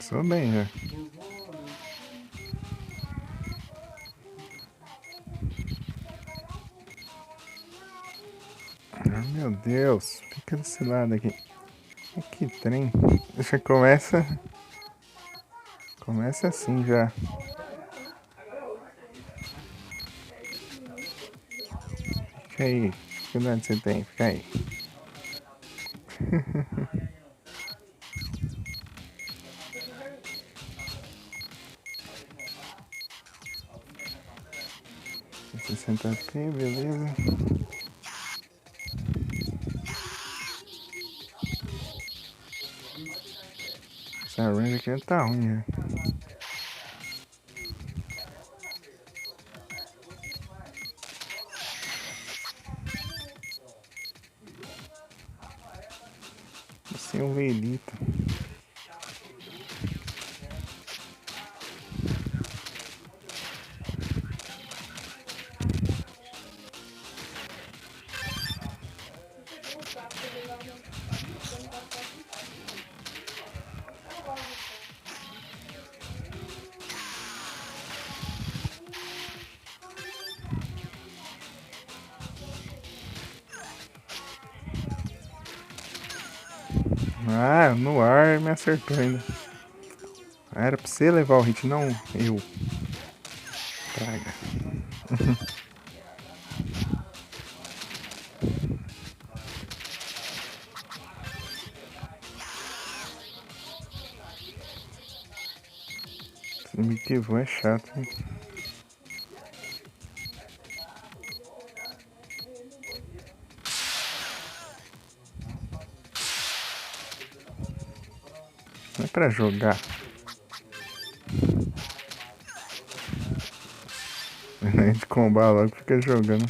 Começou bem já. Ah, meu Deus, fica desse lado aqui. Que trem. Já começa. Começa assim já. Fica aí. Que cuidado você tem, fica aí. Sessenta p beleza. Essa range aqui tá ruim, né? Sem um velito. Ah, no ar me acertou ainda. Era pra você levar o hit, não eu. Praga. Você me queimou, é chato, hein? Não é pra jogar. A gente combar logo fica jogando.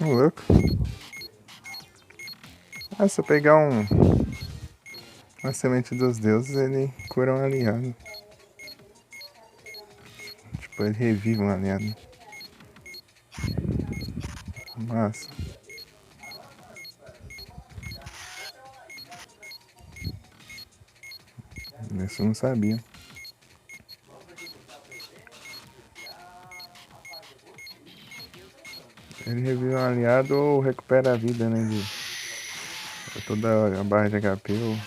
Ô, louco. Ah, se eu pegar uma semente dos deuses, ele cura um aliado. Tipo, ele revive um aliado. Massa. Isso eu não sabia. Ele revive um aliado ou recupera a vida, né? De toda a barra de HP. Ou...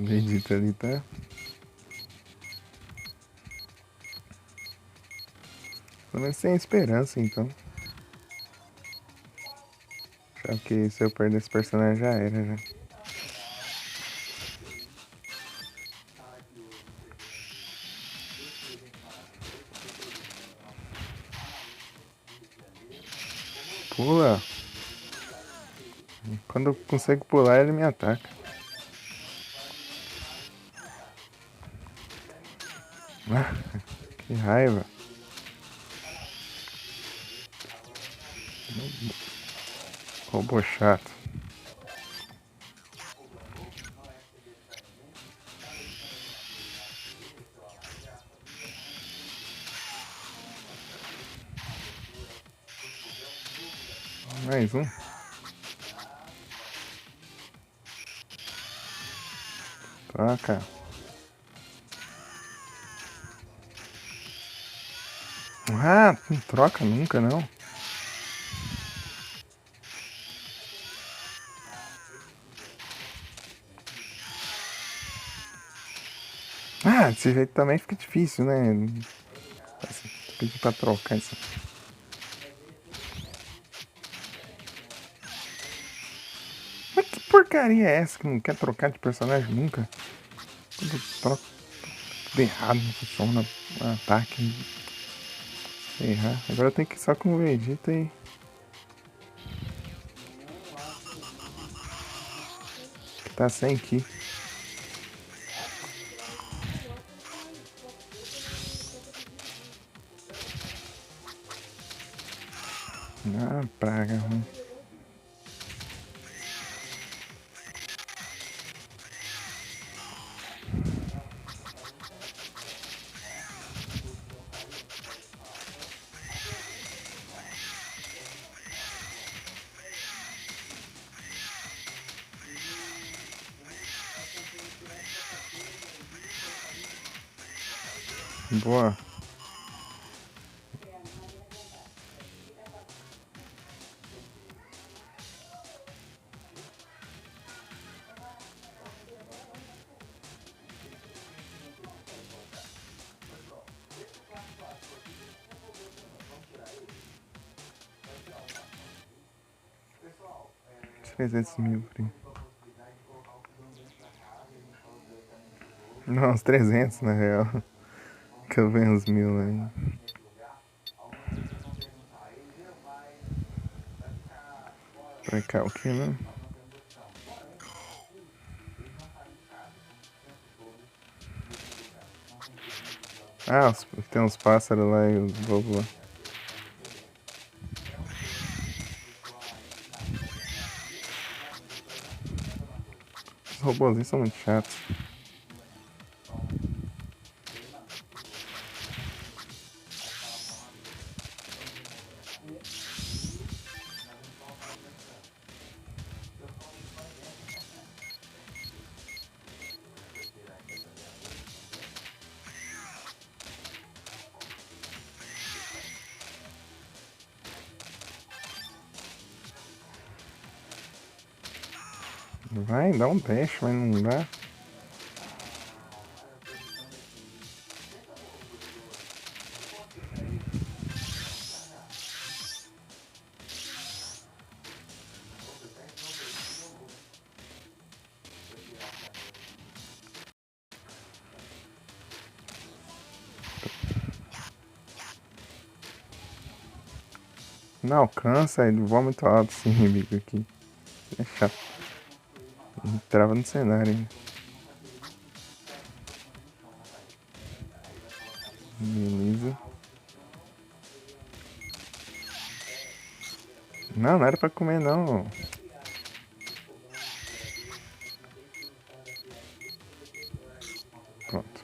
Vegeta ali tá. Pelo menos tem esperança então. Já que se eu perder esse personagem já era já. Pula. Quando eu consigo pular, ele me ataca. Ah, que raiva. Robô chato. Mais um. Troca. Ah, não troca nunca não. Ah, desse jeito também fica difícil, né? Pedir pra trocar isso. Mas que porcaria é essa que não quer trocar de personagem nunca? Tudo troca tudo errado, não funciona o ataque. Errar. Agora eu tenho que ir só com o Vegeta e. Que tá sem ki. Ah, praga ruim. Boa. $300.000, primo. Não, uns 300 na real. Que eu venho uns 1.000 aí. Pra cá o que, né? Ah, tem uns pássaros lá e os bobos lá. Os robôzinhos são muito chatos. Vai, dá um dash, mas não dá. Não alcança, ele voa muito alto esse inimigo aqui. É chato. Ele trava no cenário ainda. Beleza. Não, não era pra comer não. Pronto.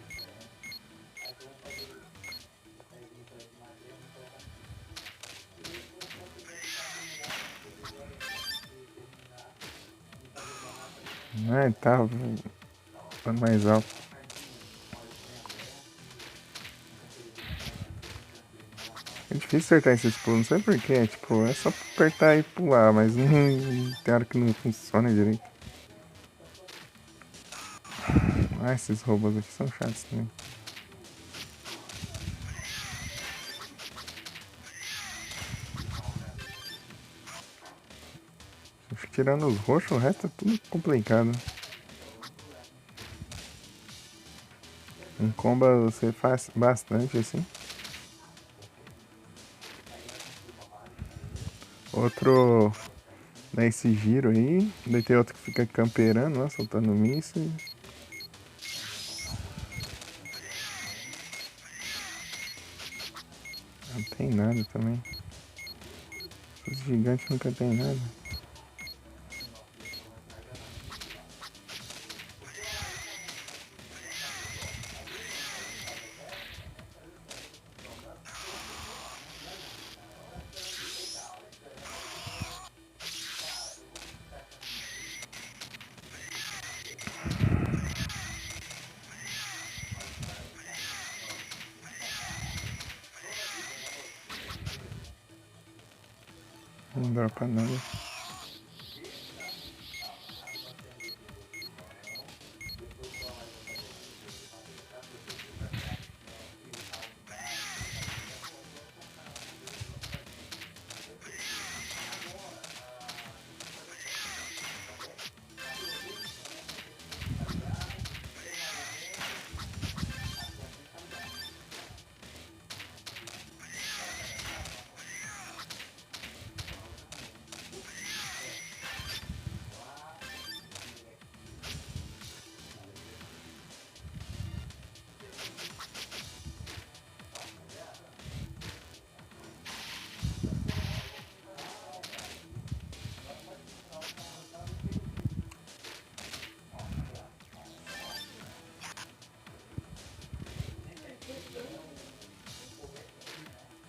Ai, tá voando mais alto. É difícil acertar esses pulos, não sei porquê. Tipo, é só apertar e pular, mas não, tem hora que não funciona direito. Ah, esses robôs aqui são chatos também. Acho que tirando os roxos, o resto é tudo complicado. Em comba você faz bastante assim. Outro nesse giro aí. Daí tem outro que fica camperando lá, soltando míssil. Não tem nada também. Os gigantes nunca tem nada. Não dá pra nada.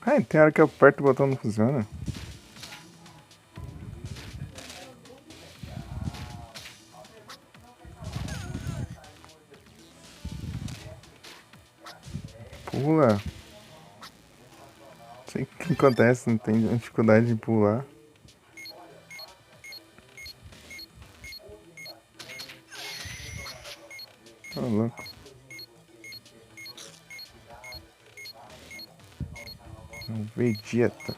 Ai, tem hora que eu aperto o botão e não funciona. Pula. Não sei o que acontece, não tem dificuldade de pular. Tô louco. Um Vegeta.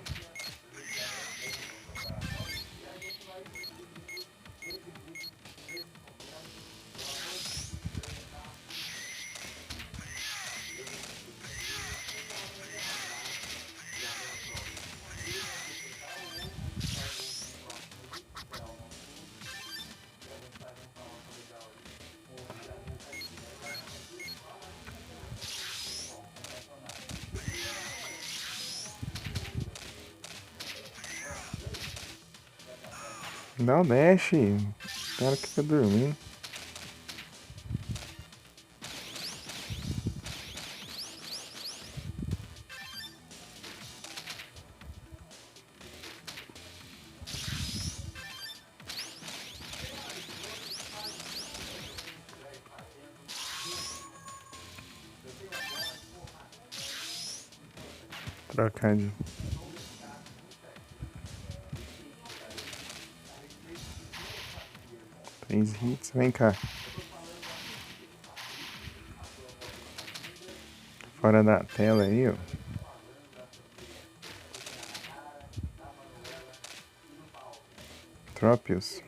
Dá o dash. Tem hora que fica dormindo. Trocar de 3 hits. Vem cá. Fora da tela aí, ó. Tropius.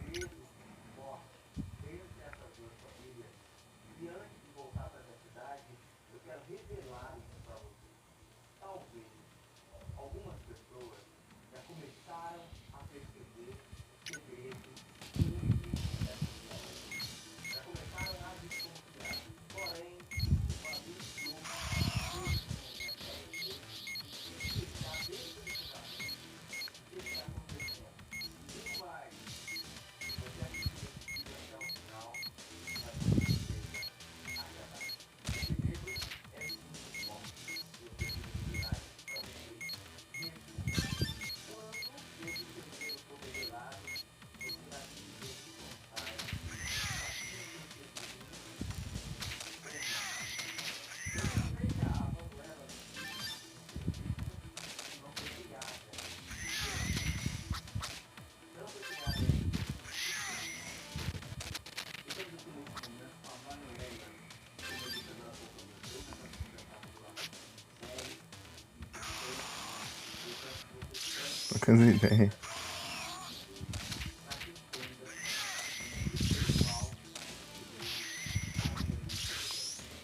poucas ideias.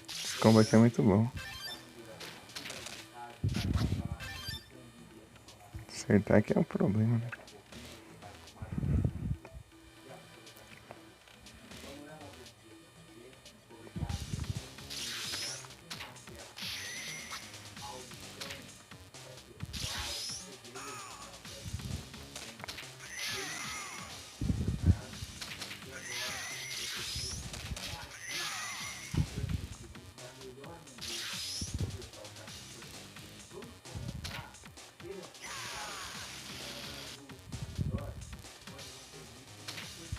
Esse combo aqui é muito bom. Acertar aqui é um problema, né?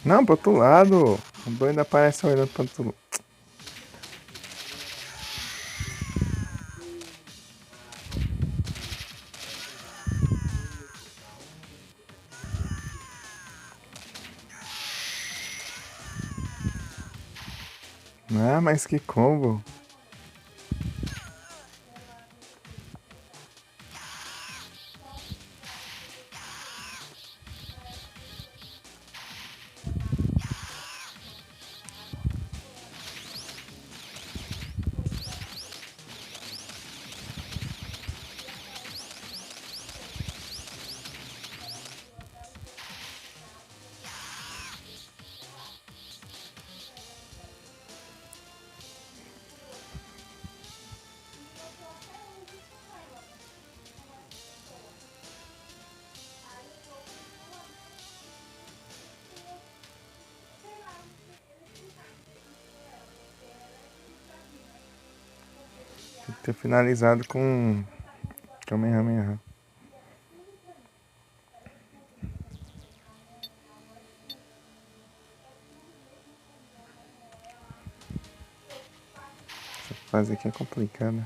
Não, pro outro lado. O boi ainda aparece olhando pro outro lado. Ah, mas que combo. Tem que ter finalizado com Kamehameha. Essa fase aqui é complicada.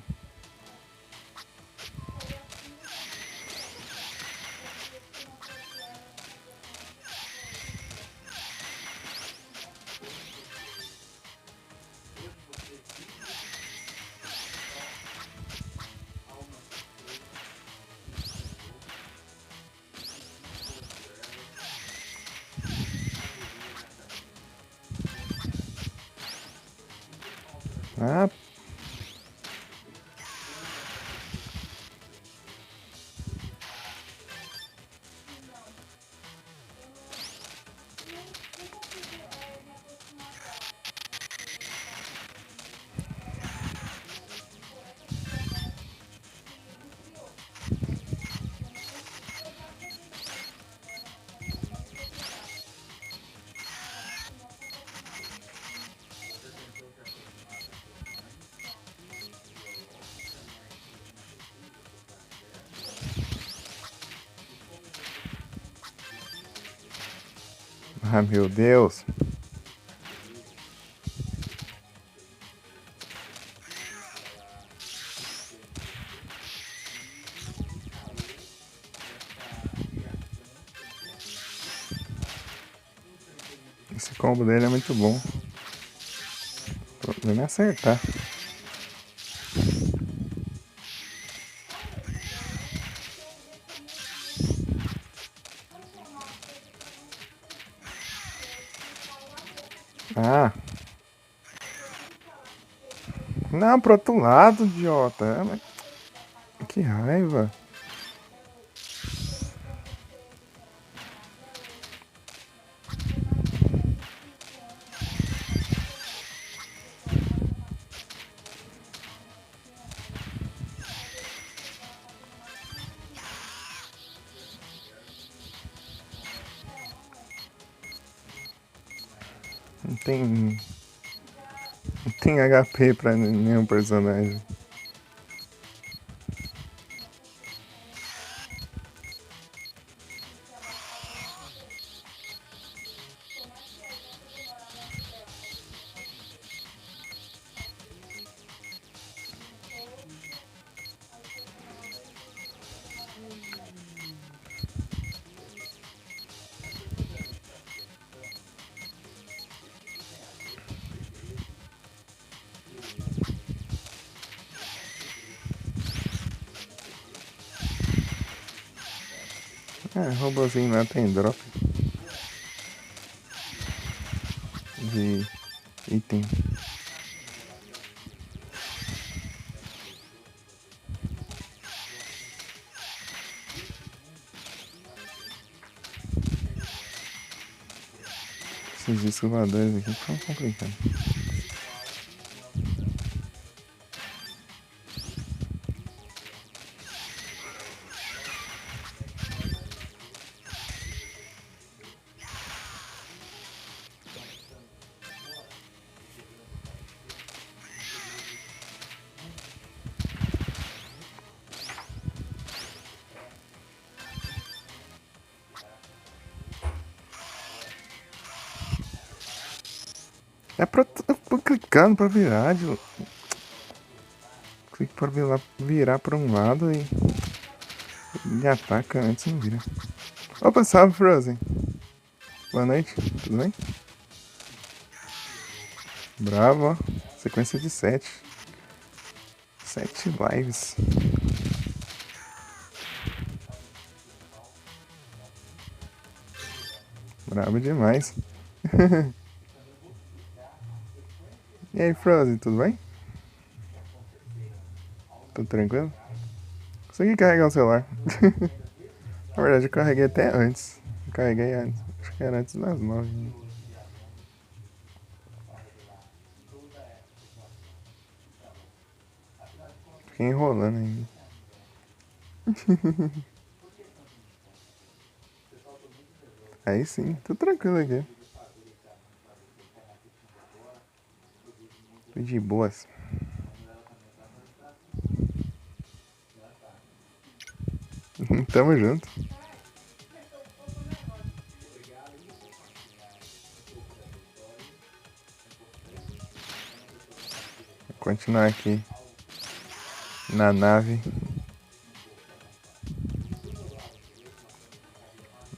Ah, meu Deus. Esse combo dele é muito bom. O problema é acertar. Ah. Não, pro outro lado, idiota. Que raiva. Não tem. Não tem HP pra nenhum personagem. Robozinho lá tem drop de item. Esses discos voadores aqui são complicados. É pra clicando pra virar, clique pra virar pra um lado e ele ataca antes não vira. Opa, salve Frozen. Boa noite, tudo bem? Bravo, ó. Sequência de 7. 7 lives. Bravo demais. E aí, Frozen, tudo bem? Tudo tranquilo? Consegui carregar o celular. Na verdade, eu carreguei até antes. Eu carreguei antes. Acho que era antes das 9. Fiquei enrolando ainda. Aí sim, tô tranquilo aqui. Tô de boas. Tamo junto. Vou continuar aqui na nave.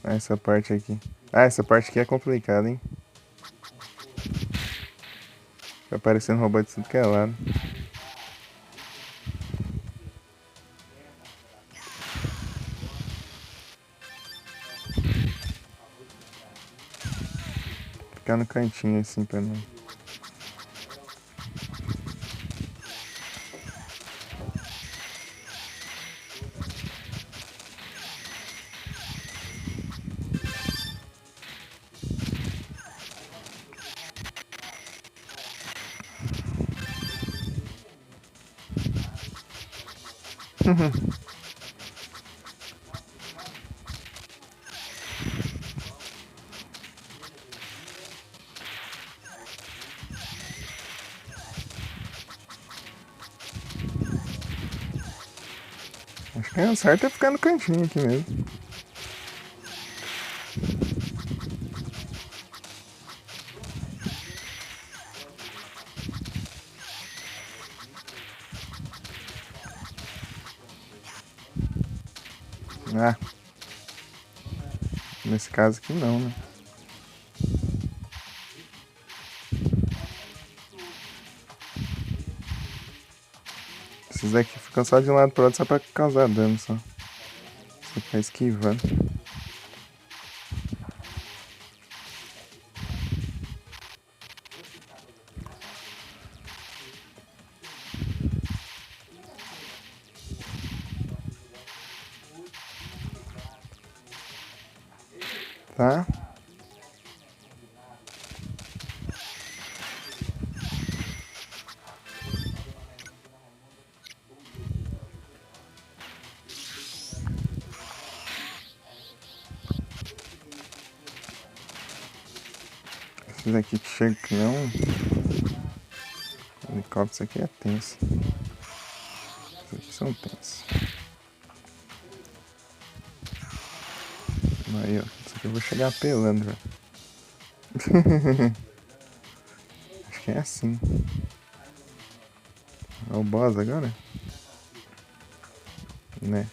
Essa parte aqui. Ah, essa parte aqui é complicada, hein? Fica aparecendo robô de tudo que é lado. Ficar no cantinho assim pra não. Acho que é certo é ficar no cantinho aqui mesmo. Ah, nesse caso aqui não, né? Esses daqui ficam só de um lado pro outro só pra causar dano só. Você ficar esquivando. Tá? Esses daqui que chegam que não. Helicóptero, isso aqui é tenso. Esses aqui são tensos. Aí, ó. Isso aqui eu vou chegar apelando, velho. Acho que é assim. É o boss agora? Né?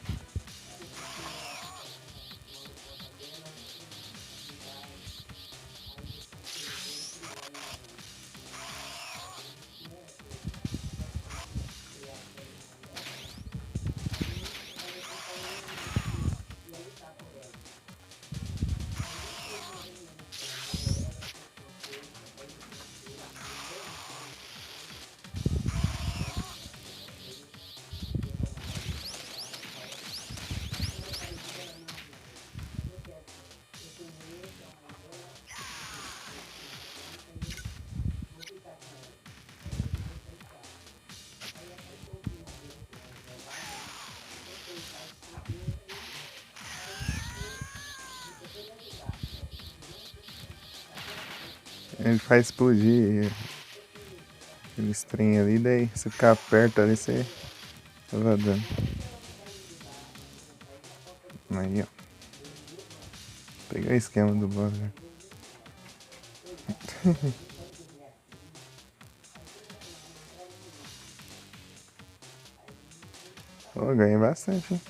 Ele faz explodir aqueles trem ali, daí você ficar perto ali, você leva dano. Aí, ó. Pegar o esquema do boss, né? Pô, ganhei bastante, hein?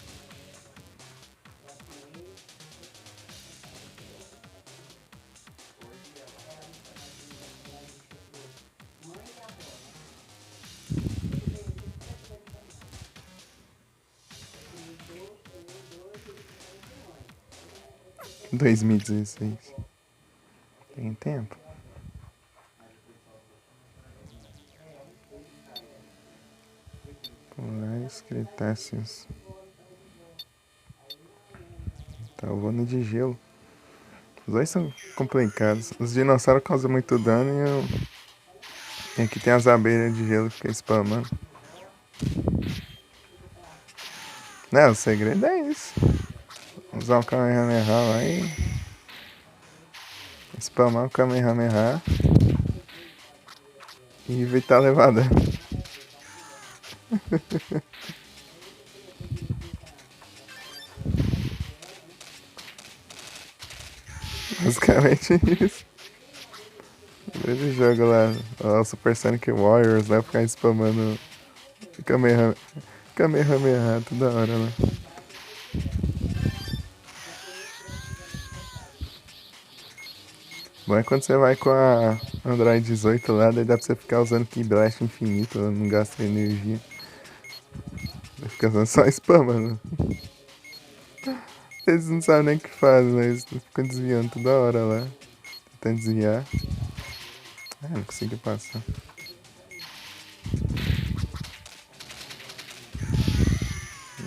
Em 2016. Tem tempo. Polares Cretáceos. Tá, o ano de gelo. Os dois são complicados. Os dinossauros causam muito dano e aqui tem as abelhas de gelo que ficam spamando. Não, o segredo é isso. Usar o Kamehameha lá e spamar o Kamehameha e evitar a levada. Basicamente isso. Esse jogo lá, o Super Sonic Warriors, lá, ficar spamando Kamehameha toda hora lá. Bom é quando você vai com a Android 18 lá, daí dá pra você ficar usando Key Blast infinito, ela não gasta energia. Vai ficar usando só spamando. Eles não sabem nem o que fazem, né? Eles ficam desviando toda hora lá. Tentando desviar. Ah, não consegui passar.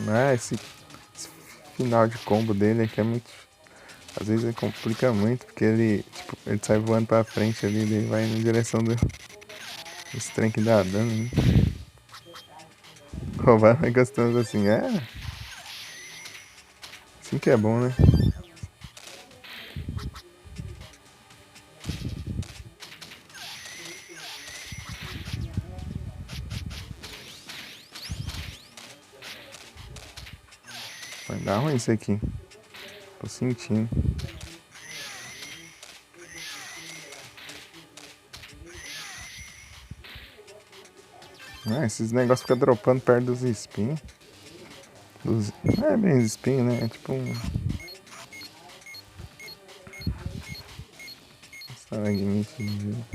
Ah, esse final de combo dele aqui é muito. Às vezes ele complica muito, porque ele, tipo, ele sai voando pra frente ali, ele vai na direção desse trem que dá dano, né? Roubar vai gastando assim, assim que é bom, né? Vai dar ruim isso aqui. Tô sentindo. Ah, esses negócios ficam dropando perto dos espinhos. Não é bem os espinhos, né? É tipo um estalagmite de gelo.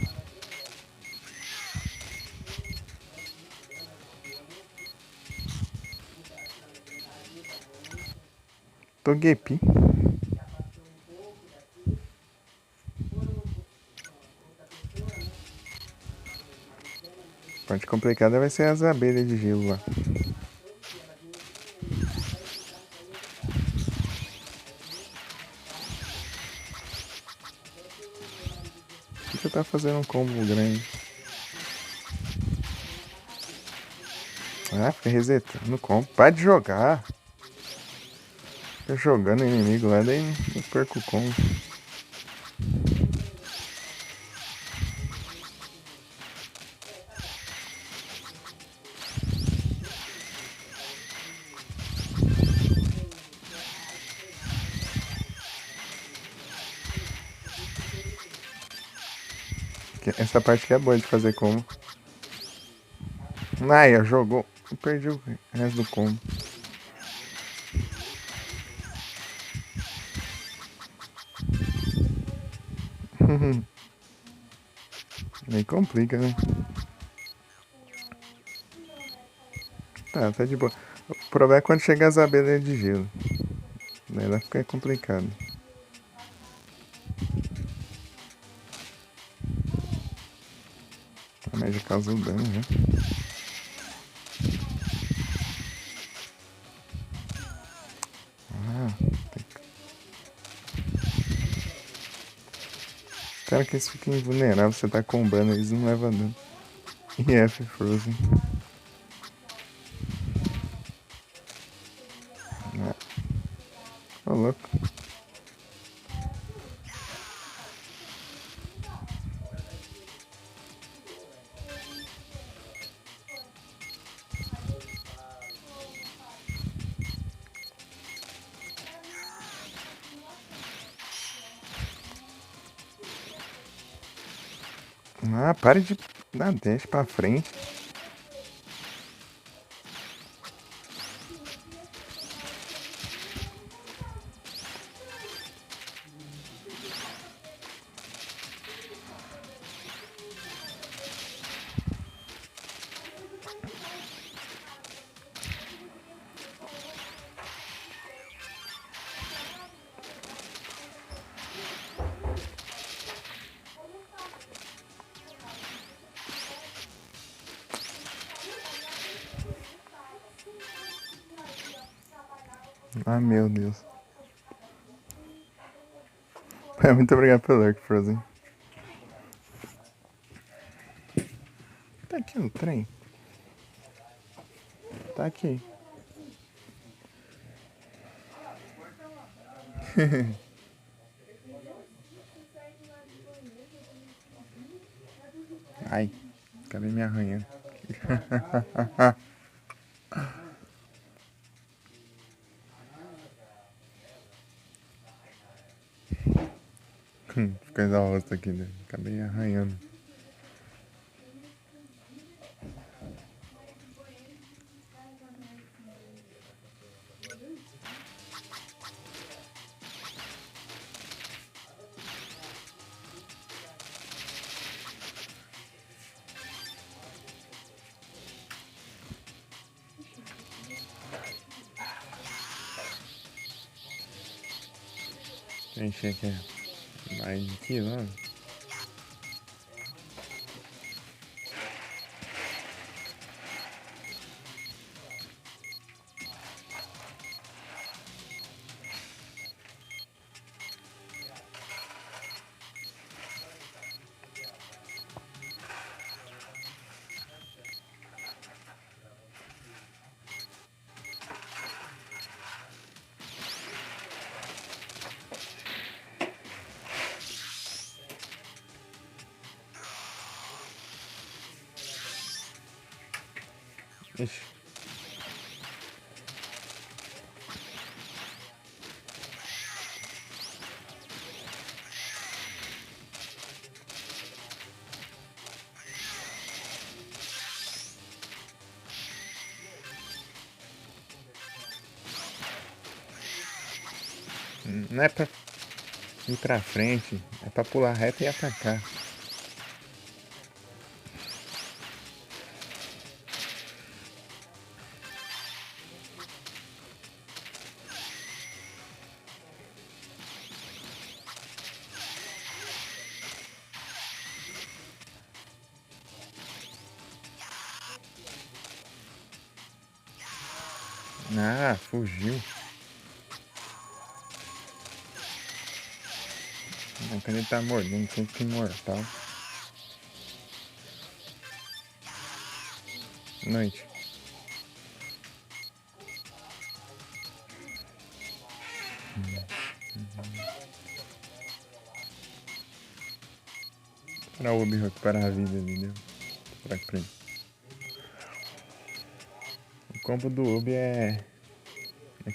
Togepi. A parte complicada vai ser as abelhas de gelo lá. Por que você tá fazendo um combo grande? Ah, fica resetando o combo. Para de jogar. Fica jogando inimigo lá, daí eu perco o combo. Essa parte que é boa de fazer combo. Ai, jogou. Eu perdi o resto do combo. Aí complica, né? Tá de boa. O problema é quando chega as abelhas de gelo. Daí ela fica complicado. A média causa o dano, né? Ah, tem que... Cara, que eles ficam invulneráveis, você tá combando, eles não levam dano. E F Frozen. Ah, ô louco. Ah, pare de dar dash pra frente. Ah, meu Deus. Muito obrigado pelo like, Frozen. Tá aqui no trem. Tá aqui. Ai, acabei me arranhando. Fica da rosto aqui, né? Acabei me arranhando. Encher aqui. Mais de quilo, Ixi. Não é pra ir pra frente, é pra pular reto e atacar. Ah, fugiu. Não, quando ele tá mordendo, tem que ir mortal. Noite. Para o Ubi recuperar a vida ali, né? Pra frente. O combo do Ubi é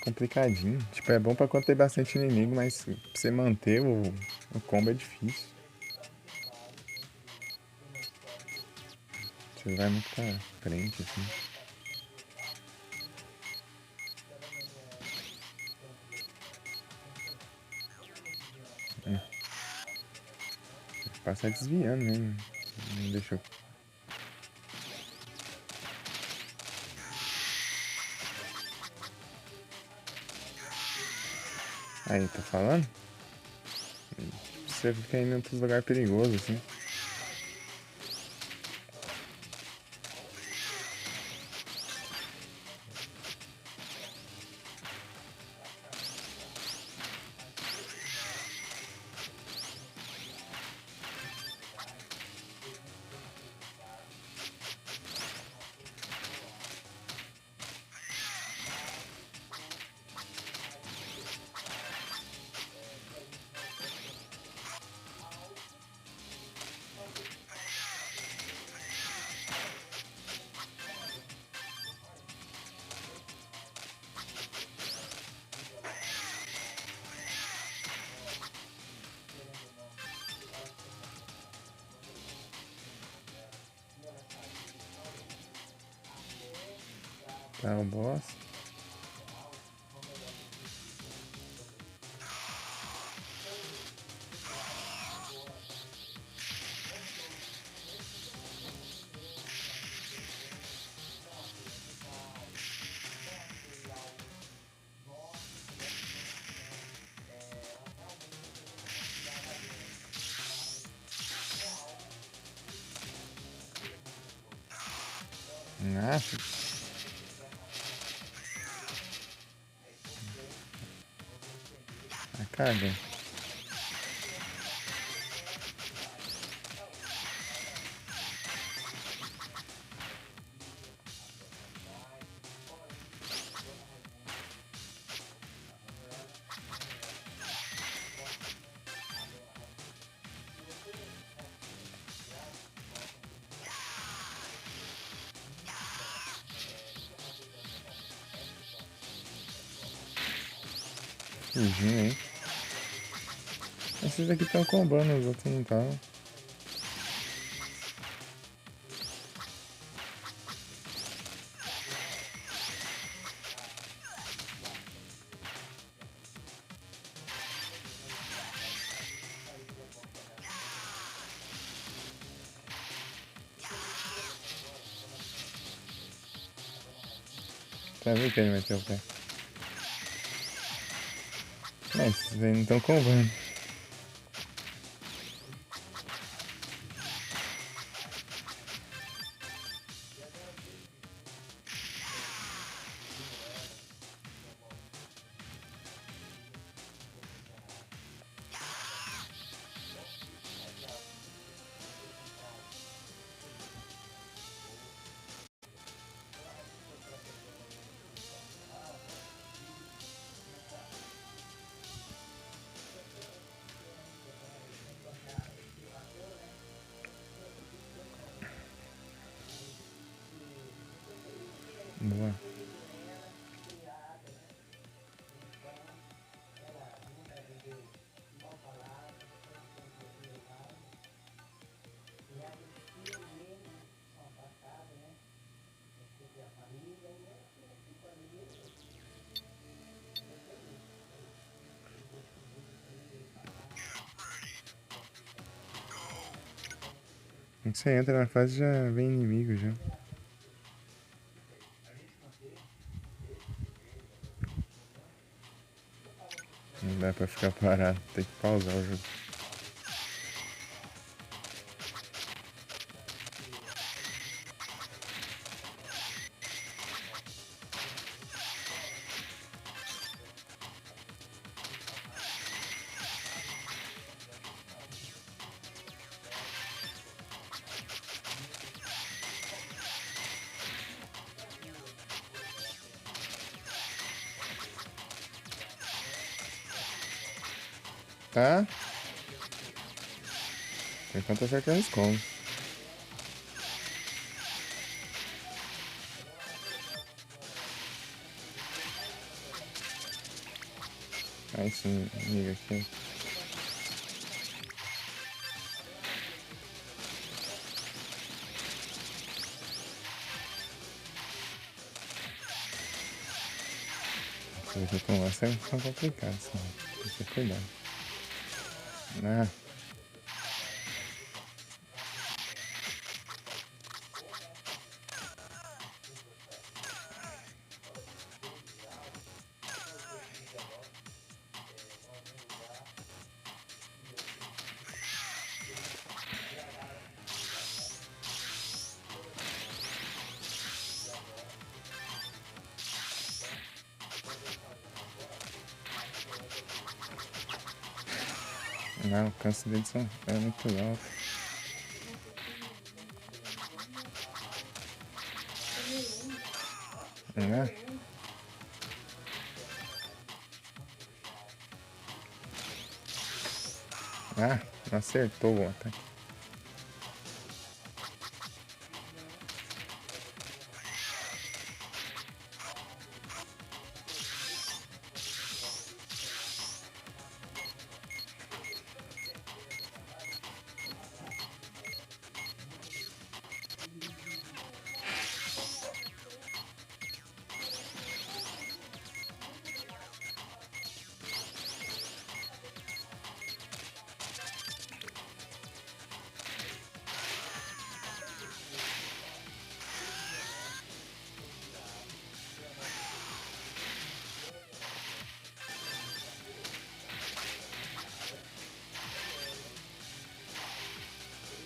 complicadinho. Tipo, é bom pra quando tem bastante inimigo, mas pra você manter o combo é difícil. Você vai muito pra frente, assim. Passa desviando mesmo. Não deixa eu... Aí, tá falando? Você fica indo em outros lugares perigosos, assim. Tá o boss. Acho. A caga. Fugindo aí. Esses daqui estão combando, os outros não estão. Tá vendo que ele meteu o pé? Não, esses aí não estão combando. Boa. Quando você entra na fase já vem inimigo já. Não dá pra ficar parado, tem que pausar o jogo. Tá? Enquanto acertando os combos. Aí esse inimigo aqui. Esses aqui com você são complicados, né? Tem que ter cuidado. Ah, não, o alcance deles é muito alto. Né? Ah, não acertou o ataque.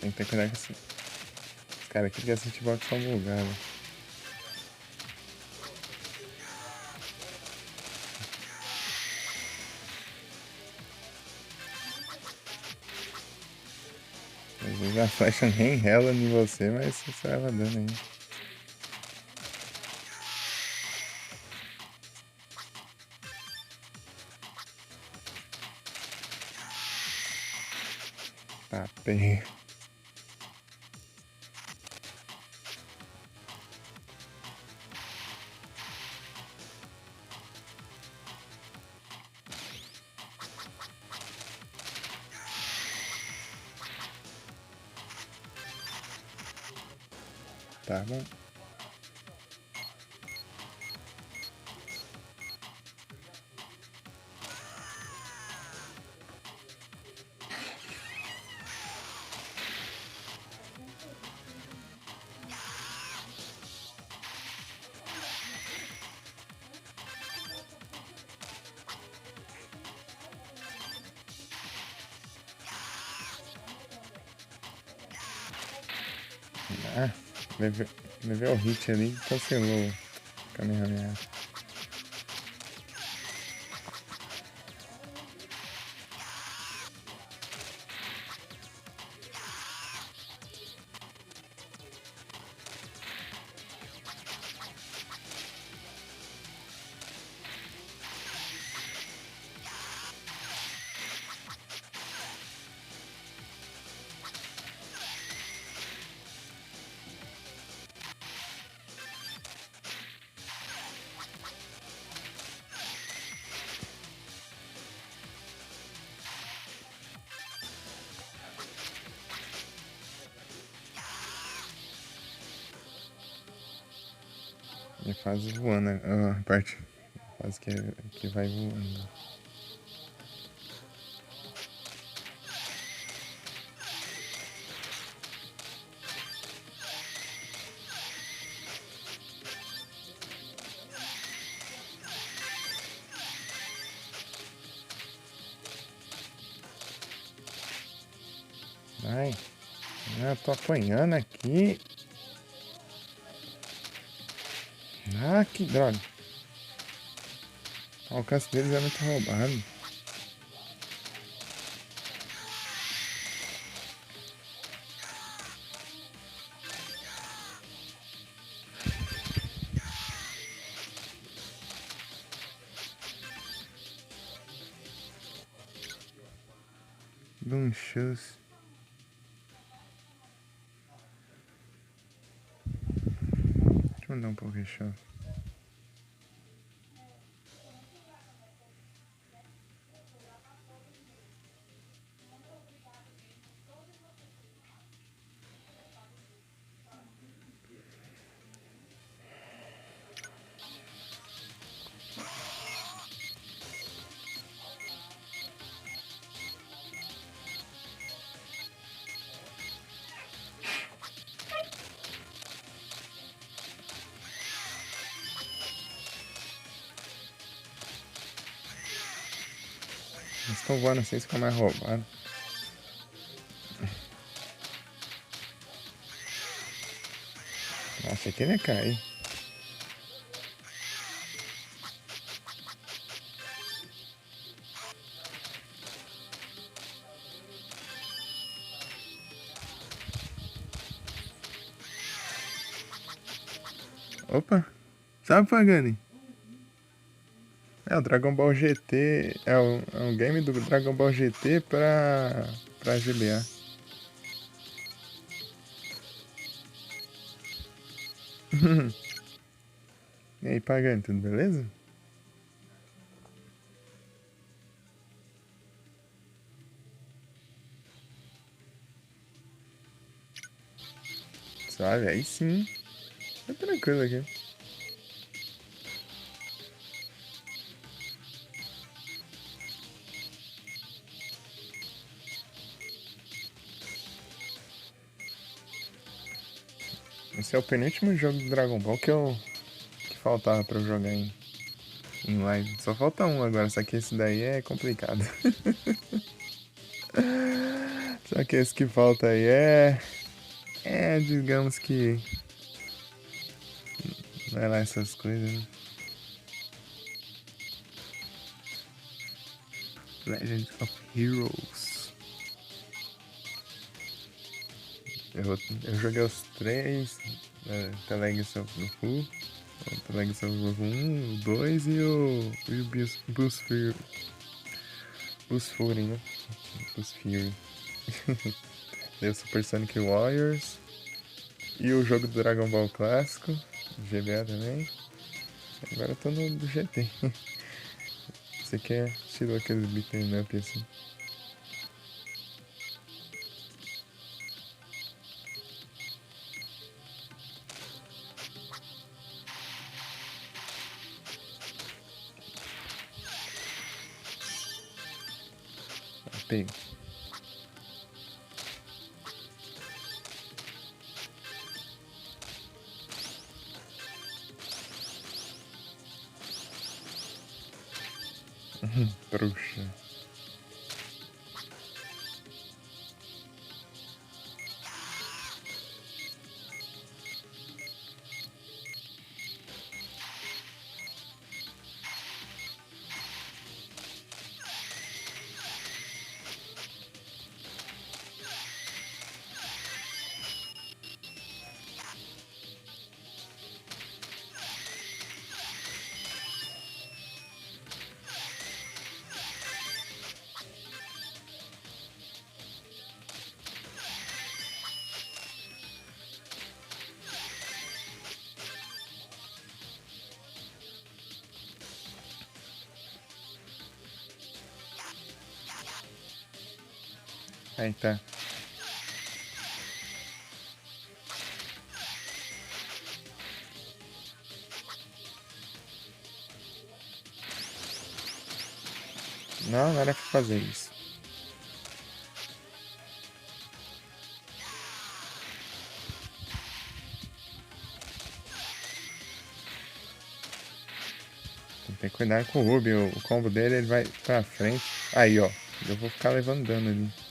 Tem que ter cuidado com esse... Os caras aqui que assistem box são bugados. Às vezes a flecha nem rela em você, mas você leva dano aí. Tá, peguei. Tá bom. Ah, levei o hit ali e cancelou o Kamehameha. E fase voando, né? A parte fase que vai voando. Ai, eu tô apanhando aqui. Ah, que droga. O alcance deles é muito roubado. Dá um chance. Deixa eu mandar um pouco de chance. Eles estão voando assim, isso fica mais roubado. Nossa, aqui ele ia cair. Opa! Sabe, Pagani? É o Dragon Ball GT. É um game do Dragon Ball GT pra GBA. E aí, Pagani, tudo beleza? Suave, aí sim. Tá tranquilo aqui. Esse é o penúltimo jogo do Dragon Ball que faltava pra eu jogar em live. Só falta um agora, só que esse daí é complicado. Só que esse que falta aí digamos que não é lá essas coisas, né? Legend of Heroes. Eu joguei os três, The Legacy of Who, The Legacy of Who 1, o 2 e o Boost Fury, Boost Fury, né? Boost Fury. Deu Super Sonic Warriors e o jogo do Dragon Ball clássico, GBA também. Agora eu tô no do GT. Você quer estilo aquele beat'em up assim? Pego. Trouxa. Aí tá. Não era pra fazer isso. Tem que cuidar com o Ruby. O combo dele ele vai pra frente. Aí, ó. Eu vou ficar levando dano ali.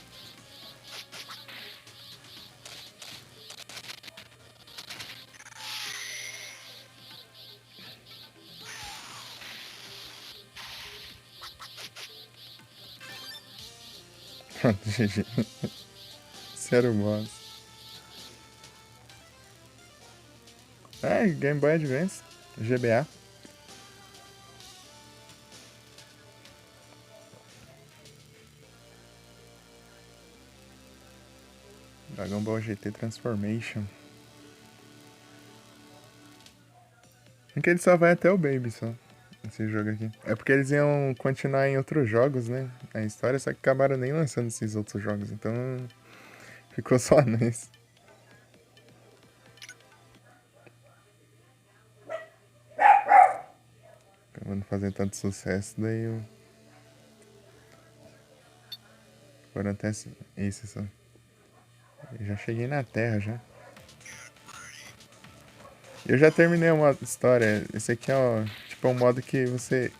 GG. Zero boss. Game Boy Advance. GBA. Dragon Ball GT Transformation. É que ele só vai até o Baby, só. Esse jogo aqui. É porque eles iam continuar em outros jogos, né? A história, só que acabaram nem lançando esses outros jogos. Então, ficou só nesse. Acabando fazendo tanto sucesso, daí eu... Foram até isso só. Eu já cheguei na Terra, já. Eu já terminei uma história. Esse aqui é tipo um modo que você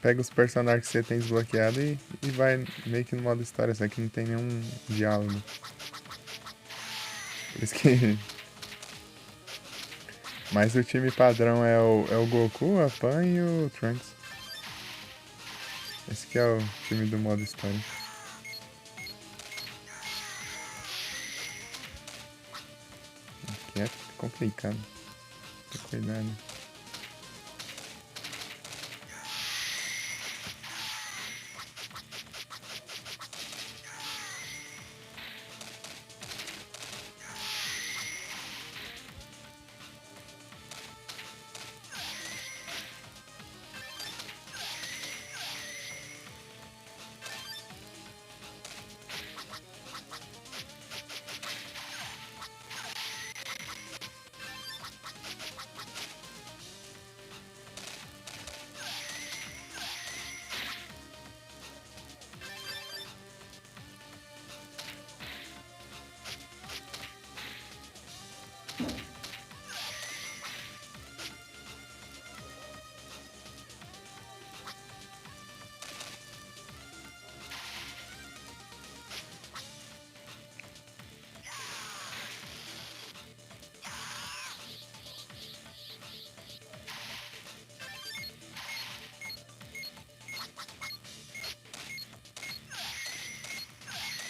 pega os personagens que você tem desbloqueado e vai meio que no modo história, só que não tem nenhum diálogo. Por isso que... Mas o time padrão é o Goku, a Pan e o Trunks. Esse que é o time do modo história. Aqui é complicado. Tem cuidado.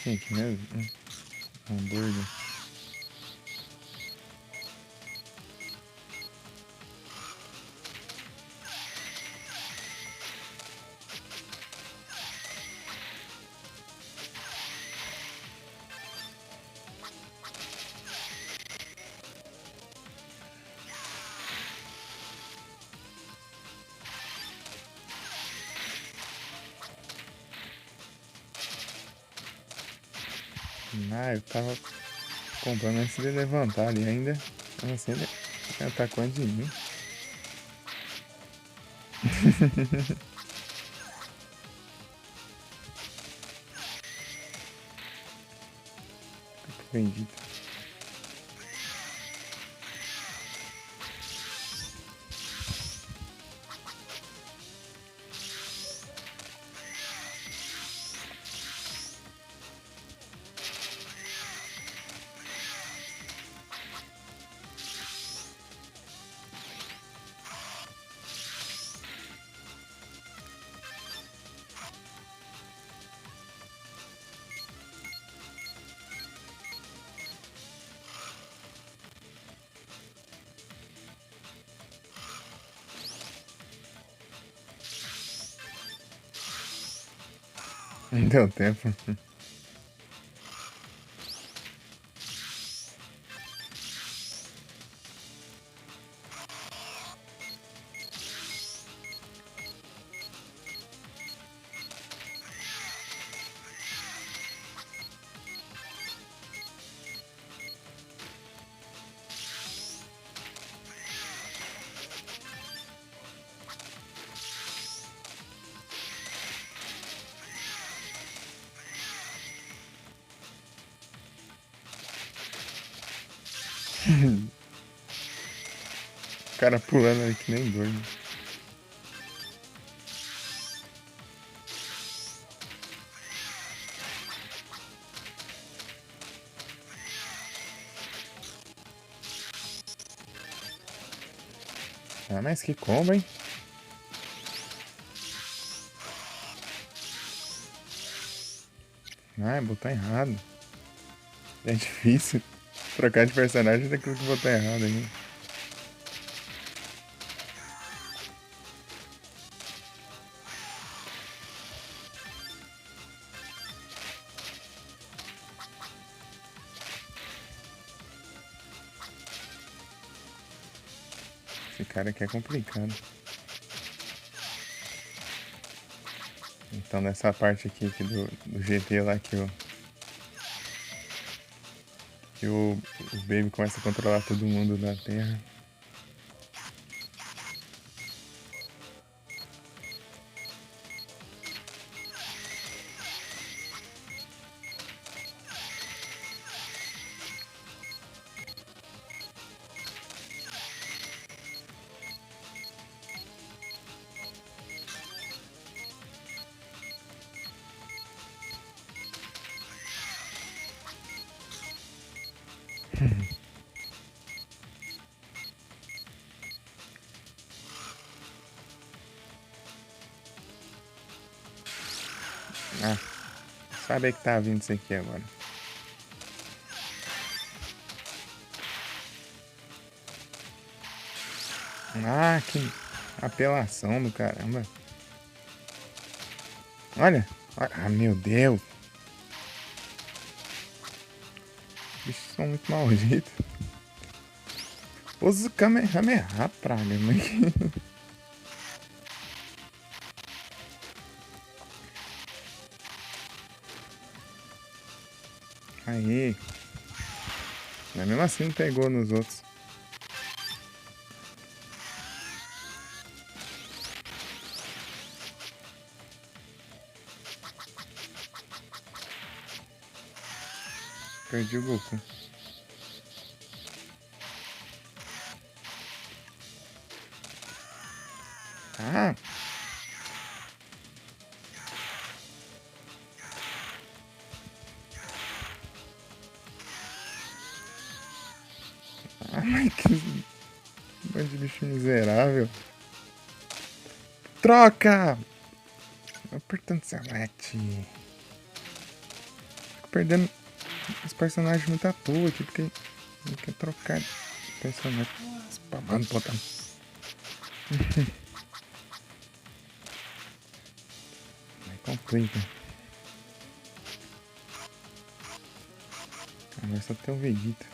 tem aqui mesmo? Hambúrguer. Ah, eu tava comprando antes de levantar ali ainda. Eu não sei, ele atacou antes de mim. Bendito. Não deu tempo. O cara pulando ali que nem doido. Ah, mas que combo, hein? Ah, botou errado. É difícil trocar de personagem daquilo que botou errado aí. Esse cara aqui é complicado. Então nessa parte aqui do GT lá que o Baby começa a controlar todo mundo da Terra. Ah, sabe que tá vindo isso aqui agora. Ah, que apelação do caramba. Olha. Ah, meu Deus. Bichos são muito malditos. Usa o Kamehameha, praga, né? Aí. Mas mesmo assim não pegou nos outros. Perdi o Goku. Ah! Ai, que bando de bicho miserável. Troca! Apertando select. fico perdendo os personagens muito à toa aqui, porque não quer trocar de personagem. Spamando o botão. Aí complica. Agora só tem o Vegeta.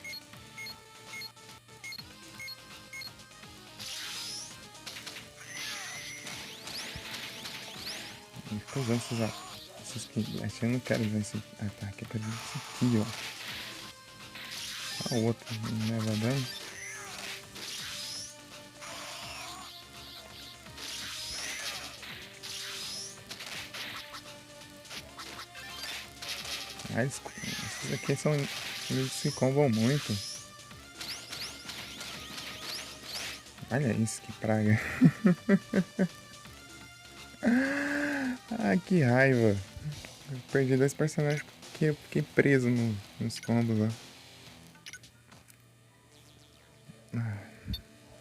Ele fica usando esses Keyblast. Eu não quero usar esse ataque. Eu quero usar esse aqui, ó. Olha o outro. Não leva dano. Ah, esses aqui são. Eles se combam muito. Olha isso, que praga. Ah, que raiva. Eu perdi 2 personagens porque eu fiquei preso nos combos lá.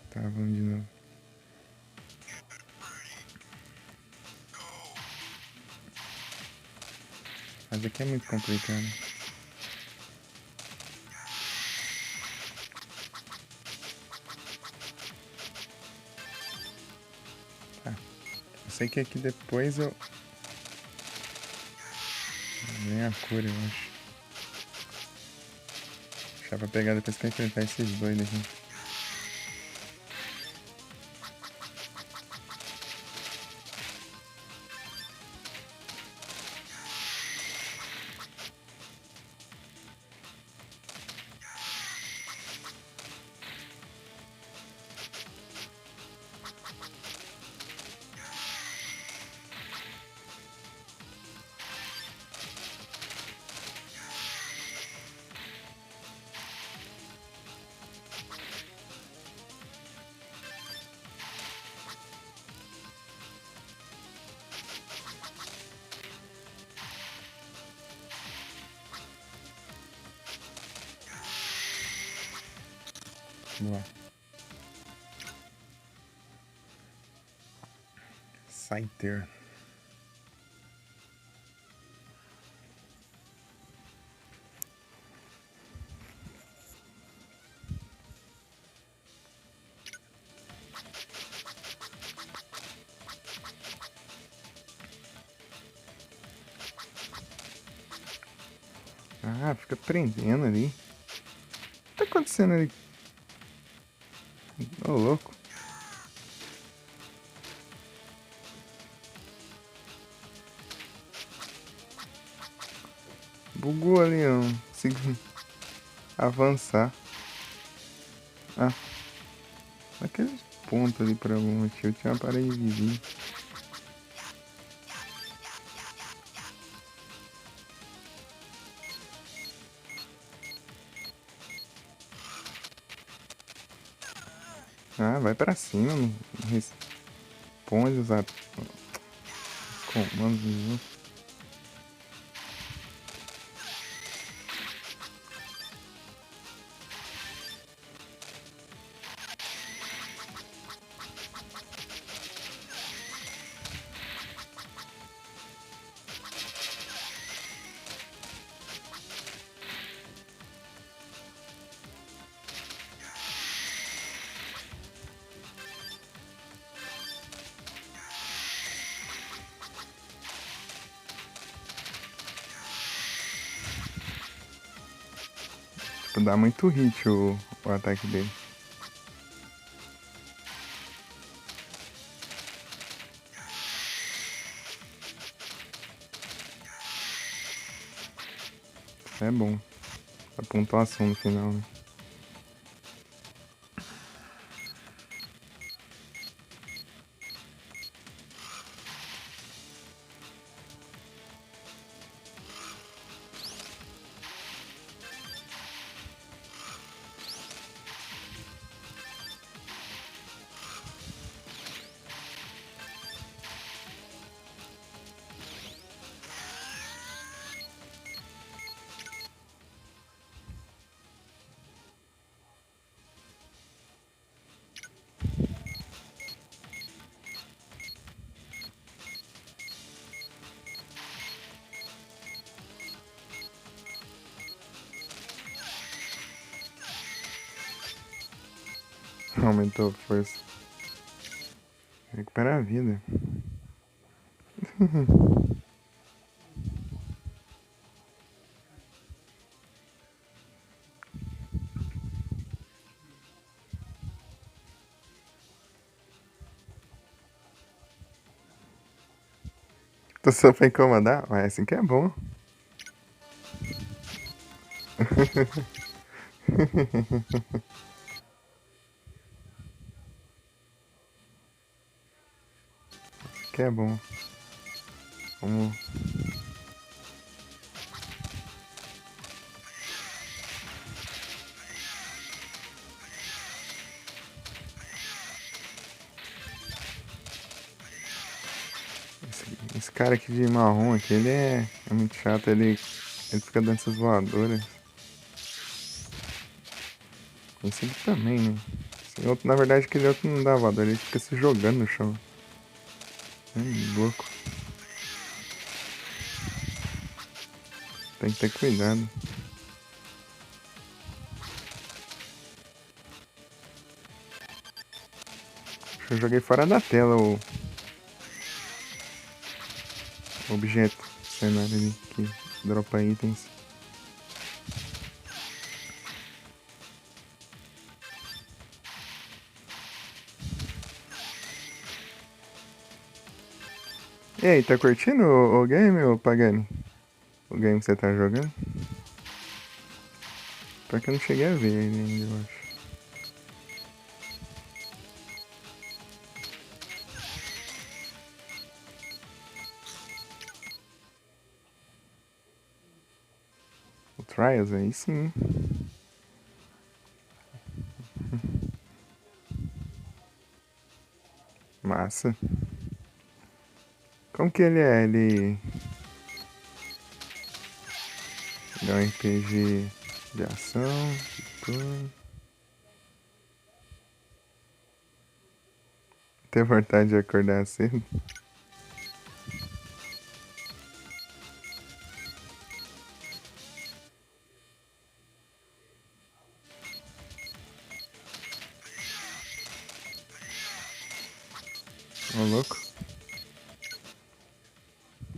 Tá, vamos de novo. Mas aqui é muito complicado. Tá. Eu sei que aqui depois eu... Vem a cura, eu acho. Deixa pra pegar depois que eu enfrentar esses dois aqui. Boa. Scyther. Ah, fica prendendo ali. O que tá acontecendo ali? Ô, louco. Bugou ali, eu não consigo avançar. Ah, naqueles pontos ali por algum motivo tinha uma parede de vida. Ah, vai pra cima, não responde os comandos dos outros. Tipo, dá muito hit o ataque dele. É bom. A pontuação no final, né? Aumentou a força. Recuperar a vida. Tô só pra incomodar? Mas assim que é bom. Que é bom. Vamos. Esse cara aqui de marrom aqui, ele é muito chato, ele fica dando essas voadoras. Esse aqui também, né? Esse outro, na verdade, aquele outro não dá voadora, ele fica se jogando no chão. É louco. Tem que ter cuidado. Acho que eu joguei fora da tela o objeto, cenário ali, que dropa itens. E aí, tá curtindo o game, ô Pagani? O game que você tá jogando? Pior que eu não cheguei a ver ele ainda, eu acho. O Trials, aí sim. Massa. Como que ele é? Ele é um RPG de ação, de turno. Tem vontade de acordar cedo? Ô louco.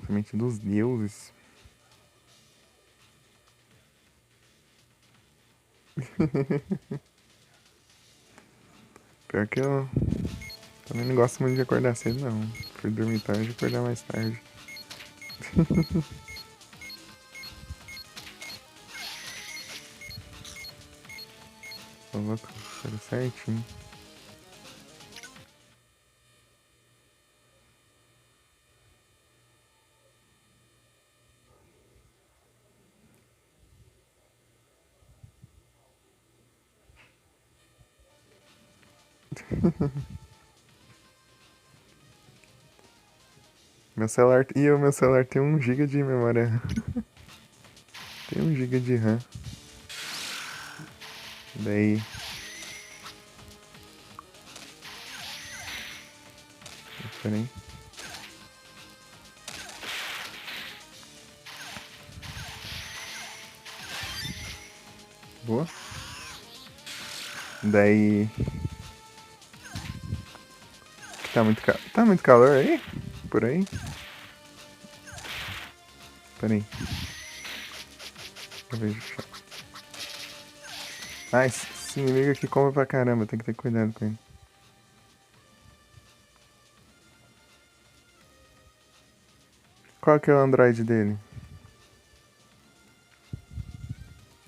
Semente dos deuses. Pior que eu também não gosto muito de acordar cedo, não. Fui dormir tarde e acordar mais tarde. Ô louco, tudo certinho. Meu celular. E o meu celular tem 1 GB de memória. Tem 1 GB de RAM. Daí. Peraí. Boa. Daí. Tá muito calor aí? Por aí? Peraí. Eu vejo. Ah, esse inimigo aqui come pra caramba, tem que ter cuidado com ele. Qual que é o Android dele?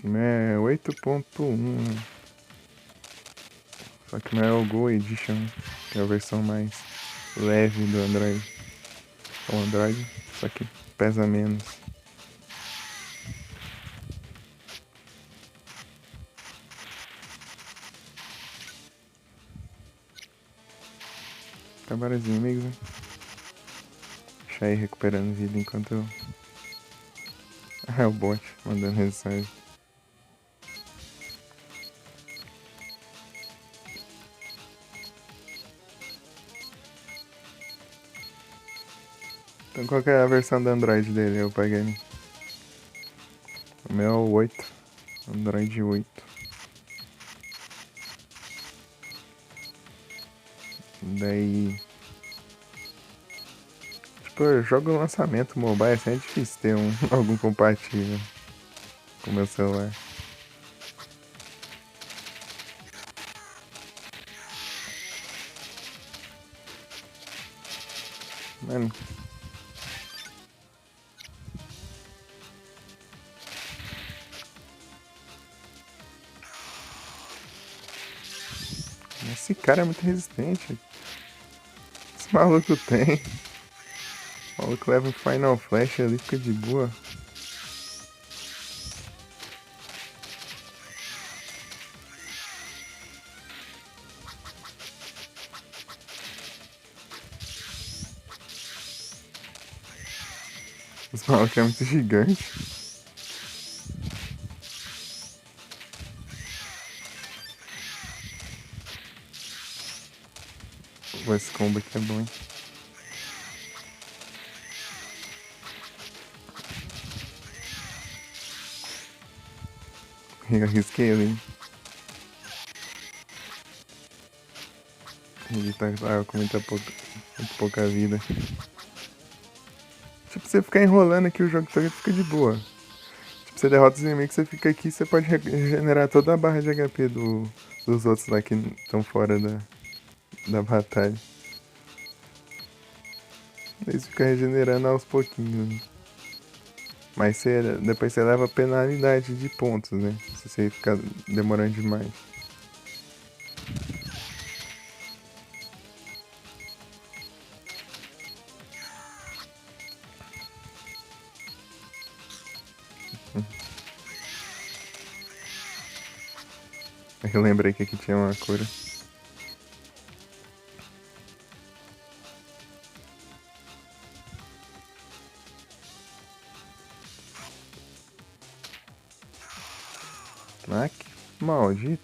É 8.1. Só que não é o Go Edition, que é a versão mais leve do Android. É o Android, só que pesa menos. Tá vários inimigos, né? Deixa aí recuperando vida enquanto eu. Ah, é o bot mandando mensagem. Então qual que é a versão do Android dele, eu paguei? O meu é o 8. Android 8. Daí. Tipo, eu jogo lançamento mobile, assim, é difícil ter algum compatível com o meu celular. Mano, esse cara é muito resistente. Esse maluco tem. O maluco leva um Final Flash ali, fica de boa. Esse maluco é muito gigante. Pô, esse combo aqui é bom, hein? Eu arrisquei ele, hein? Ele tá com muito pouca vida. Tipo, você ficar enrolando aqui o jogo todo, fica de boa. Tipo, você derrota os inimigos, você fica aqui, você pode regenerar toda a barra de HP dos outros lá que estão fora da batalha. Daí você fica regenerando aos pouquinhos, né? Mas depois você leva penalidade de pontos, né? Se você ficar demorando demais. Eu lembrei que aqui tinha uma cura. Ah, que maldito.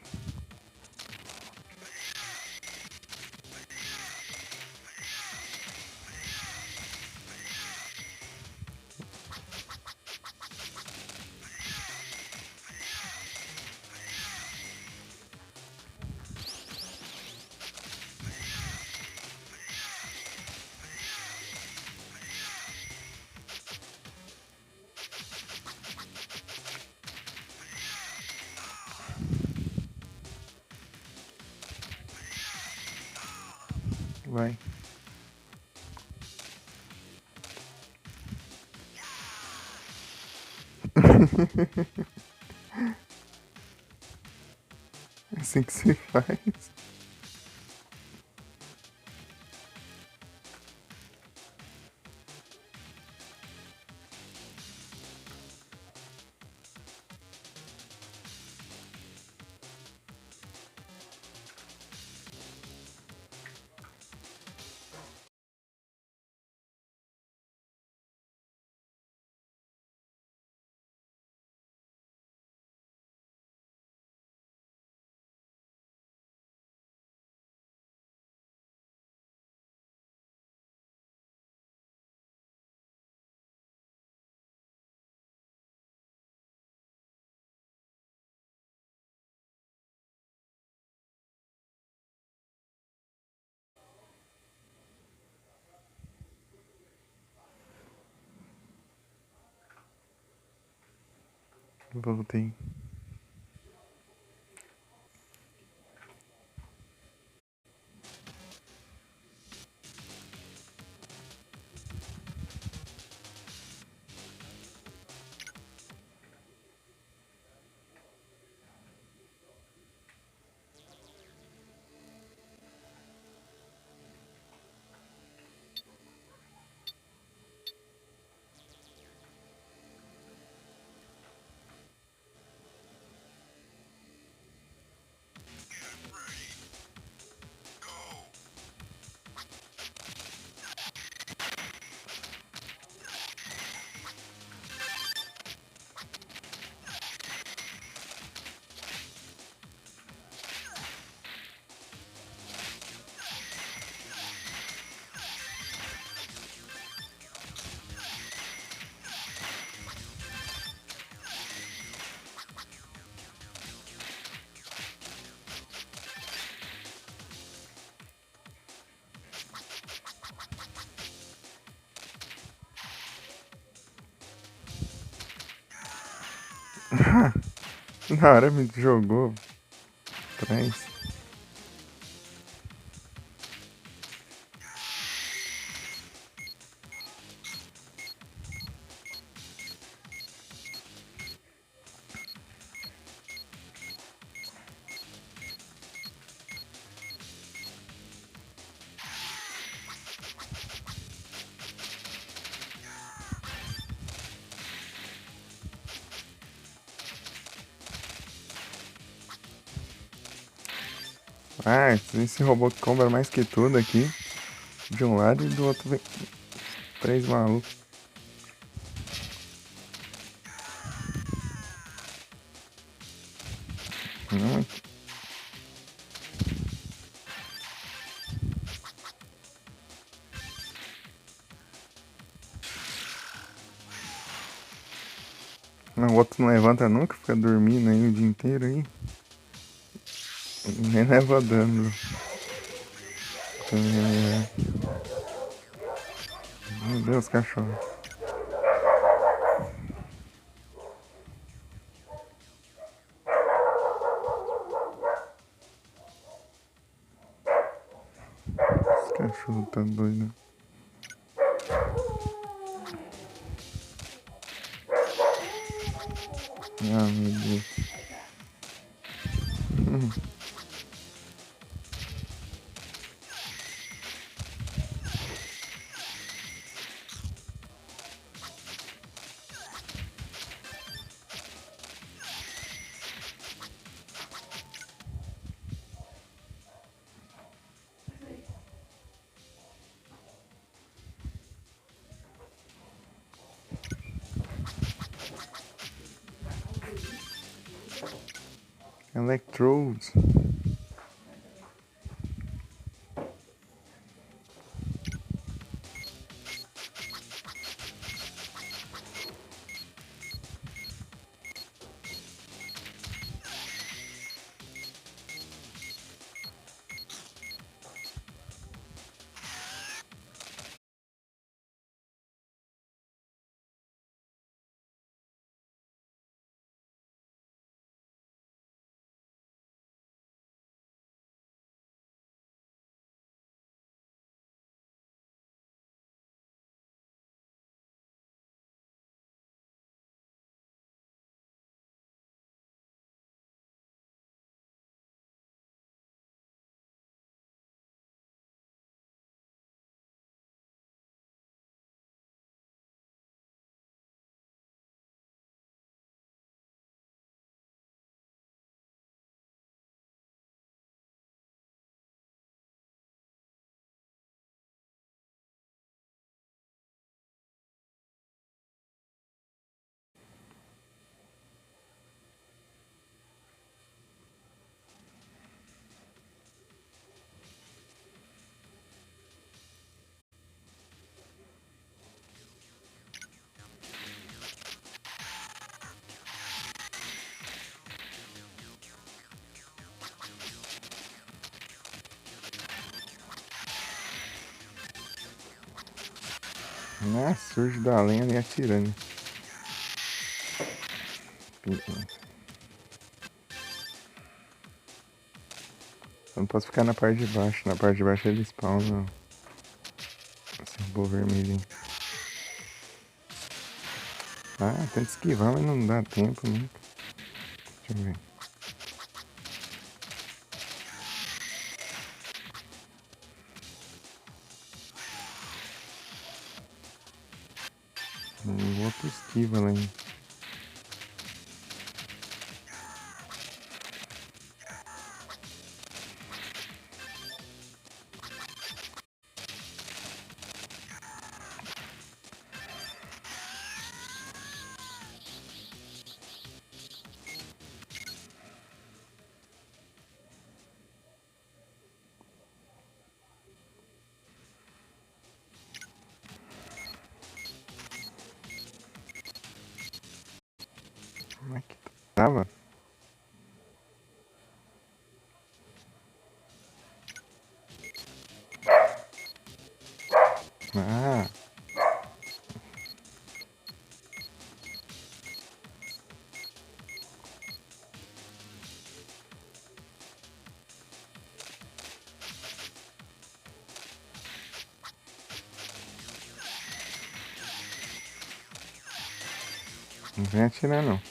Vai. É assim que se faz. Voltei. Na hora me jogou atrás. Ah, esse robô que compra mais que tudo aqui. De um lado e do outro vem 3 malucos. Não, não, o outro não levanta nunca, fica dormindo aí o dia inteiro aí. Nem leva dano. Meu Deus, cachorro. Esse cachorro tá doido. Ah, meu Deus. Electrodes. Ah, surge da lenha e atirando. Eu não posso ficar na parte de baixo. Na parte de baixo ele spawna esse robô vermelho. Ah, tenta esquivar, mas não dá tempo, né? Deixa eu ver. O outro esquiva lá, hein? Como é que tava? Ah, Não vem atirar, não.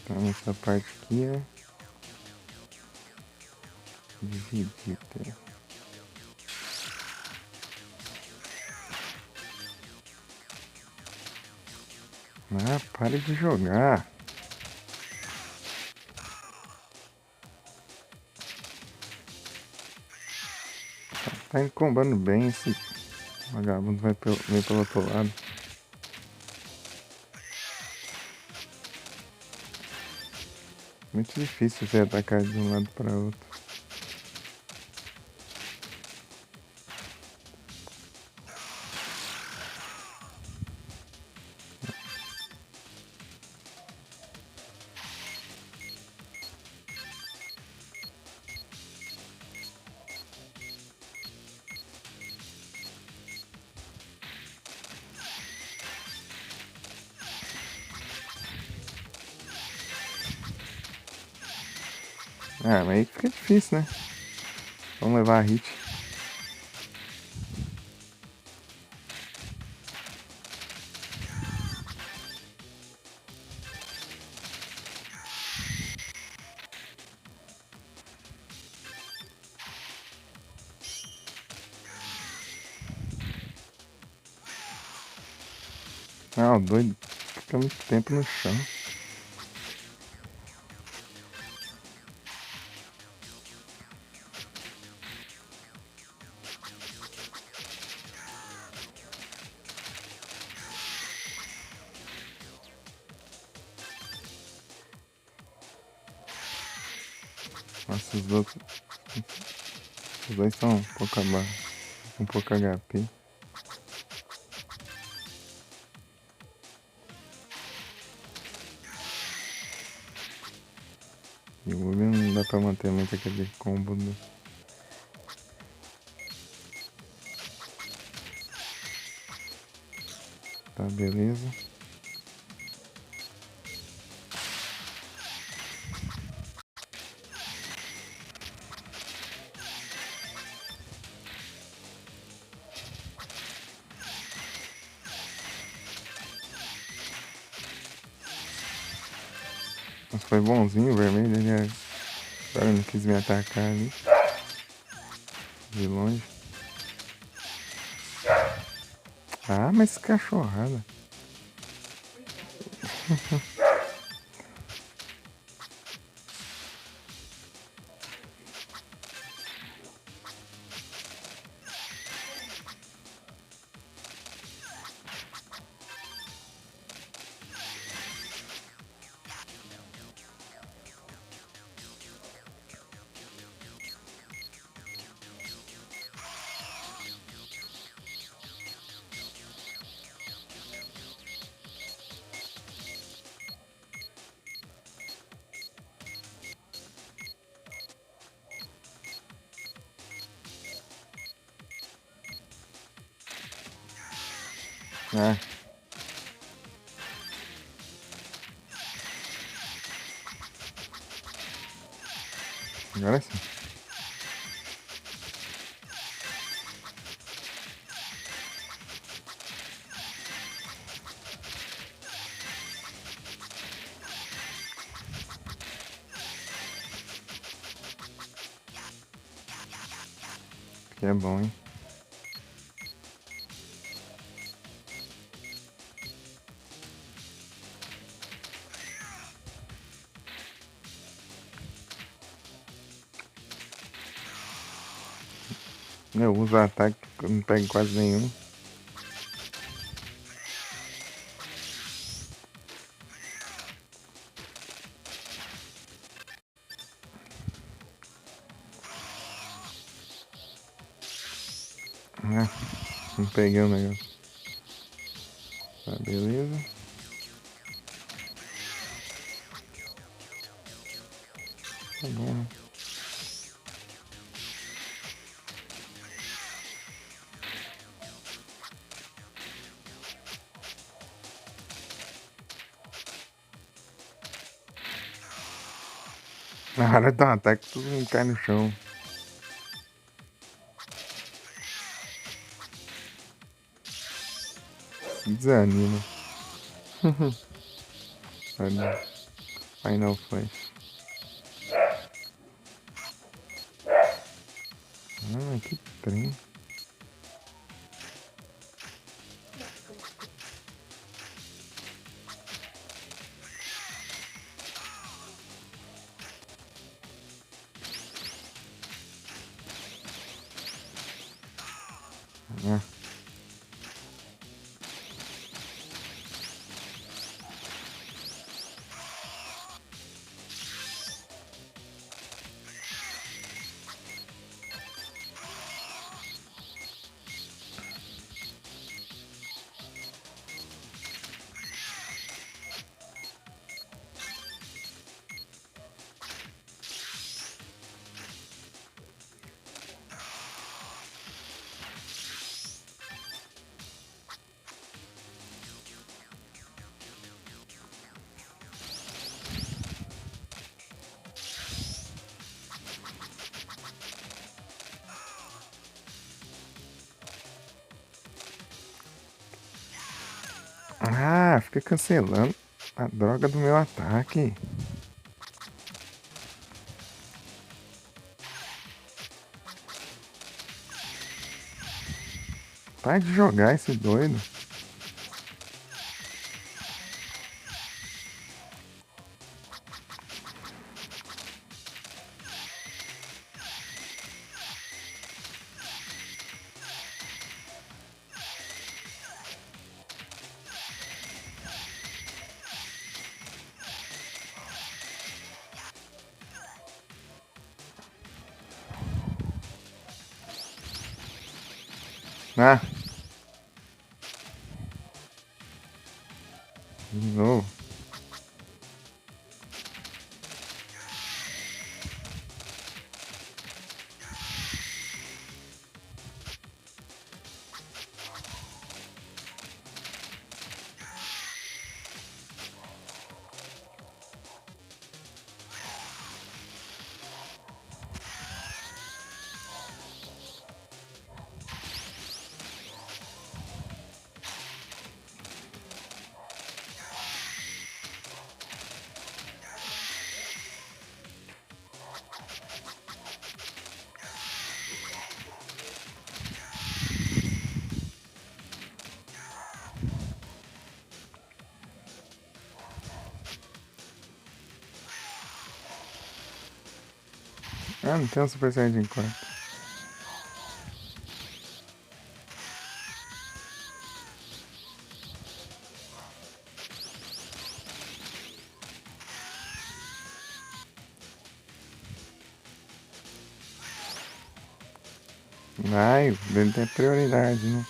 Então essa parte aqui é dividida. Ah, pare de jogar. Tá encombando bem esse vagabundo, vem pelo outro lado. Muito difícil você atacar de um lado para outro. Ah, mas aí fica difícil, né? Vamos levar a hit. Ah, o doido fica muito tempo no chão. Nossa, os outros. Os dois estão um pouco HP. E o Uli não dá pra manter muito aquele combo, né? Tá, beleza. Mas foi bonzinho o vermelho, agora não quis me atacar ali. De longe. Ah, mas cachorrada. Ah, agora sim. Que é bom, hein? Eu uso ataque, eu não pego quase nenhum. Ah, não peguei o negócio. Tá, beleza. Tá bom. Na hora de dar um ataque, tudo mundo cai no chão. Desanima. Olha, Final Flash. Ah, que trem. Ah, fica cancelando a droga do meu ataque. Para de jogar esse doido. Ah, de novo. Ah, não tem um Super Saiyajin 4. Vai, ele tem prioridade, né?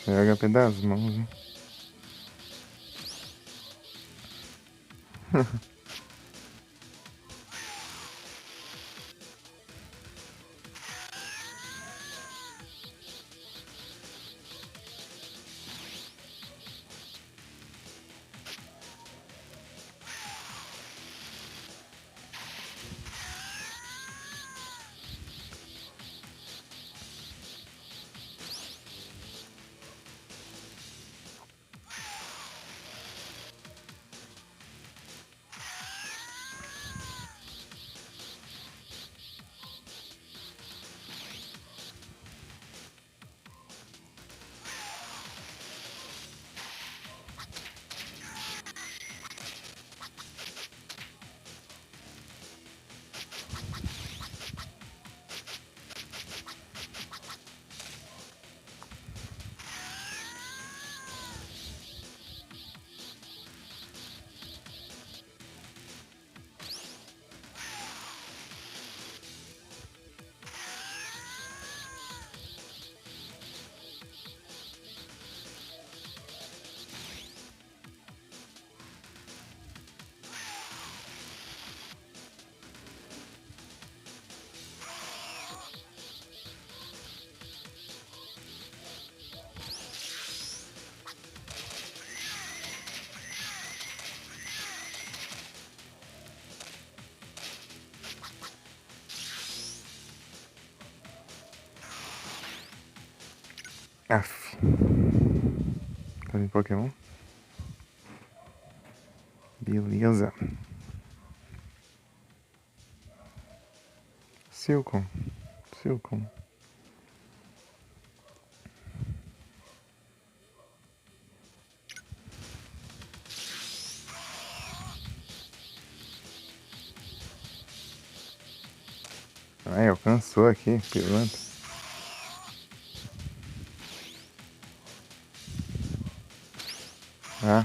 Você é o HP das mãos, né? Aff. Tá em Pokémon? Beleza. Silcon. Silcon. Ai, alcançou aqui, pilantra. Ah.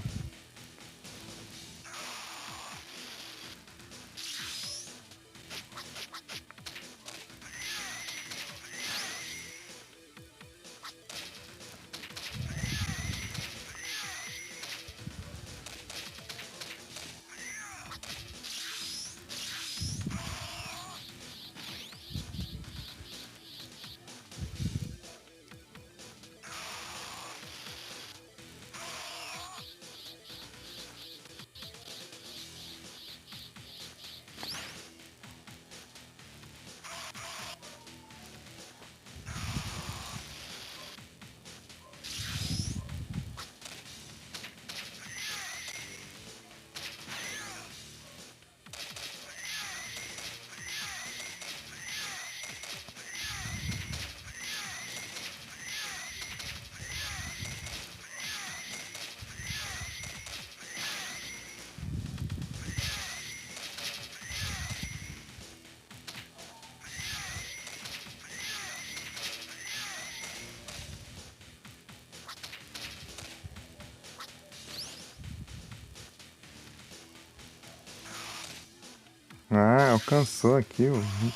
Ah, alcançou aqui o hit.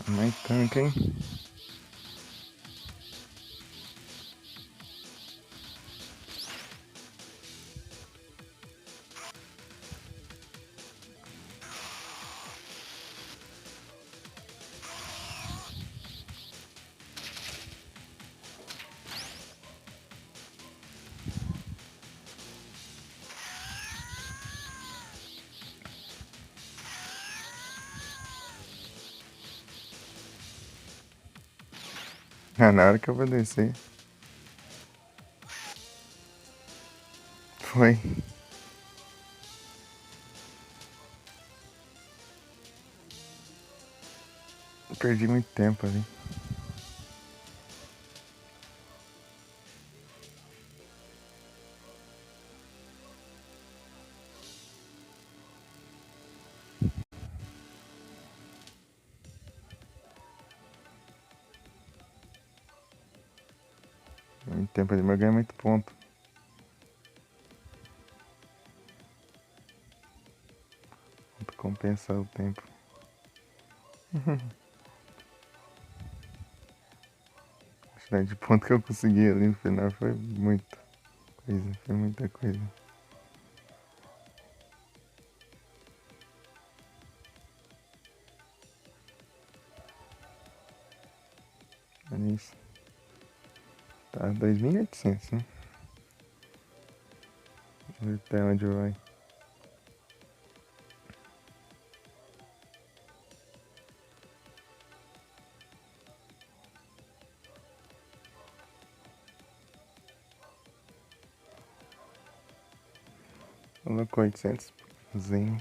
Mais tanque, hein? Ah, na hora que eu vou descer. Foi. Perdi muito tempo ali. Muito tempo ali, mas eu ganhei muito ponto. Pra compensar o tempo. A quantidade de ponto que eu consegui ali no final foi muita coisa. Foi muita coisa. Olha isso. Tá 2.800, né? Deixa eu ver até onde vai. Colocou 800. Zen.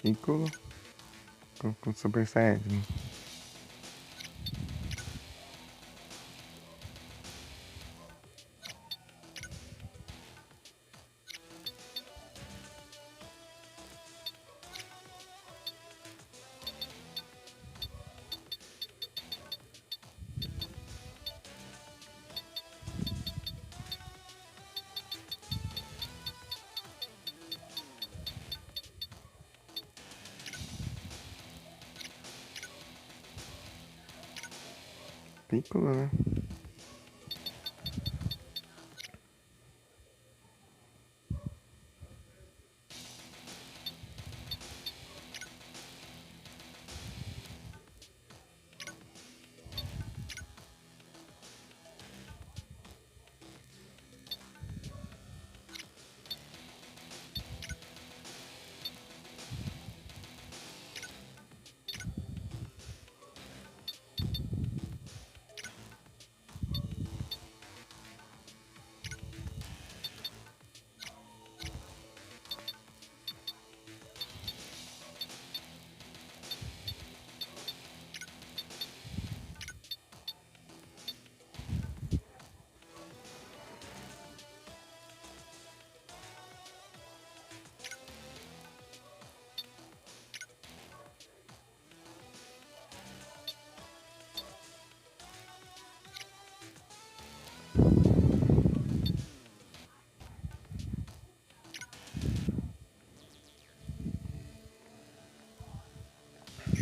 Piccolo com Super Saiyajin. Piccolo, né?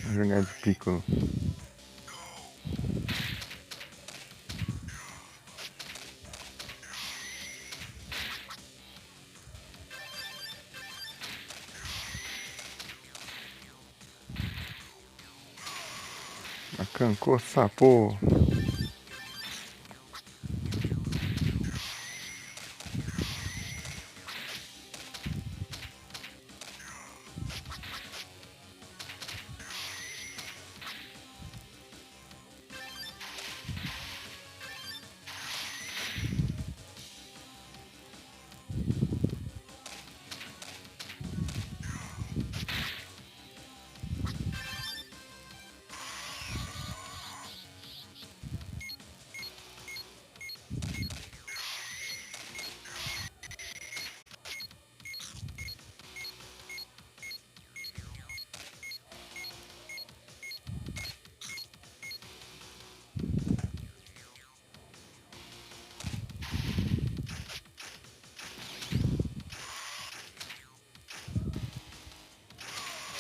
Vou jogar de Piccolo. Arrancou sapo.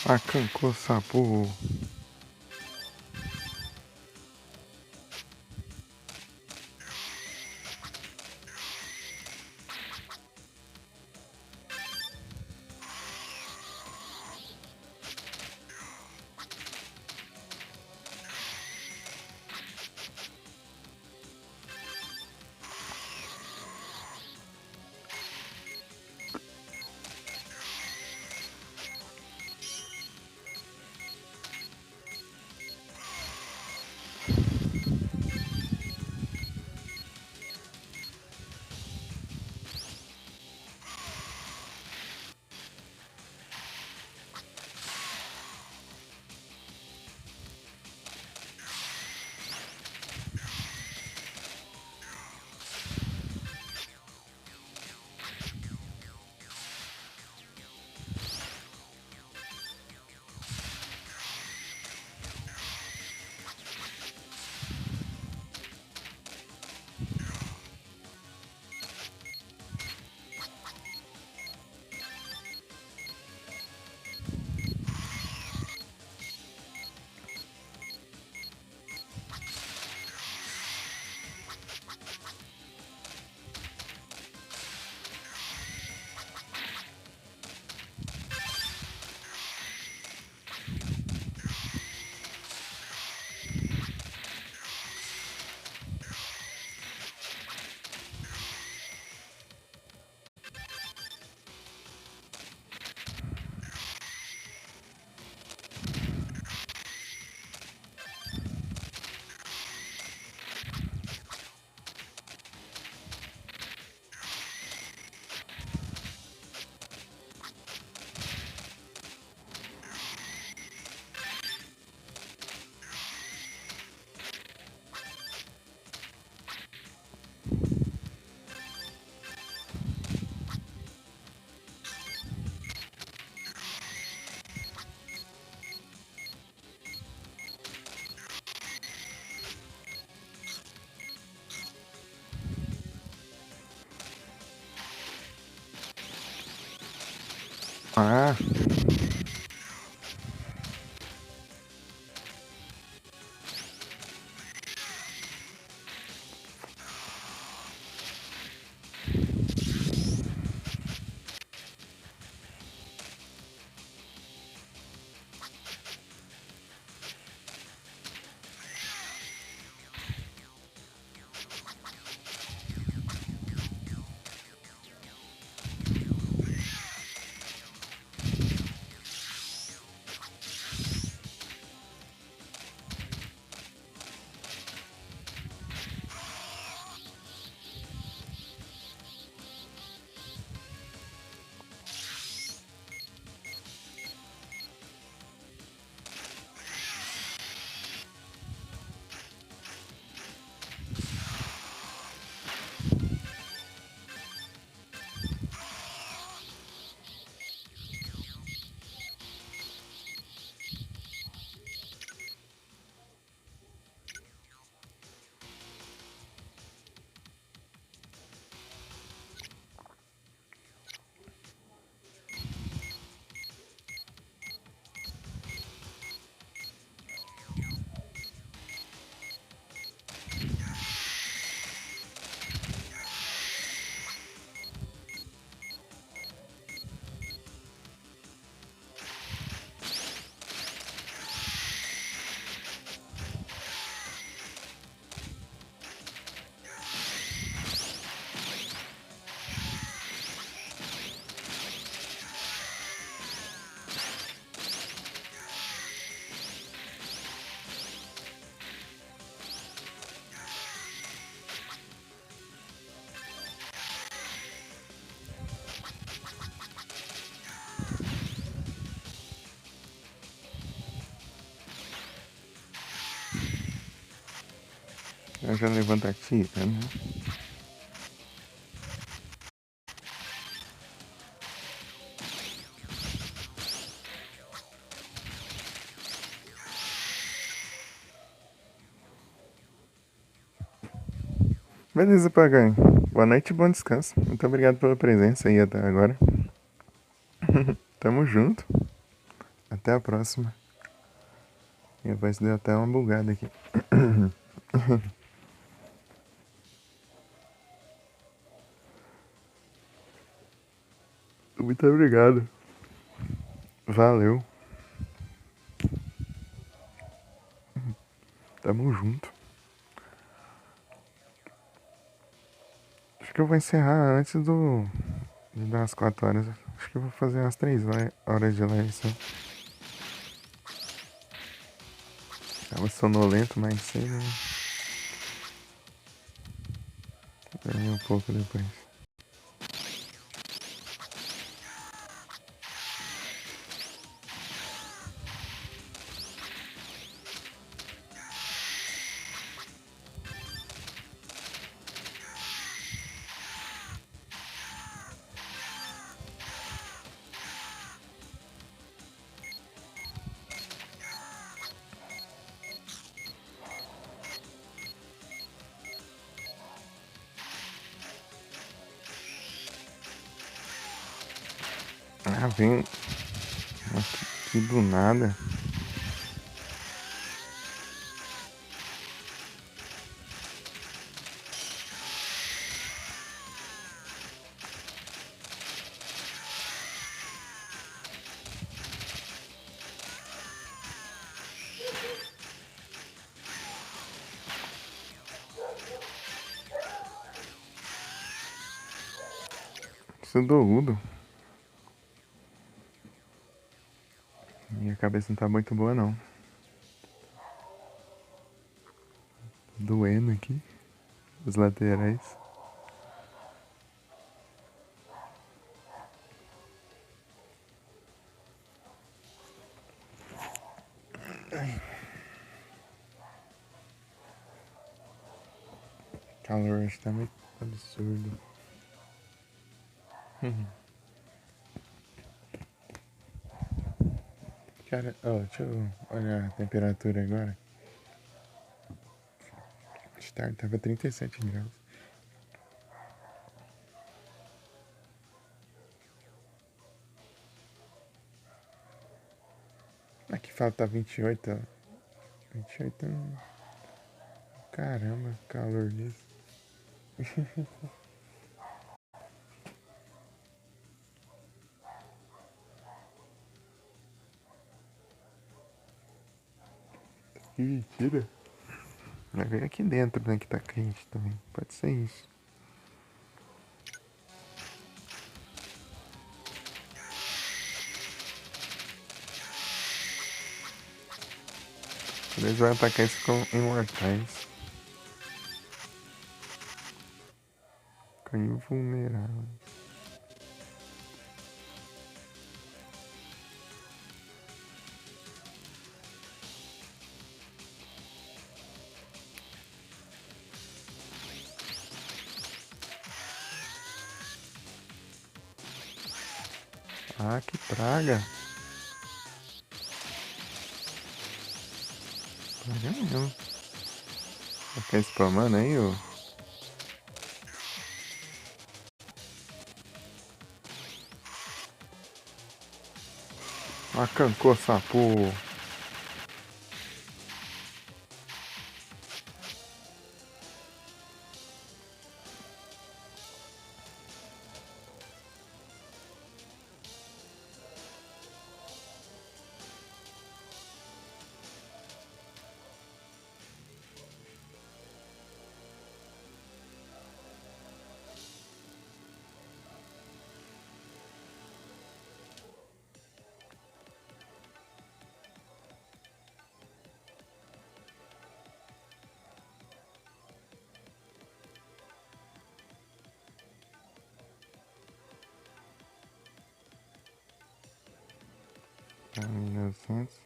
Arrancou sapo. lá. Eu já levanto a tira, né? Beleza, Paganho. Boa noite e bom descanso. Muito obrigado pela presença aí até agora. Tamo junto. Até a próxima. Minha voz deu até uma bugada aqui. Muito obrigado. Valeu. Tamo junto. Acho que eu vou encerrar antes de dar as 4 horas. Acho que eu vou fazer umas 3 horas de live só. Tava sonolento mais cedo, né? Dormi um pouco depois. Ah, vem aqui do nada. Sudogudo. Minha cabeça não tá muito boa, não. Doendo aqui. Os laterais. Calor hoje tá muito absurdo. Cara, ó, deixa eu olhar a temperatura agora. De tarde tava 37 graus. Aqui falta 28. 28. Caramba, calor disso. Que mentira. Vai ver aqui dentro, né, que tá quente também. Pode ser isso. Eles vão atacar isso com imortais. Com invulnerável. Ah, que praga. Praga mesmo. Vai ficar spamando aí, ô? Macancou, sapo. Tá, 1900.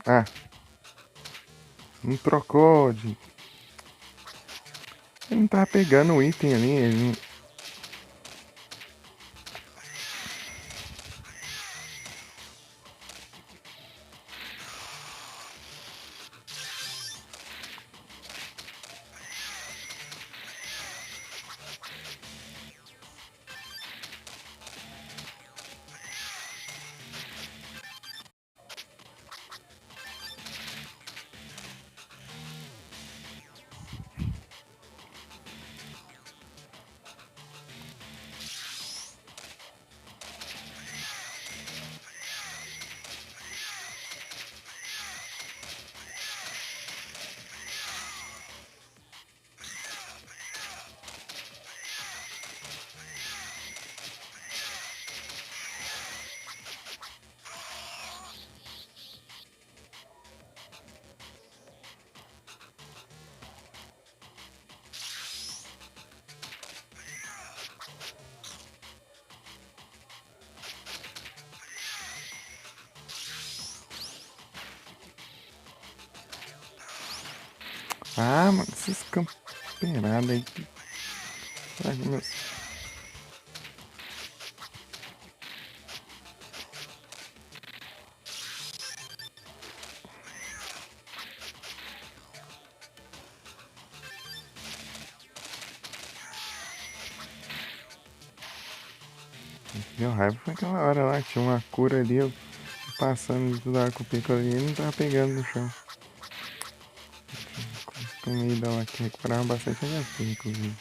Ah, não trocou de... Ele não tava pegando o item ali, ele não... Ah, mano, essas camperadas aí. Ai, meu... Deu raiva foi aquela hora lá, que tinha uma cura ali, eu passando do ar com o pico ali e não tava pegando no chão. Comida lá que recuperava bastante HP, inclusive.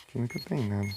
Que nunca tem nada.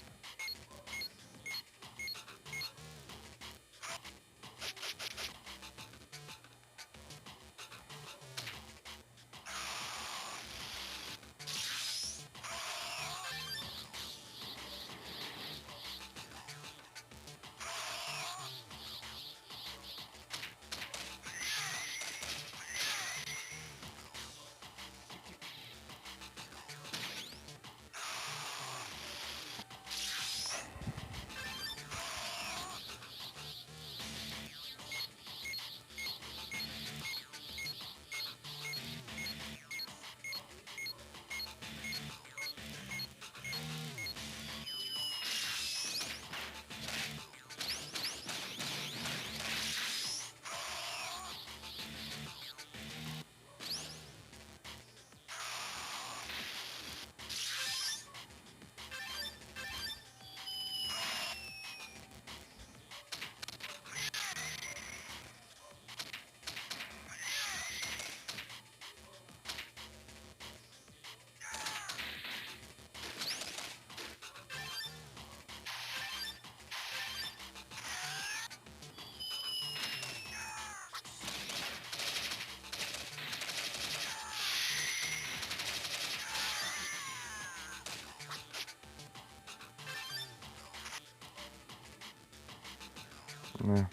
Né?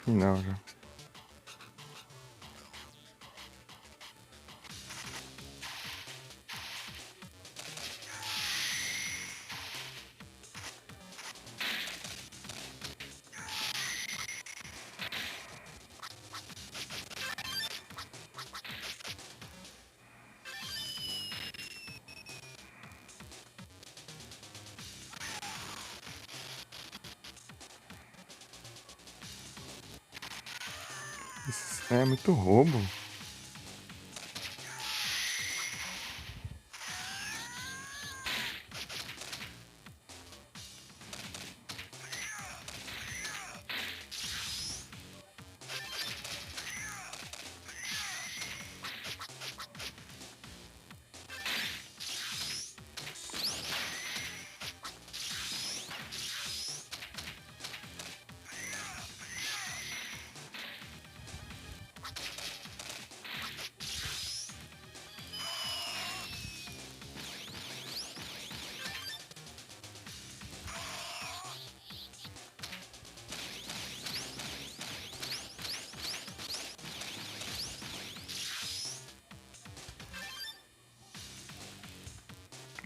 Final já. Isso é muito roubo.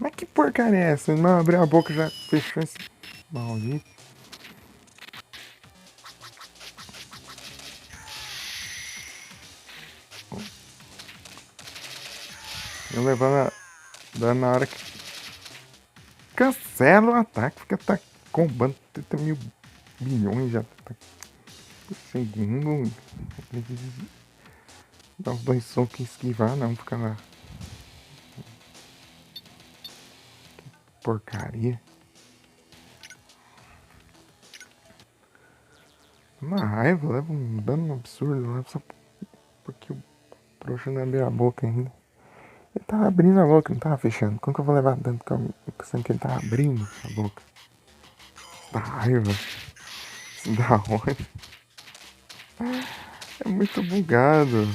Mas que porcaria é essa? Não abriu a boca já fechou esse maldito. Eu levando a dano na hora que cancela o ataque, fica tá combando 30 mil bilhões de ataque por segundo. Dá os dois socos e esquivar, não, fica lá. Porcaria. Uma raiva, leva um dano absurdo, leva só porque o trouxa não abriu a boca ainda. Ele tava abrindo a boca, não tava fechando. Como que eu vou levar dano pensando que ele tava abrindo a boca? Dá raiva. Isso dá onde? É muito bugado.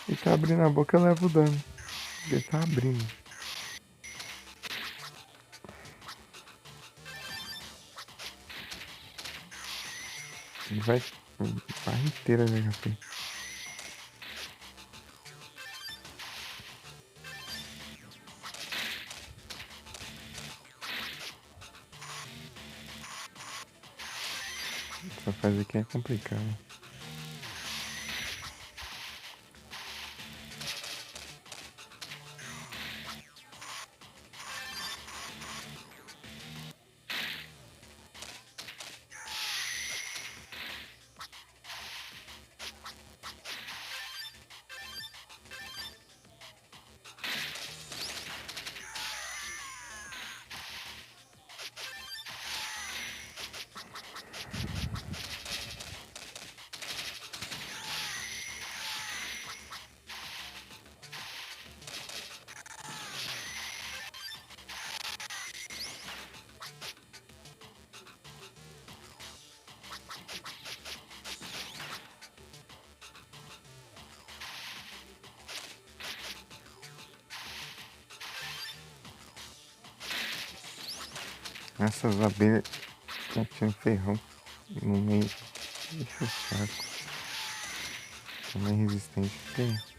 Ele tá abrindo a boca, eu levo o dano. Ele tá abrindo. Ele vai a barra inteira de HP. Essa fase aqui é complicada. Essas abelhas já tinham ferrão no meio. Deixa o saco. São mais resistentes que.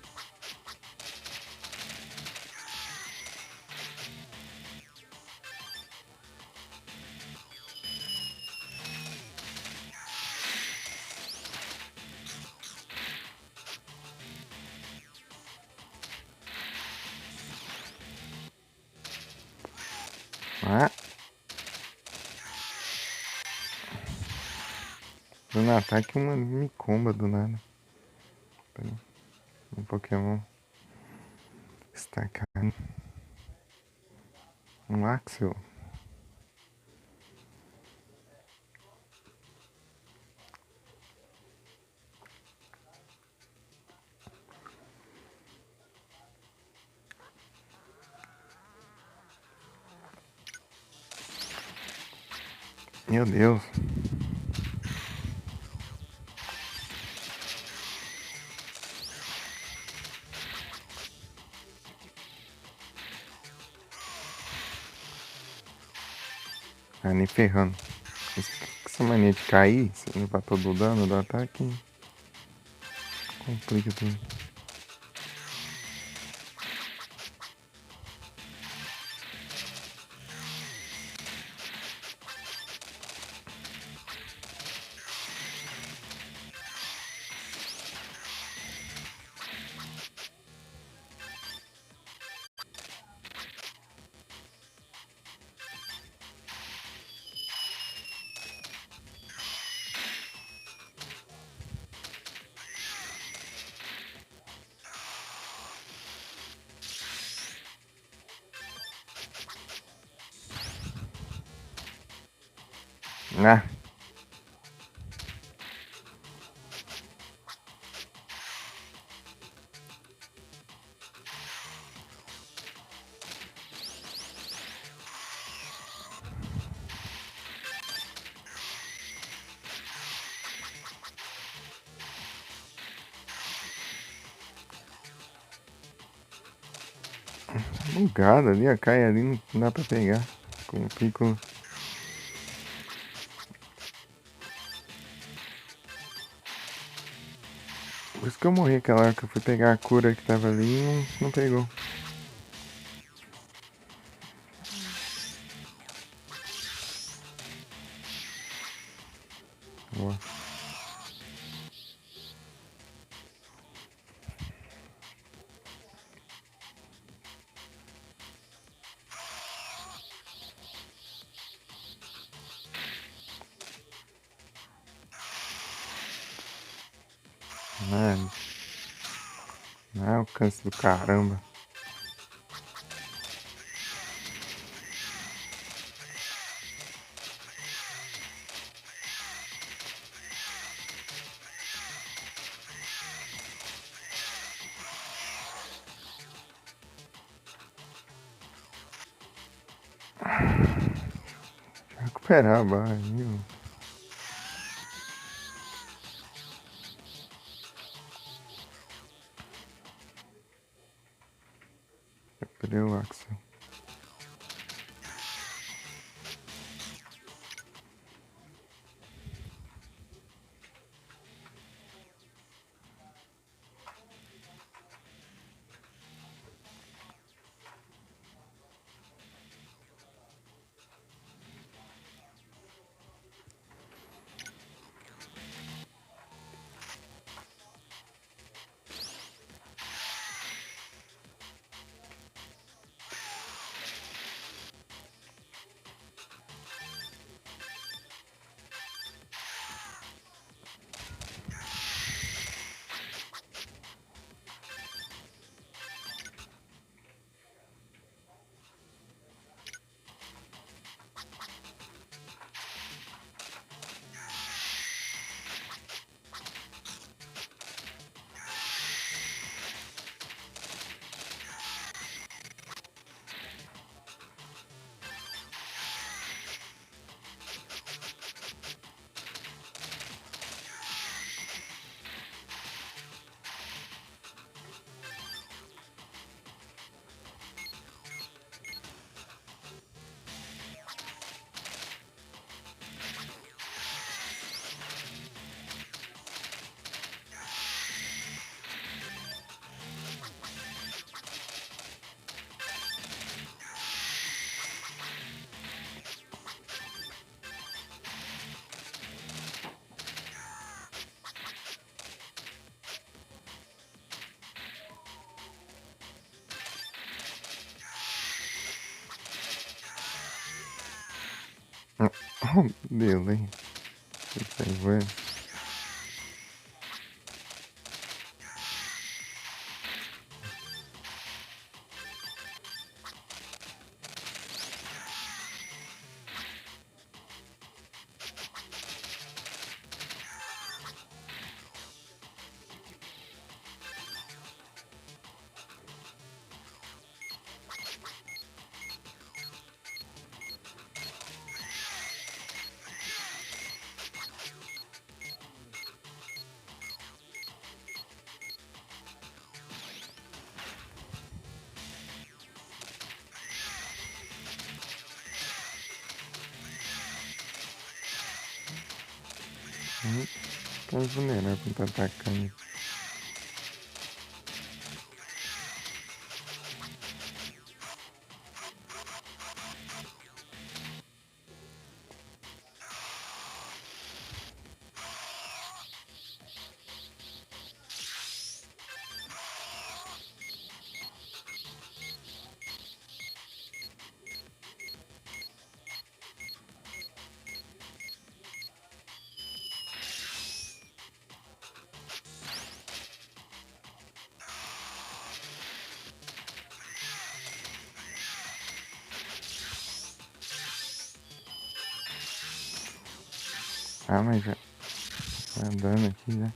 Ah! Dando ataque uma me comba do nada. Um Pokémon estacado. Um Axel. Meu Deus. Ah, nem ferrando. Essa mania de cair, você levar todo o dano do ataque, complica tudo. Ah, bugado ali, a cai ali, não dá pra pegar. Com o pico. Por isso que eu morri aquela hora que eu fui pegar a cura que tava ali e não pegou. Boa. Mano, não é alcance do caramba. Recuperar a barra aí, ó. Recuperei o Axel. Oh, Deus, hein? Isso aí, vai. Tá vulnerável quando tá atacando. Ah, mas já tá andando aqui, né?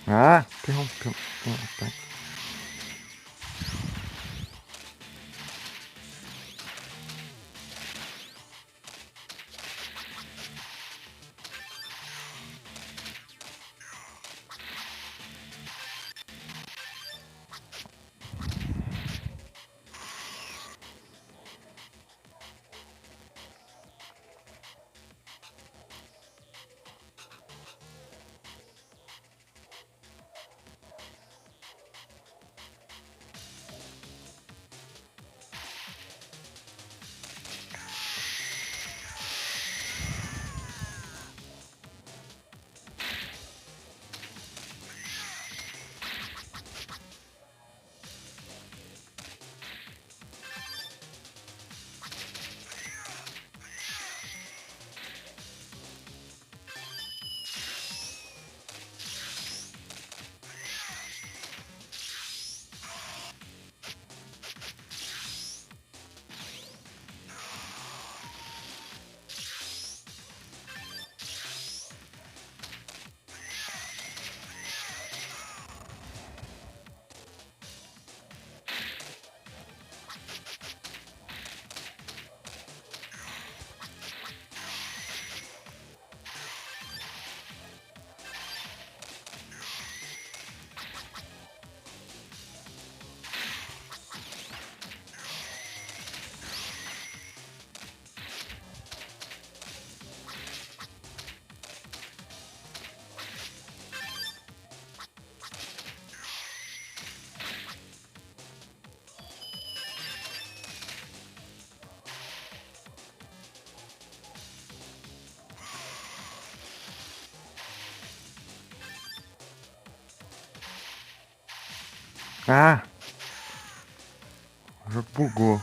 Ah, interrompeu. Ah, tá. Ah! O jogo bugou.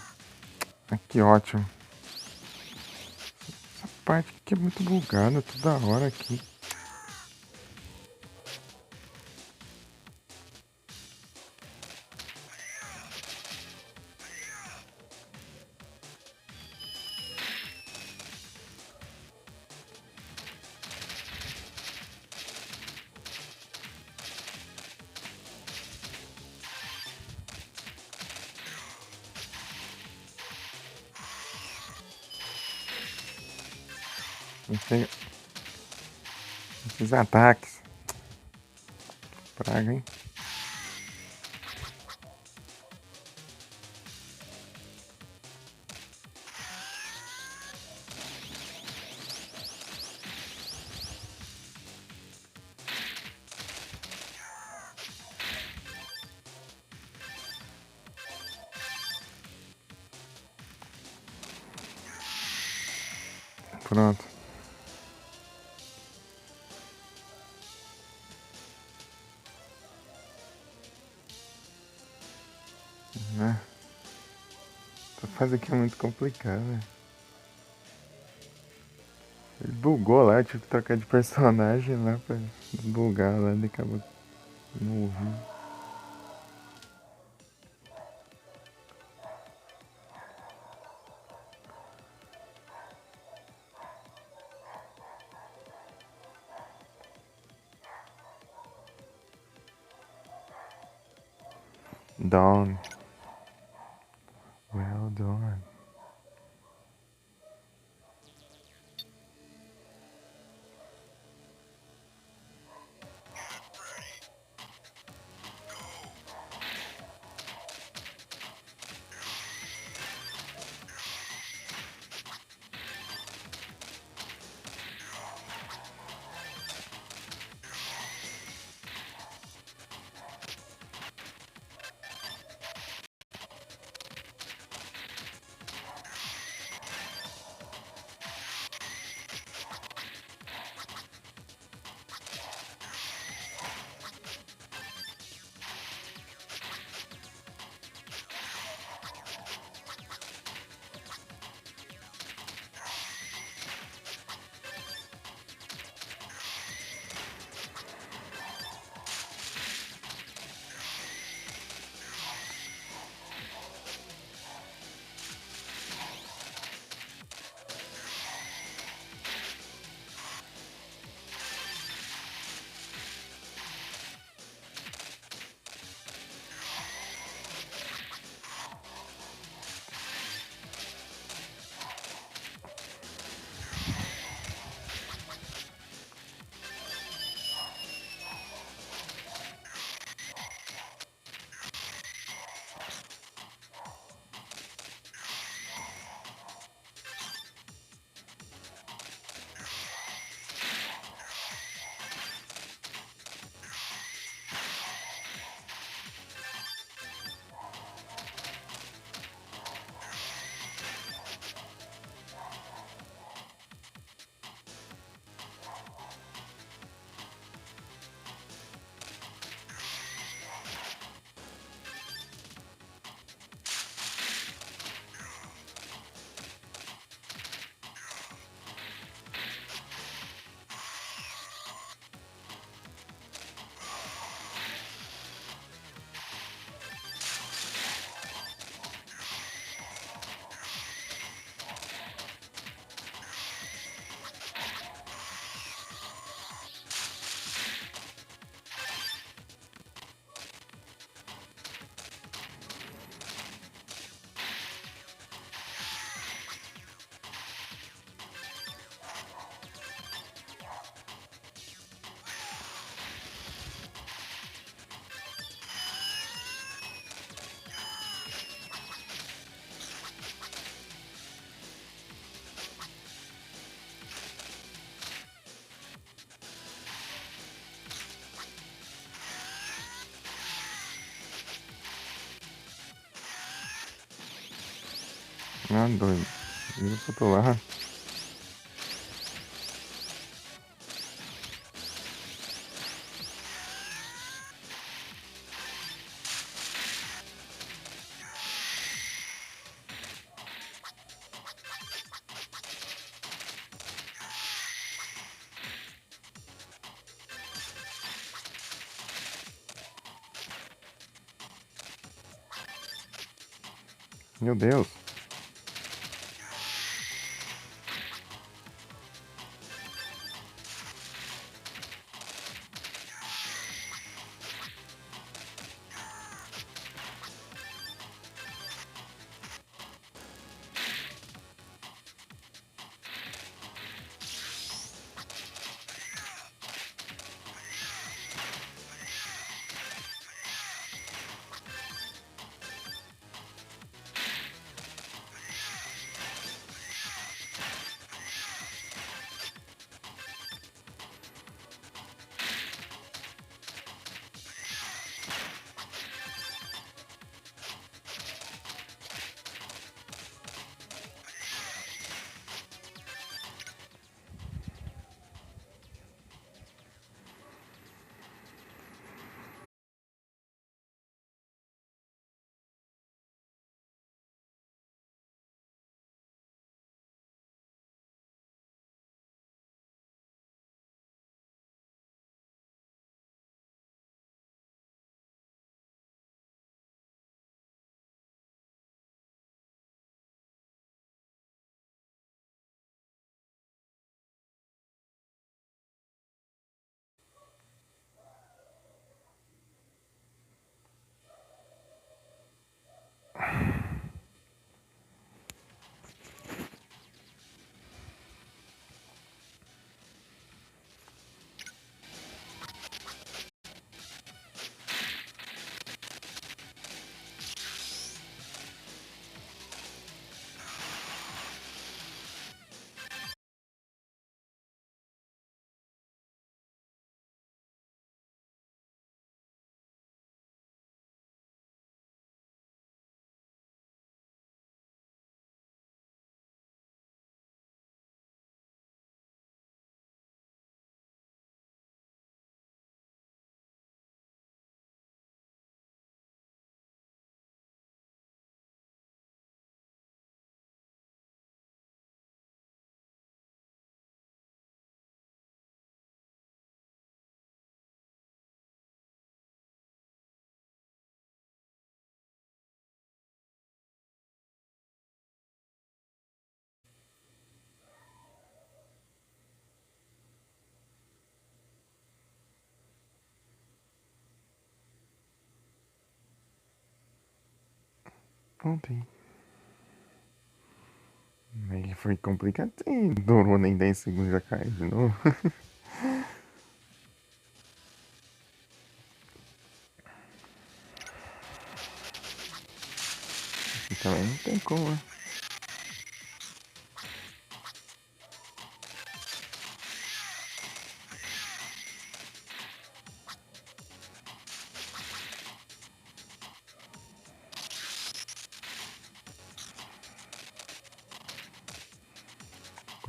Ah, que ótimo. Essa parte aqui é muito bugada toda hora aqui. Esses ataques. Praga, hein? Pronto. Né? Essa fase aqui é muito complicada. Ele bugou lá, eu tive que trocar de personagem lá pra bugar lá, ele acabou não ouvindo. Dawn. Well done. Ah, doido. Vira pro outro lado. Meu Deus. Ontem. Aí foi complicado. Sim, durou nem 10 segundos, já caiu de novo. Também não tem como, né?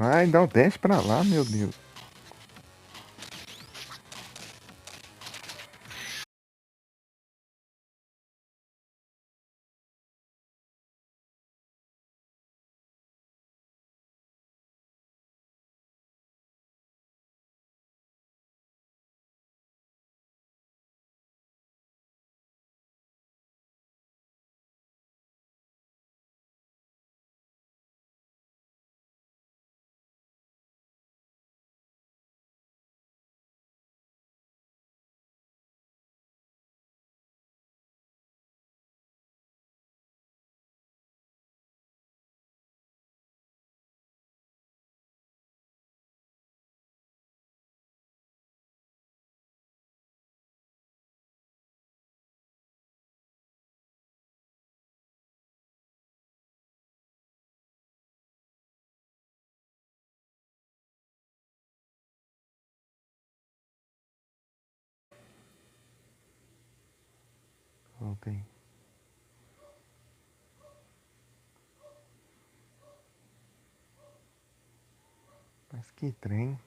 Ai, dá o dash pra lá, meu Deus. Voltei. Mas que trem.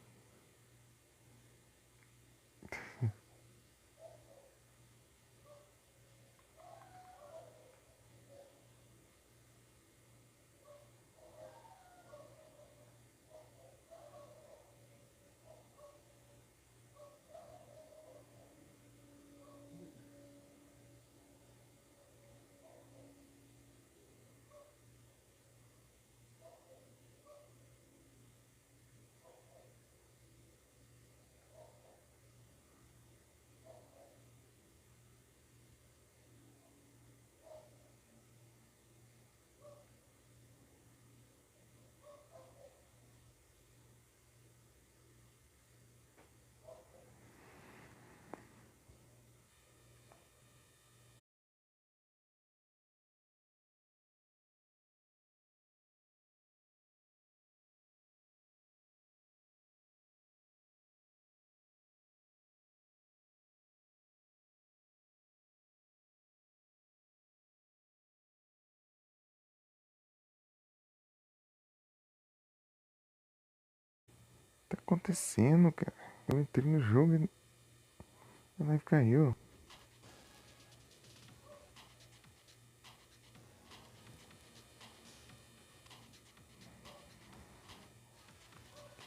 tá acontecendo, cara? Eu entrei no jogo e a live caiu.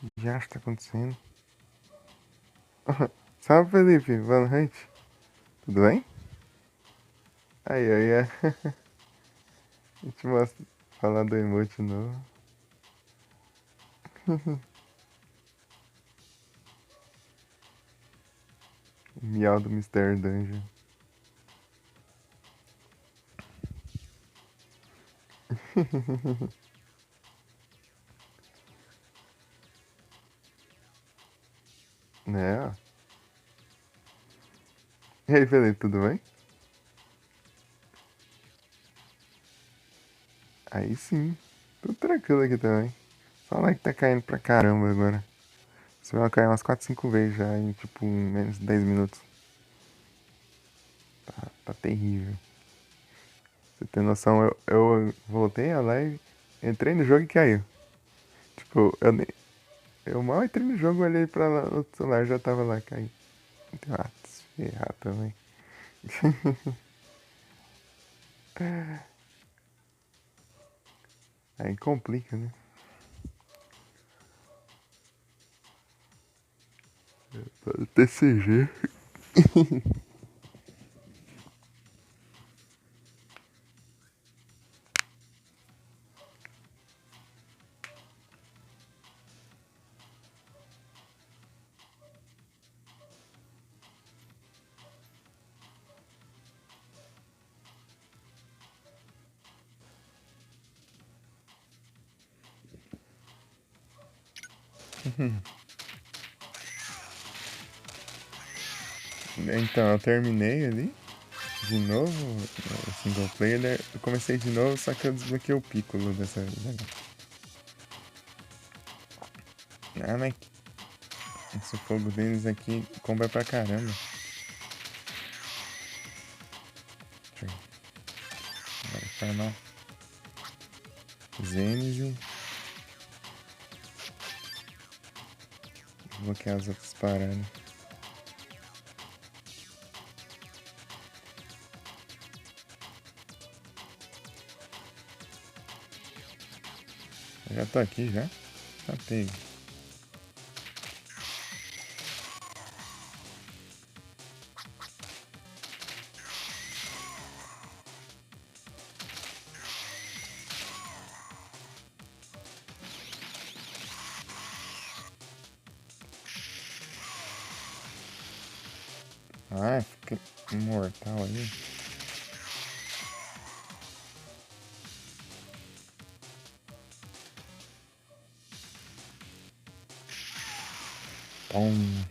O que já está acontecendo? Salve, Felipe, boa noite. Tudo bem? Aí, eu ia. Eu te mostro. Falar do emote novo. Miau do Mr. Dungeon. Né, ó. E aí, Felipe, tudo bem? Aí sim. Tudo tranquilo aqui também. Só lá que tá caindo pra caramba agora. Você vai cair umas 4, 5 vezes já em tipo menos de 10 minutos. Tá terrível. Você tem noção, eu voltei a live, entrei no jogo e caiu. Tipo, eu mal entrei no jogo, olhei pra lá, o celular já tava lá caindo. Ah, se ferrar também. Aí complica, né? TCG. Então, eu terminei ali, de novo, o single player, né? Eu comecei de novo, só que eu desbloqueei o Piccolo dessa vez. Né? Ah, mas esse fogo deles aqui comba pra caramba. Deixa eu agora farmar. Zenith. Bloquear as outras paradas. Eu já tô aqui já. Tá pego. Ah, fica imortal aí. Pum.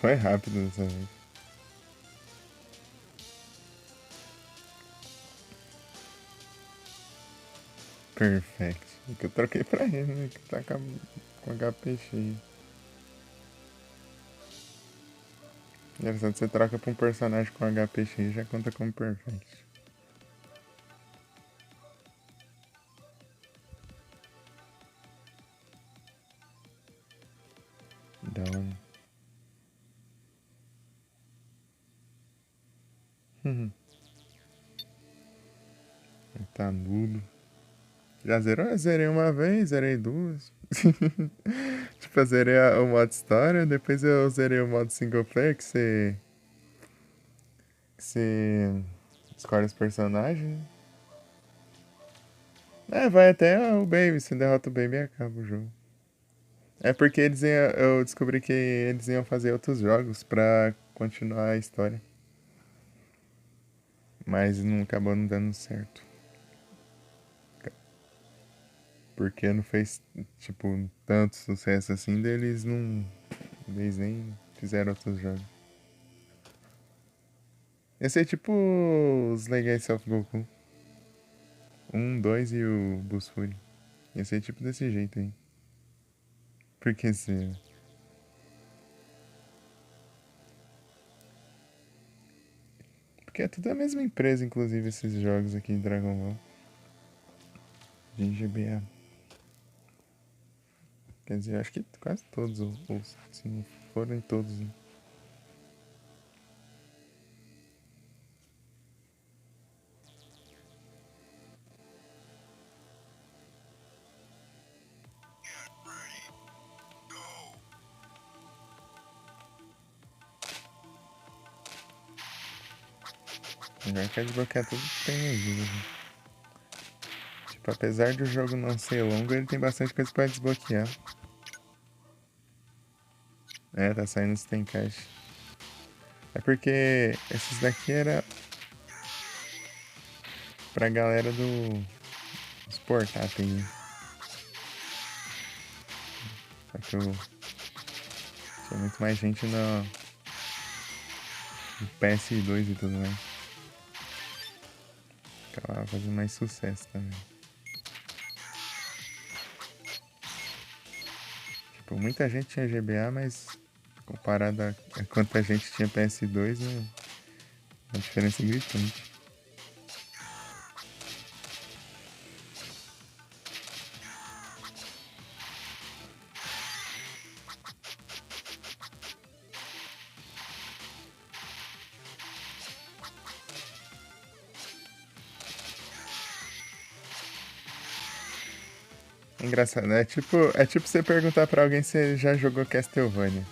Foi rápido dessa vez. Perfect. O que eu troquei pra ele, né? Que tá com HP cheio. Engraçado, você troca pra um personagem com HP cheio já conta como perfect. Então. Tá nudo. Já zerou? Eu zerei uma vez, zerei duas. Tipo, eu zerei o modo história, depois eu zerei o modo single player que você escolhe os personagens. É, vai até o Baby, se derrota o Baby acaba o jogo. É porque eu descobri que eles iam fazer outros jogos pra continuar a história. Mas não acabou não dando certo. Porque não fez, tipo, tanto sucesso assim, deles não. Eles nem fizeram outros jogos. Esse é tipo os Legacy of Goku. 2 e o Busfuri. Esse é tipo desse jeito aí. Porque se. que é tudo a mesma empresa, inclusive, esses jogos aqui de Dragon Ball. De GBA. Quer dizer, acho que quase todos, ou se não forem todos, né? Agora quer desbloquear tudo que tem no jogo. Né? Tipo, apesar de o jogo não ser longo, ele tem bastante coisa pra desbloquear. É, tá saindo os Tenkaichi. É porque esses daqui era pra galera dos portáteis, né? Só que tinha muito mais gente no PS2 e tudo mais. Acabava fazendo mais sucesso também. Tipo, muita gente tinha GBA, mas comparado a quanta gente tinha PS2, né? A diferença é gritante. Engraçado, né? É tipo você perguntar pra alguém se já jogou Castlevania.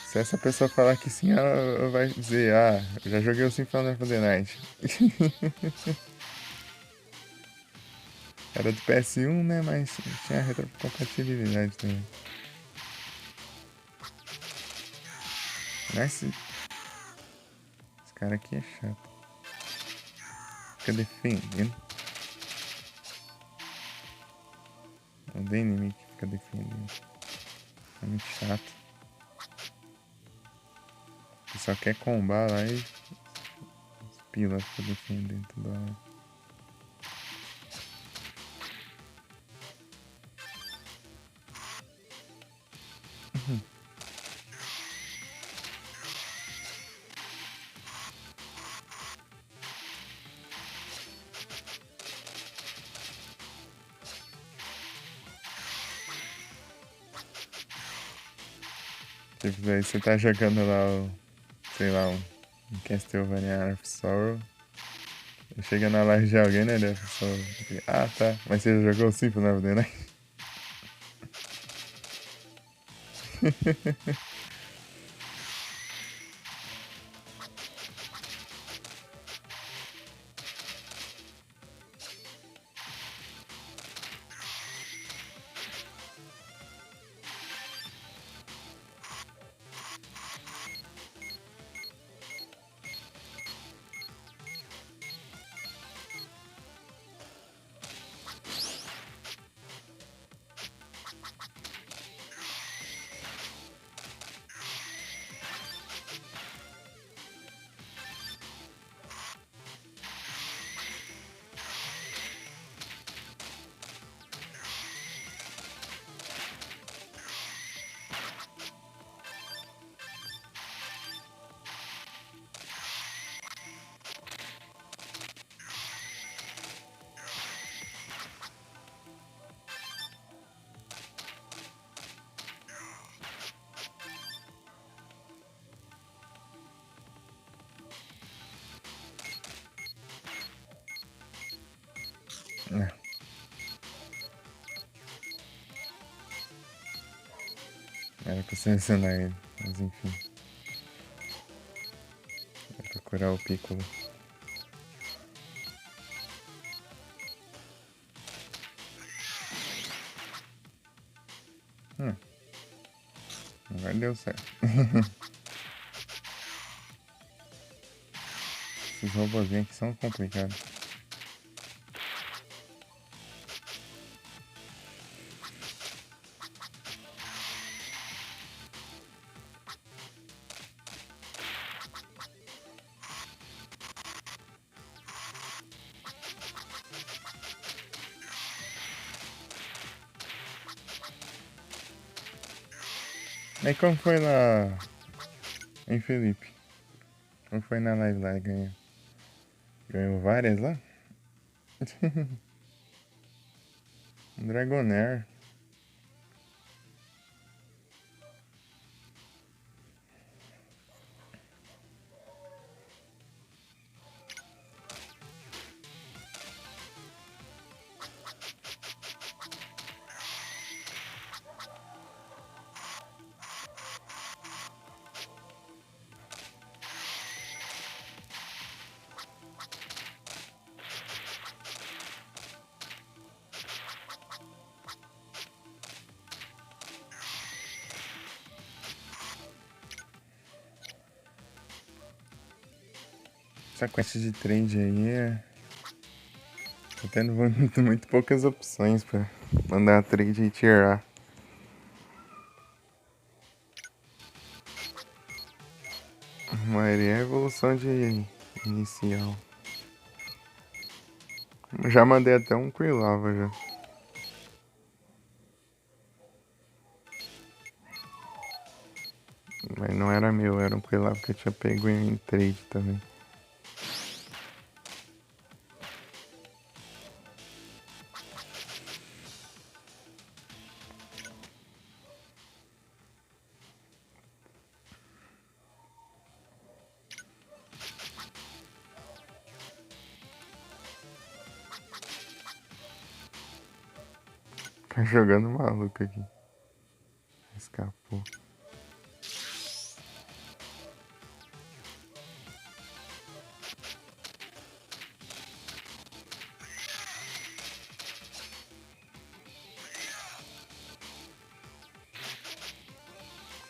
Se essa pessoa falar que sim, ela vai dizer, ah, eu já joguei o Symphony of the Night. Era do PS1, né? Mas tinha retrocompatibilidade também. Mas esse cara aqui é chato. Fica defendendo. É o inimigo que fica defendendo. É muito chato. Você só quer combar lá e os pila fica defendendo toda hora. Tipo, daí você tá jogando lá sei lá, um Castlevania of Sorrow. Chega na live de alguém, né? Da pessoa. Ah, tá. Mas você já jogou o Symphony of the Night? Não. Era pra selecionar ele. Mas enfim. Vou procurar o Piccolo. Agora deu certo. Esses robôzinhos aqui são complicados. Aí como foi Hein, Felipe? Como foi na live lá? Ganhou várias lá? Dragonair. Essa quest de trade aí é. Tô tendo muito poucas opções pra mandar trade e tirar. A maioria é evolução de inicial. Já mandei até um Quilava já. Mas não era meu, era um Quilava que eu tinha pego em trade também. Tá jogando maluco aqui. Escapou.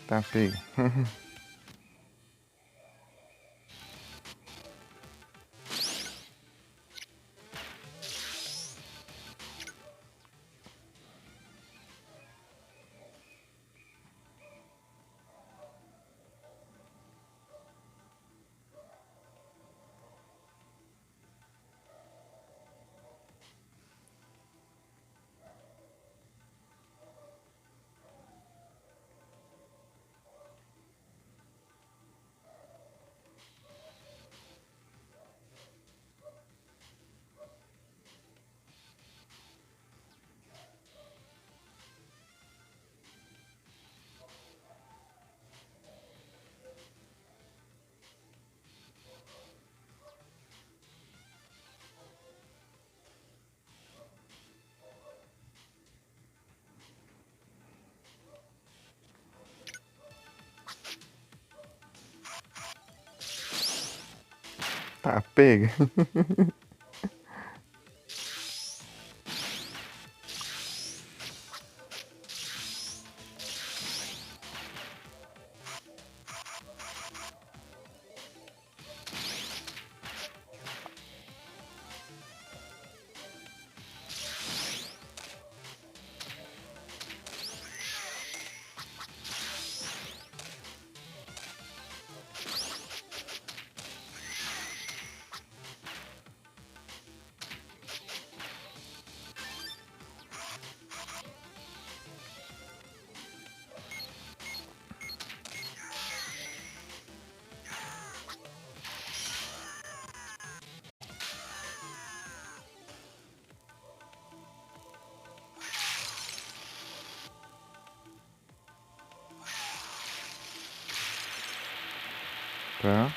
Tá feio. Tá pega. Tá.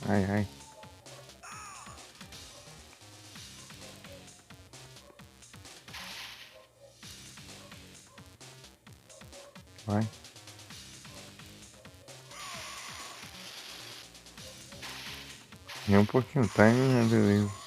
Ai, ai. Vai. É um pouquinho time, né? Beleza.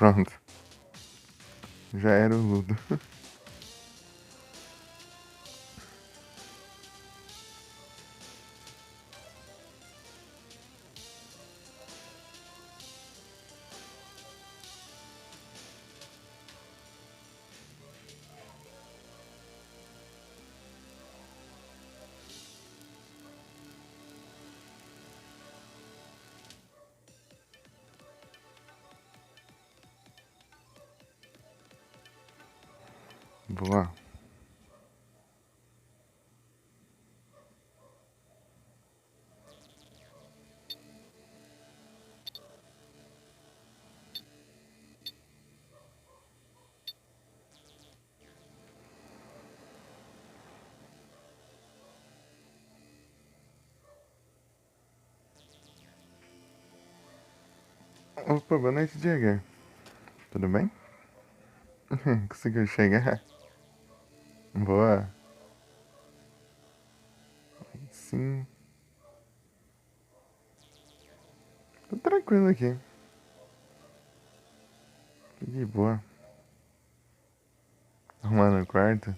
Pronto. Já era o Ludo. Boa. Opa, boa noite, Diego. Tudo bem? Conseguiu chegar? Boa. Sim. Tô tranquilo aqui. De boa. Arrumando o quarto.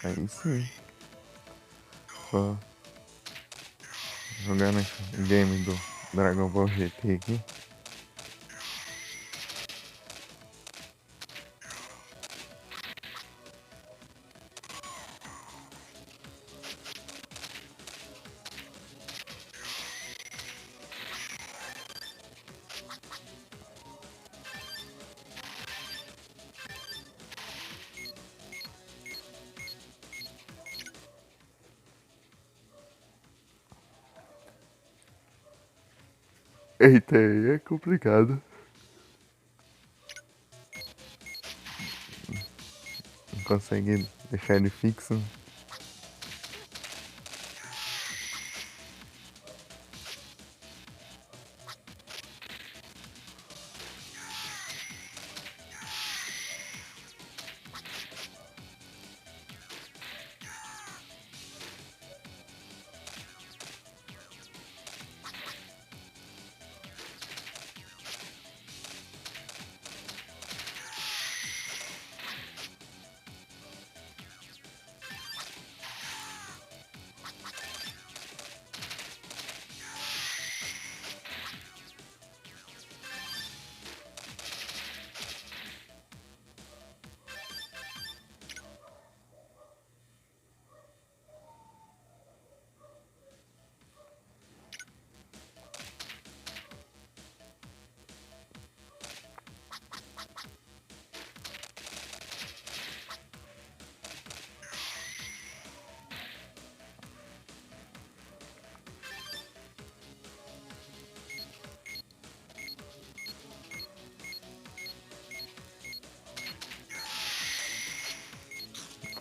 Aí sim. Tô jogando o game do Dragon Ball GT aqui. Eita, aí é complicado. Não consegue deixar ele fixo.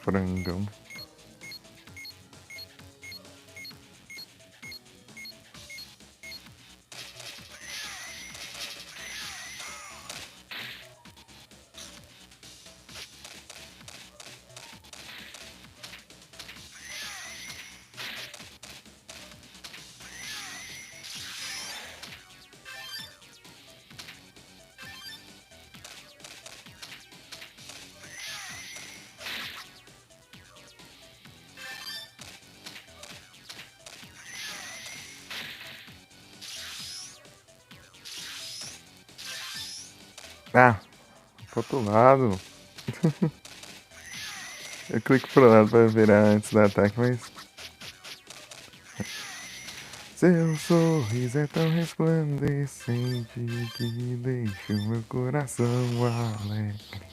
Frangão. Ah, pro outro lado. Eu clico pro lado pra virar antes do ataque, mas... Seu sorriso é tão resplandecente que deixa o meu coração alegre.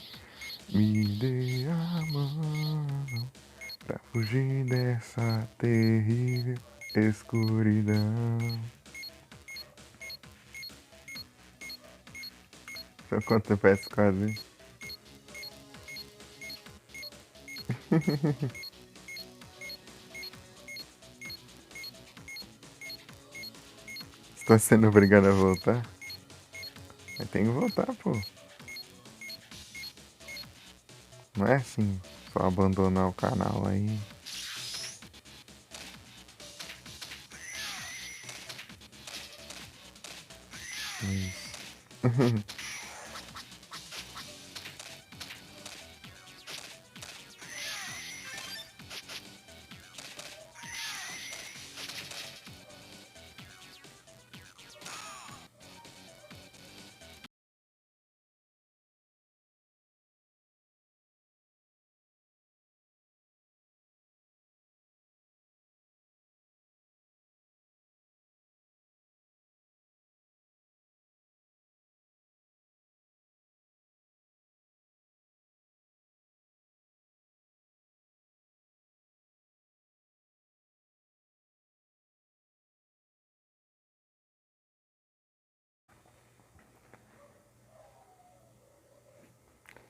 Me dê a mão pra fugir dessa terrível escuridão. Só quanto tempo é esse quase? Estou sendo obrigado a voltar? Mas tem que voltar, pô. Não é assim, só abandonar o canal aí. Isso.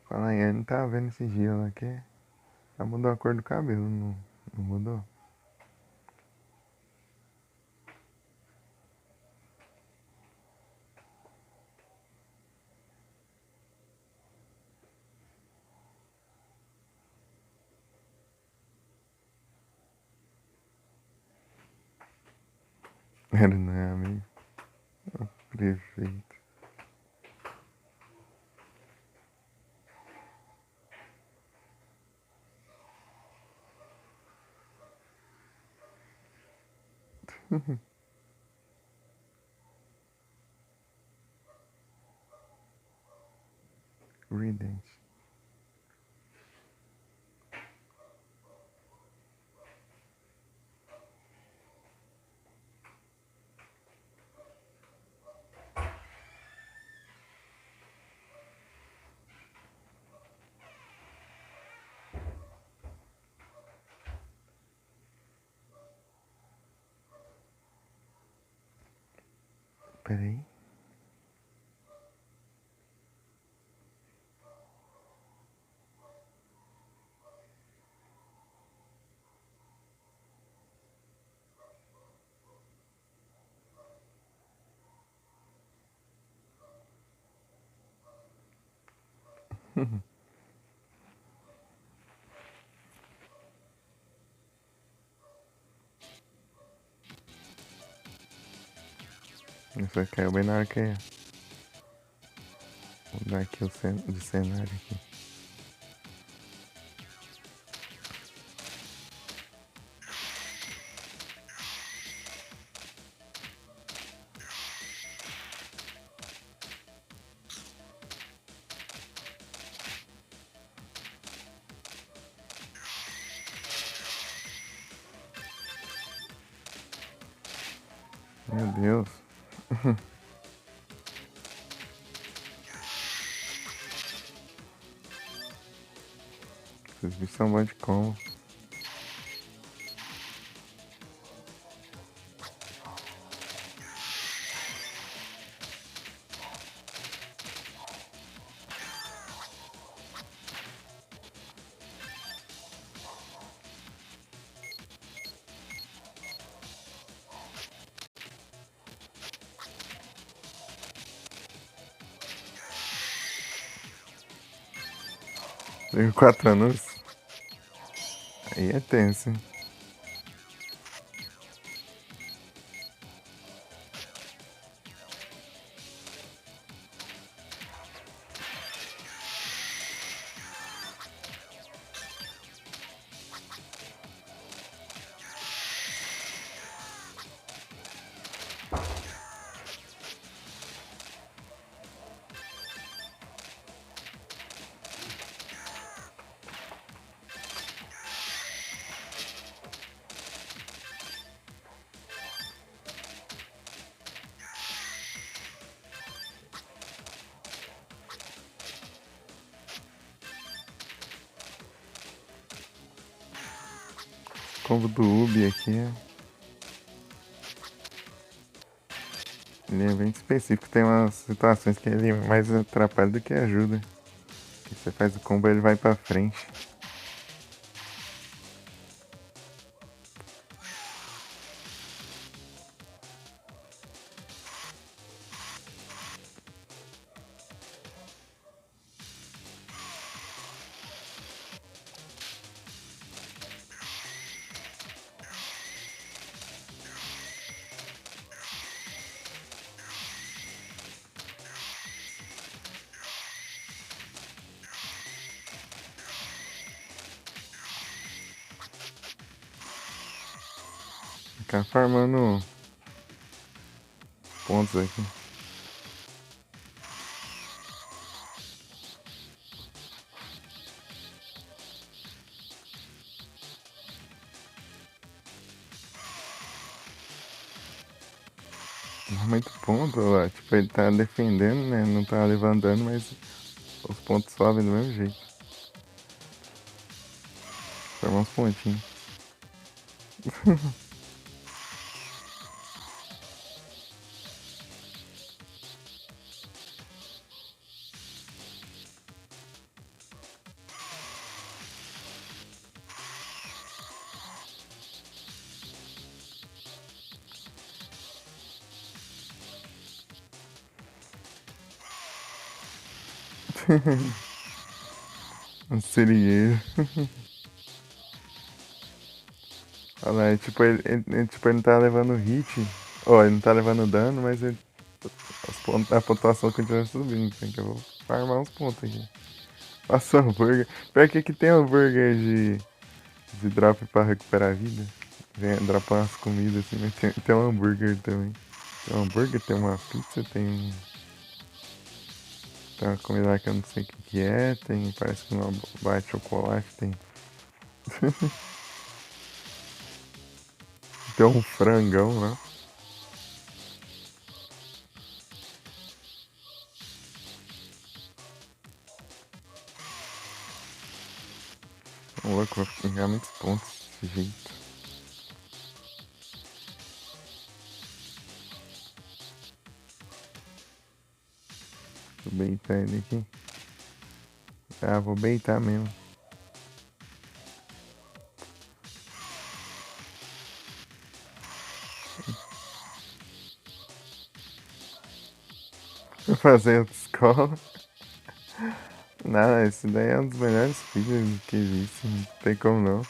Fala aí, eu não tava vendo esse dia lá que ela mudou a cor do cabelo, não mudou? Era, não é, amigo? Perfeito. Redente. Peraí. Isso caiu bem na hora que ia mudar aqui o de cenário aqui. Meu Deus. Esses bichos são bons de como. Tenho 4 anos. Aí é tenso, hein? combo do Ubi aqui ele é bem específico. Tem umas situações que ele mais atrapalha do que ajuda. Que você faz o combo ele vai pra frente. Ficar farmando pontos aqui. Muito ponto lá. Tipo, ele tá defendendo, né? Não tá levando dano, mas os pontos sobem do mesmo jeito. Formar uns pontinhos. Um seringueiro. Olha lá, tipo, ele não tá levando hit. Ó, ele não tá levando dano, mas a pontuação continua subindo. Tem que eu vou farmar uns pontos aqui. Nossa, hambúrguer. Pior que aqui tem hambúrguer de drop pra recuperar a vida. Vem dropar umas comidas assim, mas tem um hambúrguer também. Tem um hambúrguer, tem uma pizza, tem uma comida lá que eu não sei o que é, parece que uma barra de chocolate, tem um frangão lá. Um louco, vai pegar muitos pontos desse jeito. Vou beitar ele aqui. Ah, vou beitar mesmo. Vou fazer outra escola. Não, esse daí é um dos melhores filhos que existe. Não tem como não.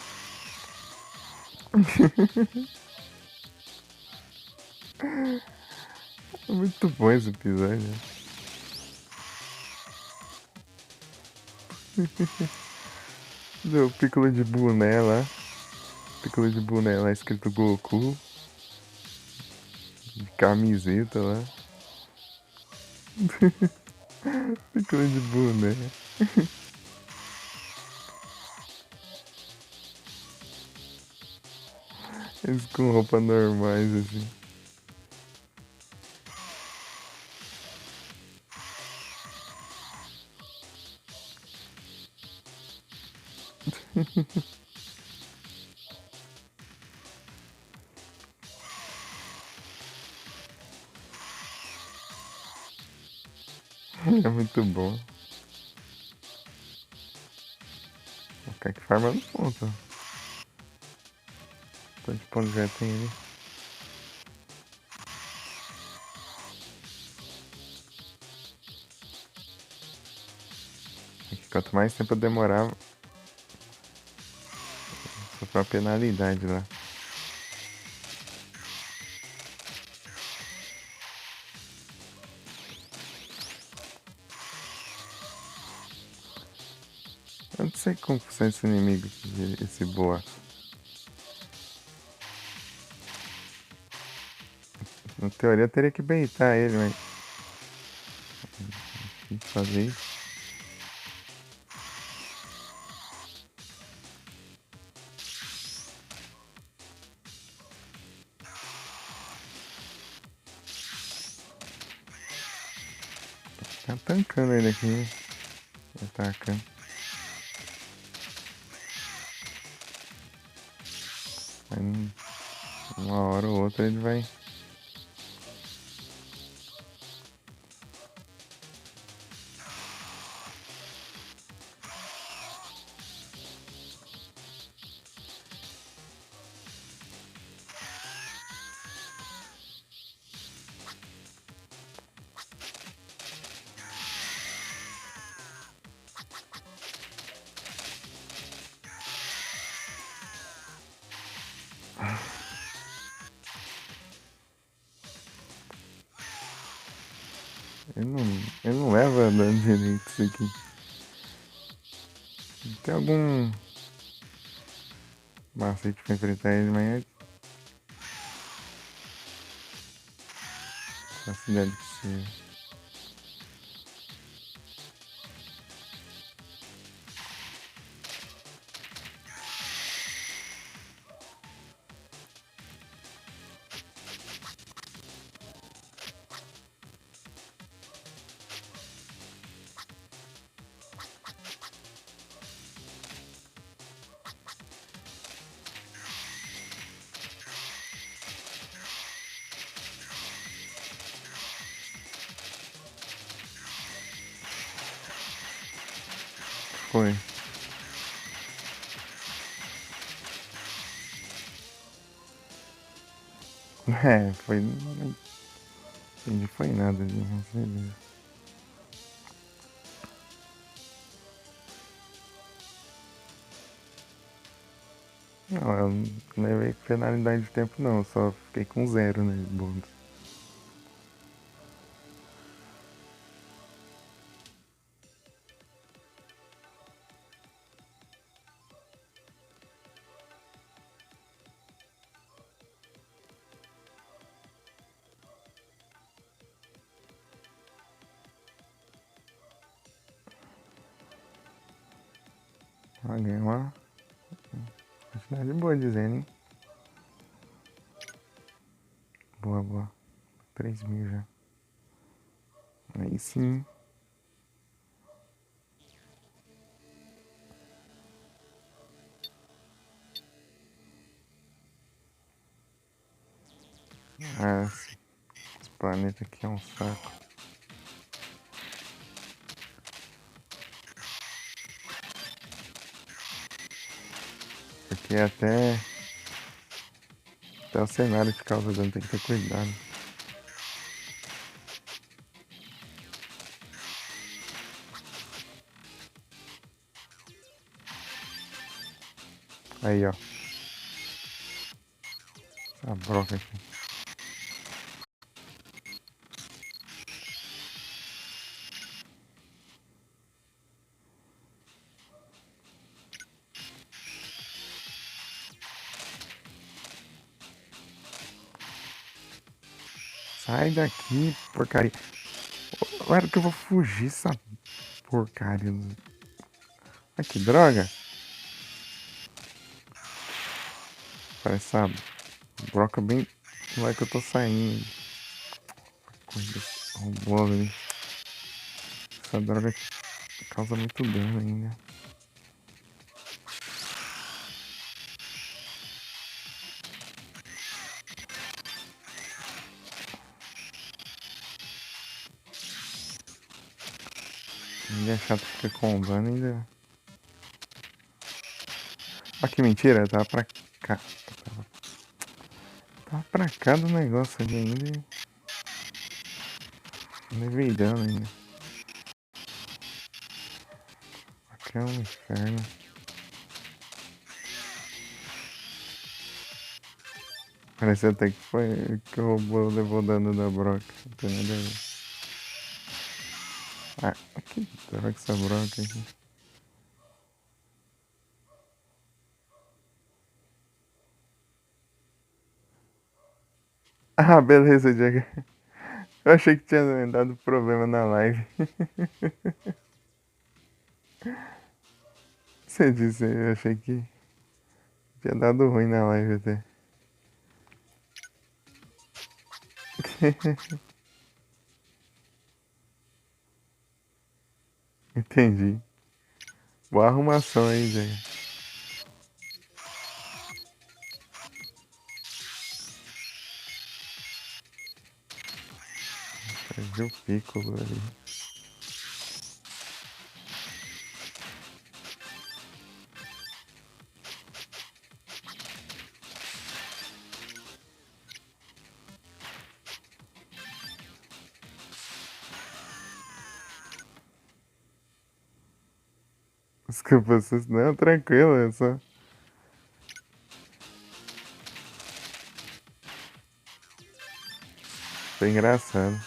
É muito bom esse episódio. Do Piccolo de boné lá. Piccolo de boné lá escrito Goku. De camiseta lá. Piccolo de boné. Eles com roupa normais assim. É muito bom. O cara que farma no ponto. Quantos pontos já tem ali? Quanto mais tempo eu demorava, sofreu uma penalidade lá. Eu não sei como funciona esse inimigo aqui, esse boa. Na teoria eu teria que baitar ele, mas. Tem que fazer isso. Tá tancando ele aqui, né? Atacando. Uma hora ou outra ele vai. Ele não leva dano direito isso aqui. Tem algum macete pra enfrentar ele, mas é facilidade possível. Foi. É, foi. Não entendi, foi nada de beleza. Não, eu não levei penalidade de tempo não, eu só fiquei com 0, né, de bônus. Olha, uma quantidade boa de Zen, hein? Boa, boa. 3.000 já. Aí sim. Ah, esse planeta aqui é um saco. Porque até o cenário que causa dano tem que ter cuidado. Aí, ó. Essa broca aqui. Sai daqui, porcaria. Claro que eu vou fugir essa porcaria. Ah, que droga. Parece essa broca bem lá que eu tô saindo. Coisa roubou ali. Essa droga causa muito dano ainda. Ainda é chato ficar combando ainda. Ah, que mentira, tava pra cá. Tava pra cá do negócio ali ainda e levei dano ainda. Aqui é um inferno. Parece até que foi que o robô levou dano da broca. Não tem nada a ver. Ah, que droga essa broca aqui. Ah, beleza, Diego. Eu achei que tinha dado problema na live. Você disse, eu achei que tinha dado ruim na live até. Entendi. Boa arrumação aí, Diego. Eu vi o Piccolo ali. Desculpa, não, tranquilo, é só. Foi engraçado.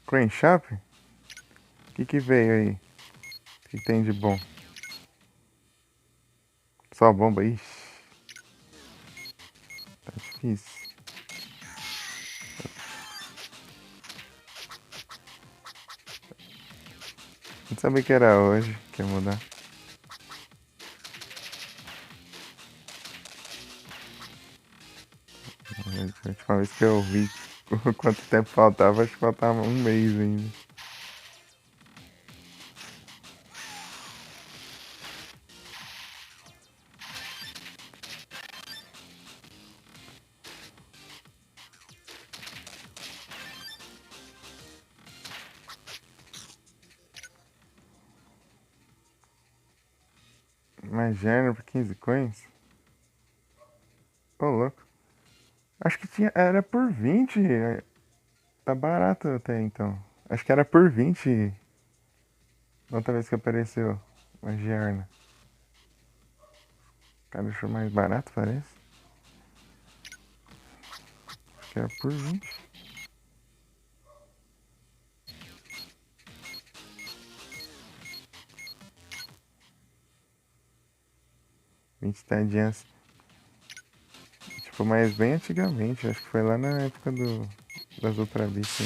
Crane Shop? O que veio aí? O que tem de bom? Só bomba? Ixi, tá difícil. Não sabia que era hoje que ia mudar. A última vez que eu vi quanto tempo faltava, acho que faltava um mês ainda. Mas Gerner por 15 coins? Ô, louco. Acho que tinha, era por 20. Tá barato até então. Acho que era por 20 da outra vez que apareceu a Giarna. O cara achou mais barato, parece. Acho que era por 20. 20 tadinhas. Tipo, mas bem antigamente. Acho que foi lá na época das Ultra Beast.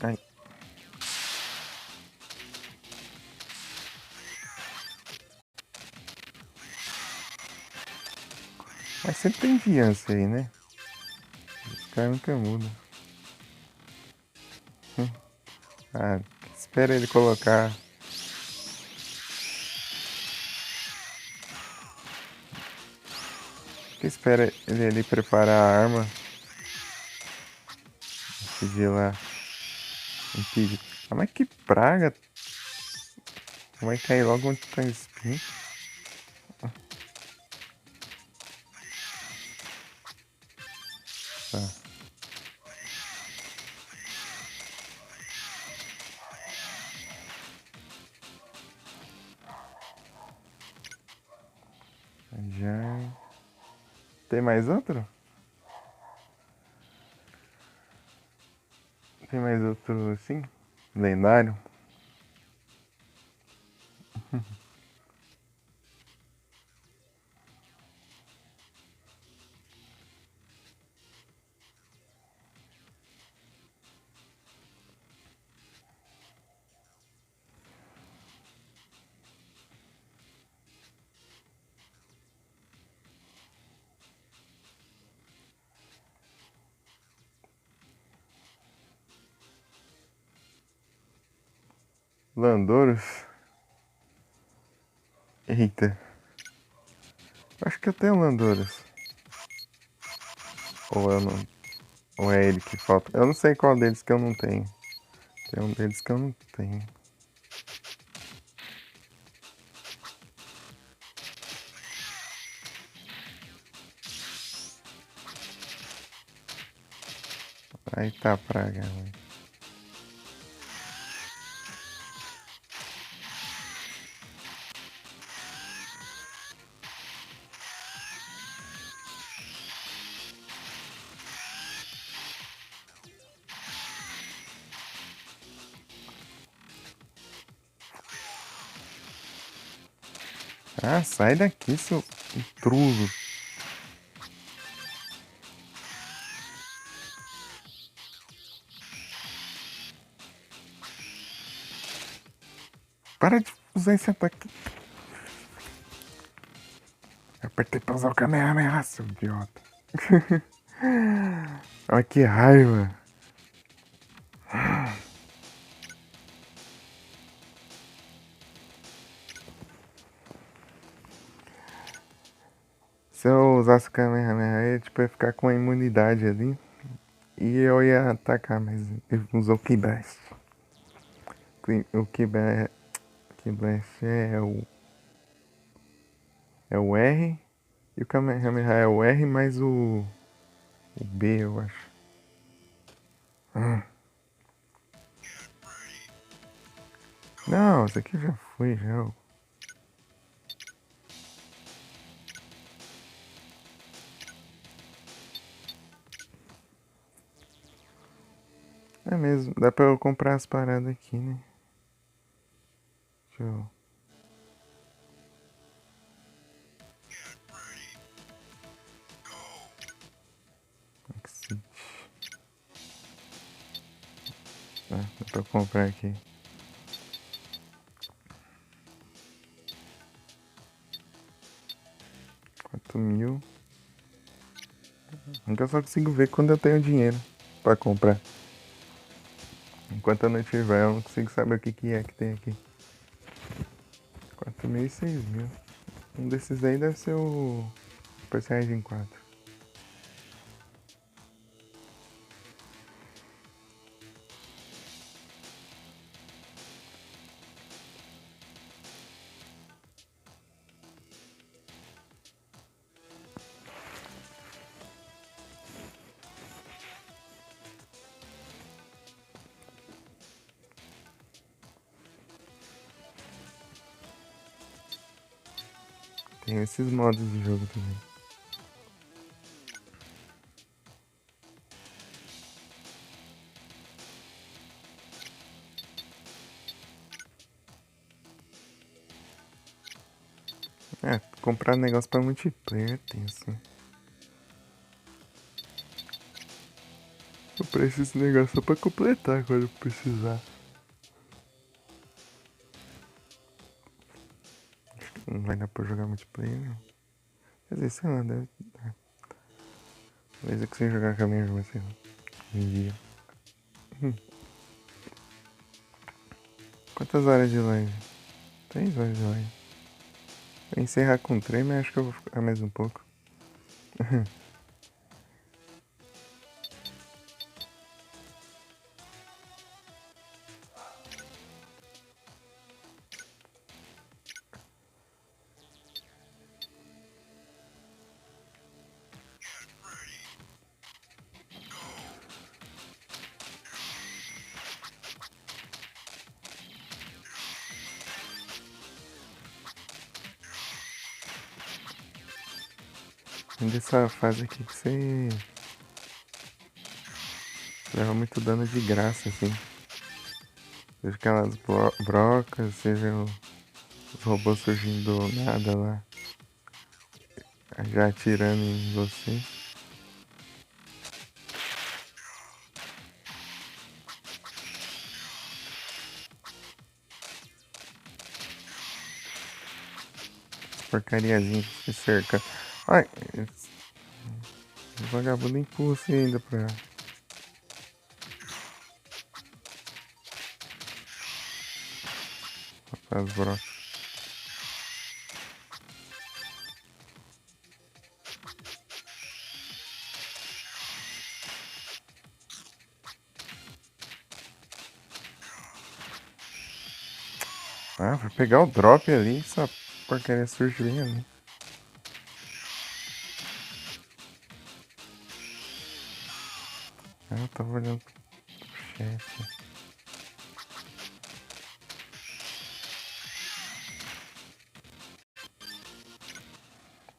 Ai, mas sempre tem fiança aí, né? Os caras nunca mudam. Ah, espera ele colocar. Que espera ele ali preparar a arma. Pedir lá. Impedir. Ah, mas que praga. Vai cair logo onde tá o spin. Tá. Já. Tem mais outro? Tem mais outro assim? Lendário? Landouros? Eita. Acho que eu tenho Landouros. Ou eu não. Ou é ele que falta. Eu não sei qual deles que eu não tenho. Tem um deles que eu não tenho. Aí tá a praga, mano. Ah, sai daqui, seu intruso. Para de usar esse ataque. Apertei pra usar o Kamehameha, seu idiota. Olha que raiva. Se eu usasse o Kamehameha, tipo, ia ficar com a imunidade ali. E eu ia atacar, mas ele usou o Ki Blast. O Ki Blast é o R. E o Kamehameha é o R mais o B, eu acho. Não, esse aqui já foi, já. É mesmo, dá pra eu comprar as paradas aqui, né? Deixa eu... Exit. Dá pra eu comprar aqui. 4.000. Nunca só consigo ver quando eu tenho dinheiro pra comprar. Enquanto eu não tiver, eu não consigo saber o que é que tem aqui. 4.000 e 6.000. Um desses aí deve ser o Super Saiyajin 4. Tem esses modos de jogo também. É, comprar negócio pra multiplayer tem assim. Eu preciso de negócio só pra completar quando eu precisar. Acho que não vai dar pra jogar multiplayer, não. Quer dizer, sei lá, deve dar. Talvez eu consiga jogar com a minha irmã, sei lá. Um dia. Quantas horas de live? 3 horas de live. Vou encerrar com 3, mas acho que eu vou ficar mais um pouco. Nessa fase aqui que você leva muito dano de graça, assim. Seja aquelas brocas, seja os robôs surgindo do nada lá, já atirando em você. Porcariazinha que se cerca. Ai, o vagabundo empurra você ainda pra as brocas. Ah, vai pegar o drop ali, essa porcaria surge bem ali. Ah, eu tava olhando pro chat.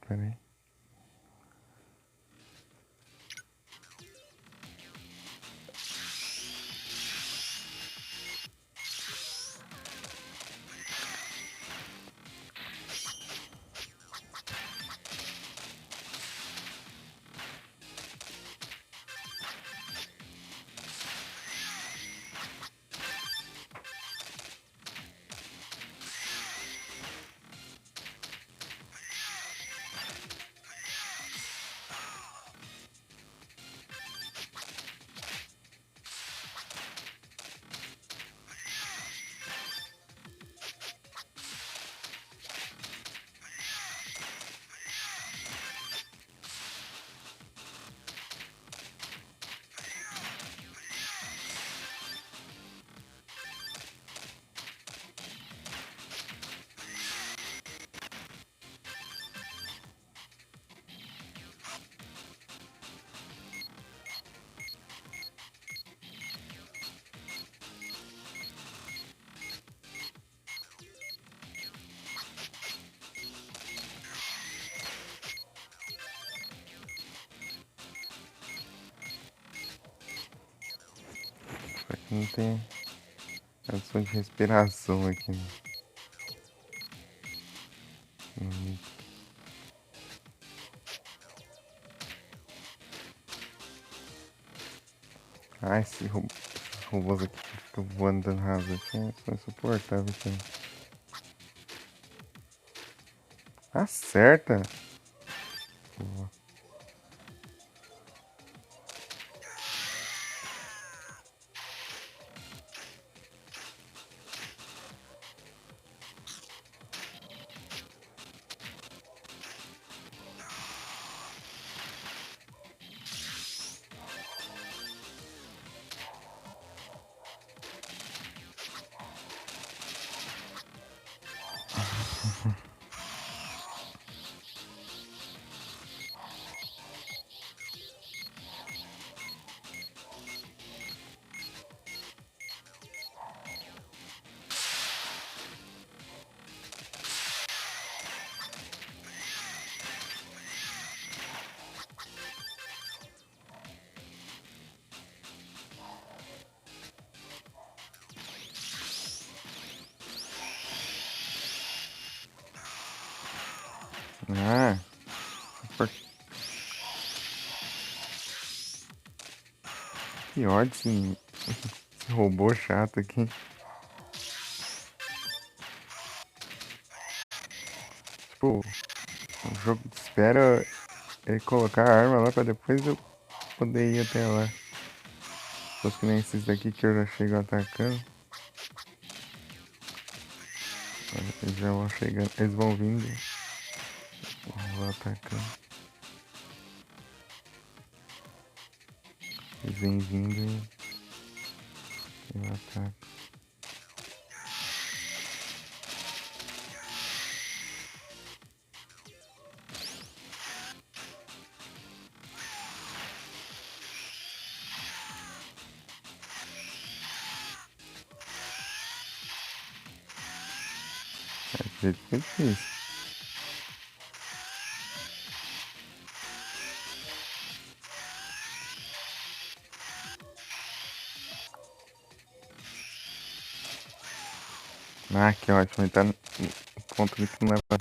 Pera aí. Não tem som de respiração aqui. Ah, esses robôs aqui que ficam voando dando rasa aqui são insuportáveis aqui. Acerta! Boa. Ah, por- que ódio esse robô chato aqui. Tipo, o jogo espera ele colocar a arma lá pra depois eu poder ir até lá. Se fosse que nem esses daqui que eu já chego atacando. Eles já vão chegando, eles vão vindo. Eu vou atacando. Eles vêm vindo e eu ataco. Desse jeito fica difícil. Ah, que ótimo. Ele tá no ponto ali que não é pra.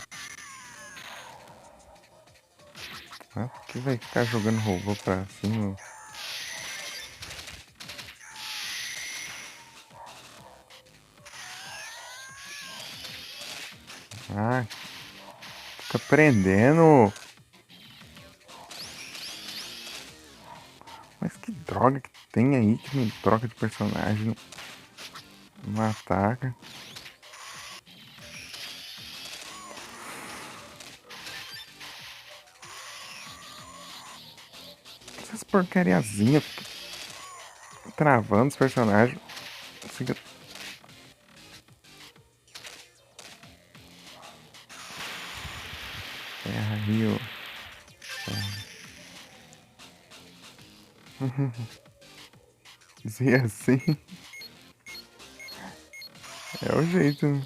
Ah, por que vai ficar jogando robô pra cima? Ah, fica prendendo. Mas que droga que tem aí que me troca de personagem, não ataca. Essas porcariazinhas travando os personagens. Fica... Terra, rio. Se é assim, é o jeito, né?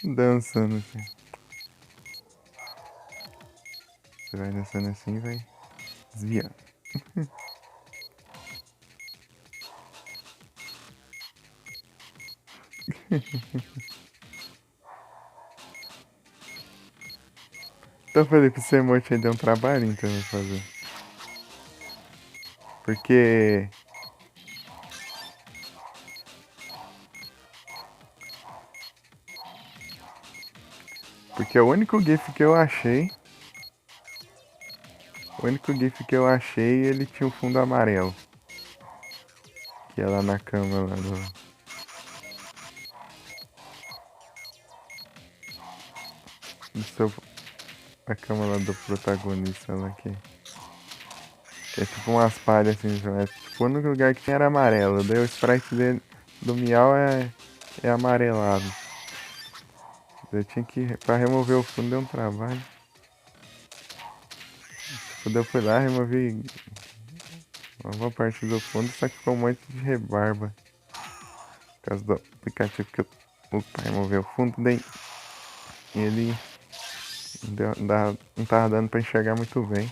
Dançando assim. Você vai dançando assim e vai desviando. Então, Felipe, esse emote aí deu um trabalho então eu fazer. Porque. Porque o único GIF que eu achei. O único GIF que eu achei, ele tinha um fundo amarelo. Que é lá na cama lá do seu. A cama lá do protagonista lá que é tipo umas palhas assim, é tipo o único lugar que tinha era amarelo. Daí o sprite dele, do Miau é amarelado. Daí eu tinha que. Pra remover o fundo deu um trabalho. Tipo, daí eu fui lá, removi uma boa parte do fundo, só que ficou um monte de rebarba. Por causa do aplicativo que eu uso pra remover o fundo, daí ele Não tava dando pra enxergar muito bem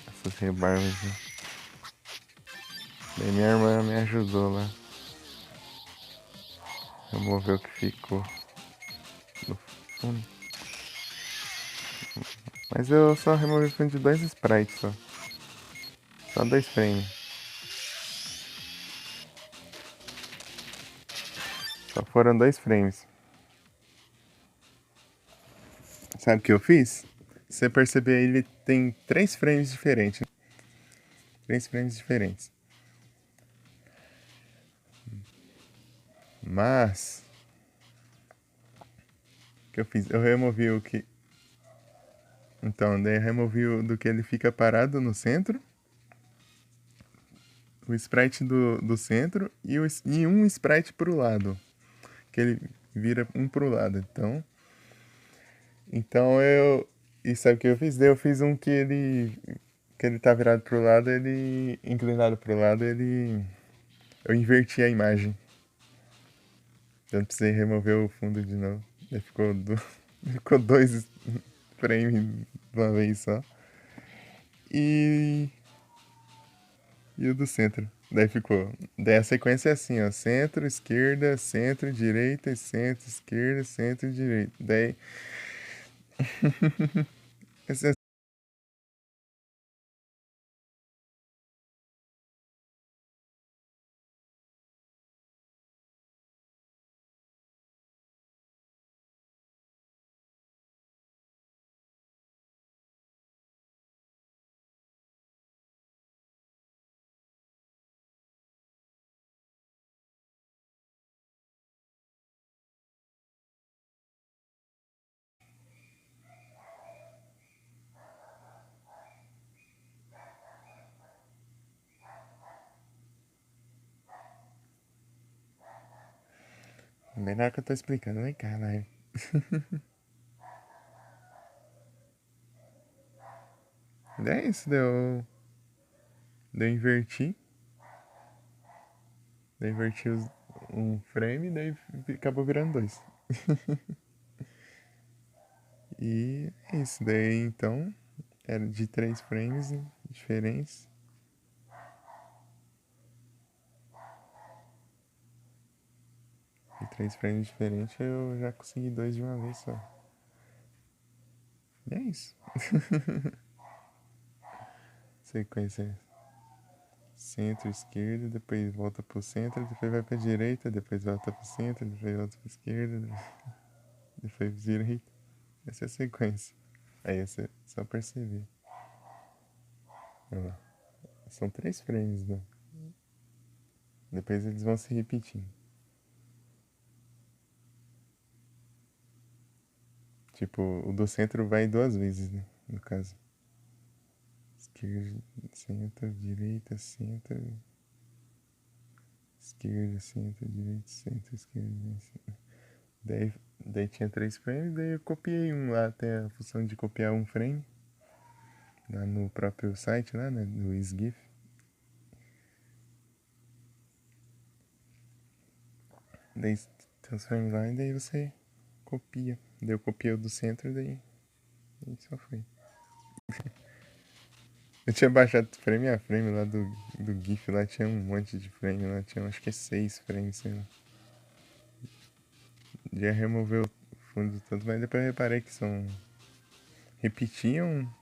essas rebarbas. Né? Daí minha irmã me ajudou lá. Remover o que ficou no fundo. Mas eu só removi o fundo de 2 sprites só. Só 2 frames. Só foram 2 frames. Sabe o que eu fiz? Se você perceber aí, ele tem 3 frames diferentes. 3 frames diferentes. Mas o que eu fiz? Eu removi o que. Então, daí eu removi o do que ele fica parado no centro. O sprite do centro e um sprite pro lado. Que ele vira um pro lado. Então eu. E sabe o que eu fiz? Daí eu fiz um que ele. Que ele tá virado pro lado, ele. Inclinado pro lado, ele. Eu inverti a imagem. Eu não precisei remover o fundo de novo. Daí ficou 2 frames de uma vez só. E. E o do centro. Daí ficou. Daí a sequência é assim, ó. Centro, esquerda, centro, direita, centro, esquerda, centro, direita. Daí. Esse é melhor que eu tô explicando. Vem cá, live. Daí é isso, deu inverti. Daí inverti um frame, daí acabou virando 2. E é isso. Daí então. Era de 3 frames diferentes. De 3 frames diferentes eu já consegui 2 de uma vez só. E é isso. Sequência centro, esquerda, depois volta pro centro, depois vai pra direita, depois volta pro centro, depois volta pra esquerda, depois direita. Essa é a sequência. Aí é só perceber. Olha lá. São 3 frames, né? Depois eles vão se repetindo. Tipo, o do centro vai 2 vezes, né? No caso. Esquerda, centro, direita, centro. Esquerda, centro, direita, centro, esquerda, centro. Daí tinha 3 frames, daí eu copiei um lá, até a função de copiar um frame. Lá no próprio site lá, né? Do SGIF. Daí tem os frames lá e daí você copia. Daí eu copiei o do centro e daí só foi. Eu tinha baixado frame a frame lá do GIF, lá tinha um monte de frame lá, tinha acho que 6 frames, sei lá. Já removeu o fundo todo, mas depois eu reparei que são. Repetiam.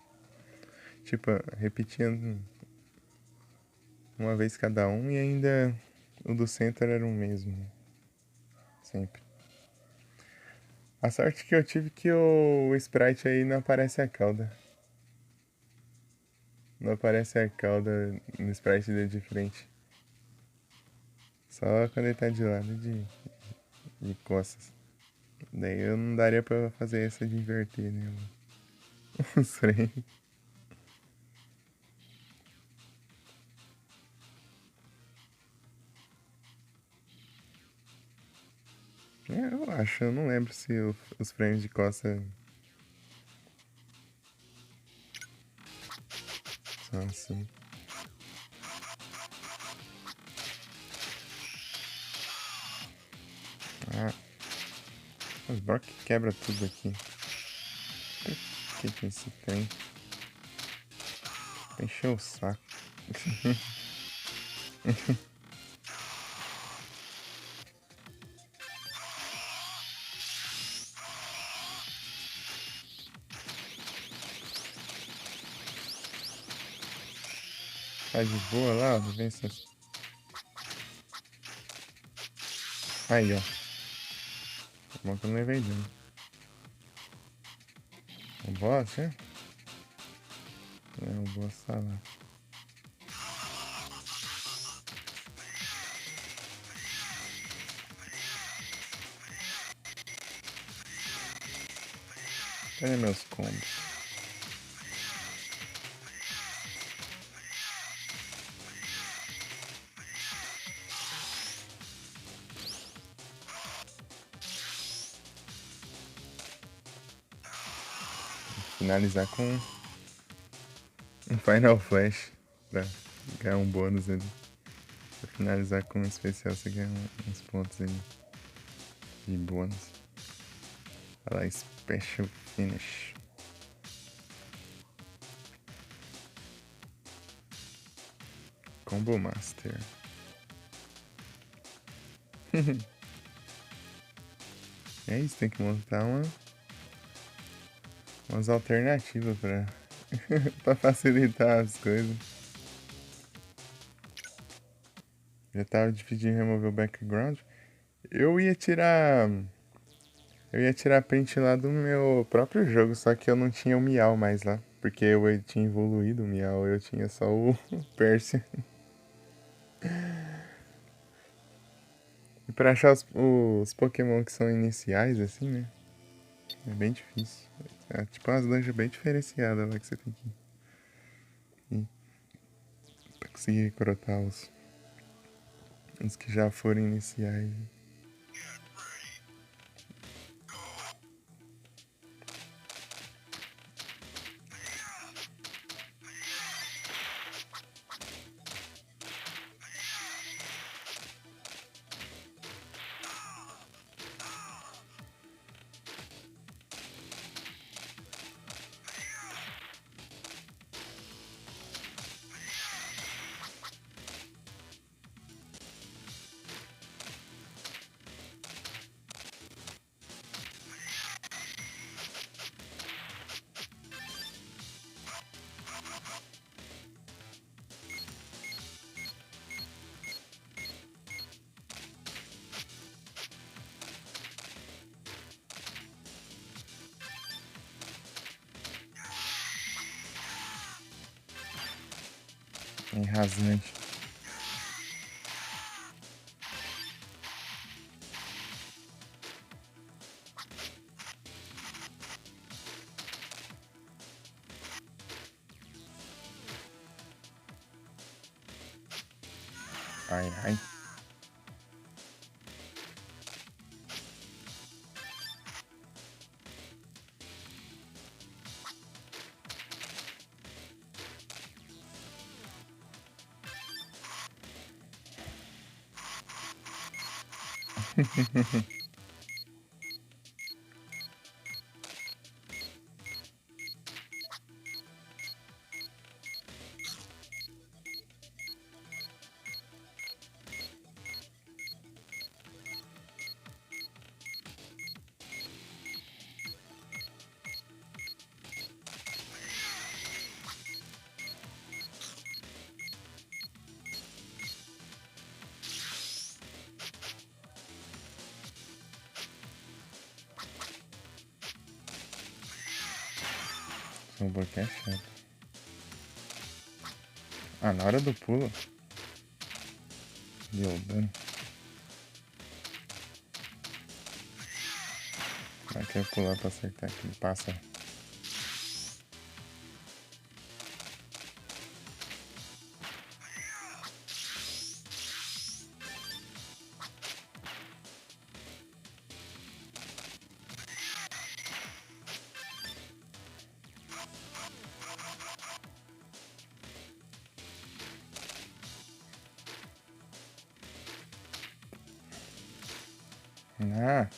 Tipo, repetiam uma vez cada um e ainda o do centro era o mesmo. Sempre. A sorte que eu tive que o sprite aí não aparece a cauda. Não aparece a cauda no sprite dele de frente. Só quando ele tá de lado de costas. Daí eu não daria pra fazer essa de inverter, né? Os frames. É, eu acho, eu não lembro se os frames de costa são assim. Ah, Os Brock quebra tudo aqui. Que é esse trem? Encheu o saco. Tá de boa lá, vem se... Aí, ó. Tá bom que eu não levei dano. O boss, é? É, o boss tá lá. Cadê meus combos? Finalizar com um Final Flash pra ganhar um bônus ali. Pra finalizar com um especial você ganha uns pontos ali de bônus. Olha lá, Special Finish. Combo Master. É isso, tem que montar umas alternativas pra, pra facilitar as coisas. Já tava difícil de remover o background. Eu ia tirar. Eu ia tirar print lá do meu próprio jogo, só que eu não tinha o Miau mais lá. Porque eu tinha evoluído o Miau, eu tinha só o Percy. E pra achar os Pokémon que são iniciais, assim, né? É bem difícil. É tipo umas dungeons bem diferenciadas lá que você tem que ir pra conseguir recrutar os que já foram iniciais. É rasante. Ai, ai. Só um pouquinho é chato. Ah, na hora do pulo. Deu dano. Vai que eu pular pra acertar aqui. Passa. Ah,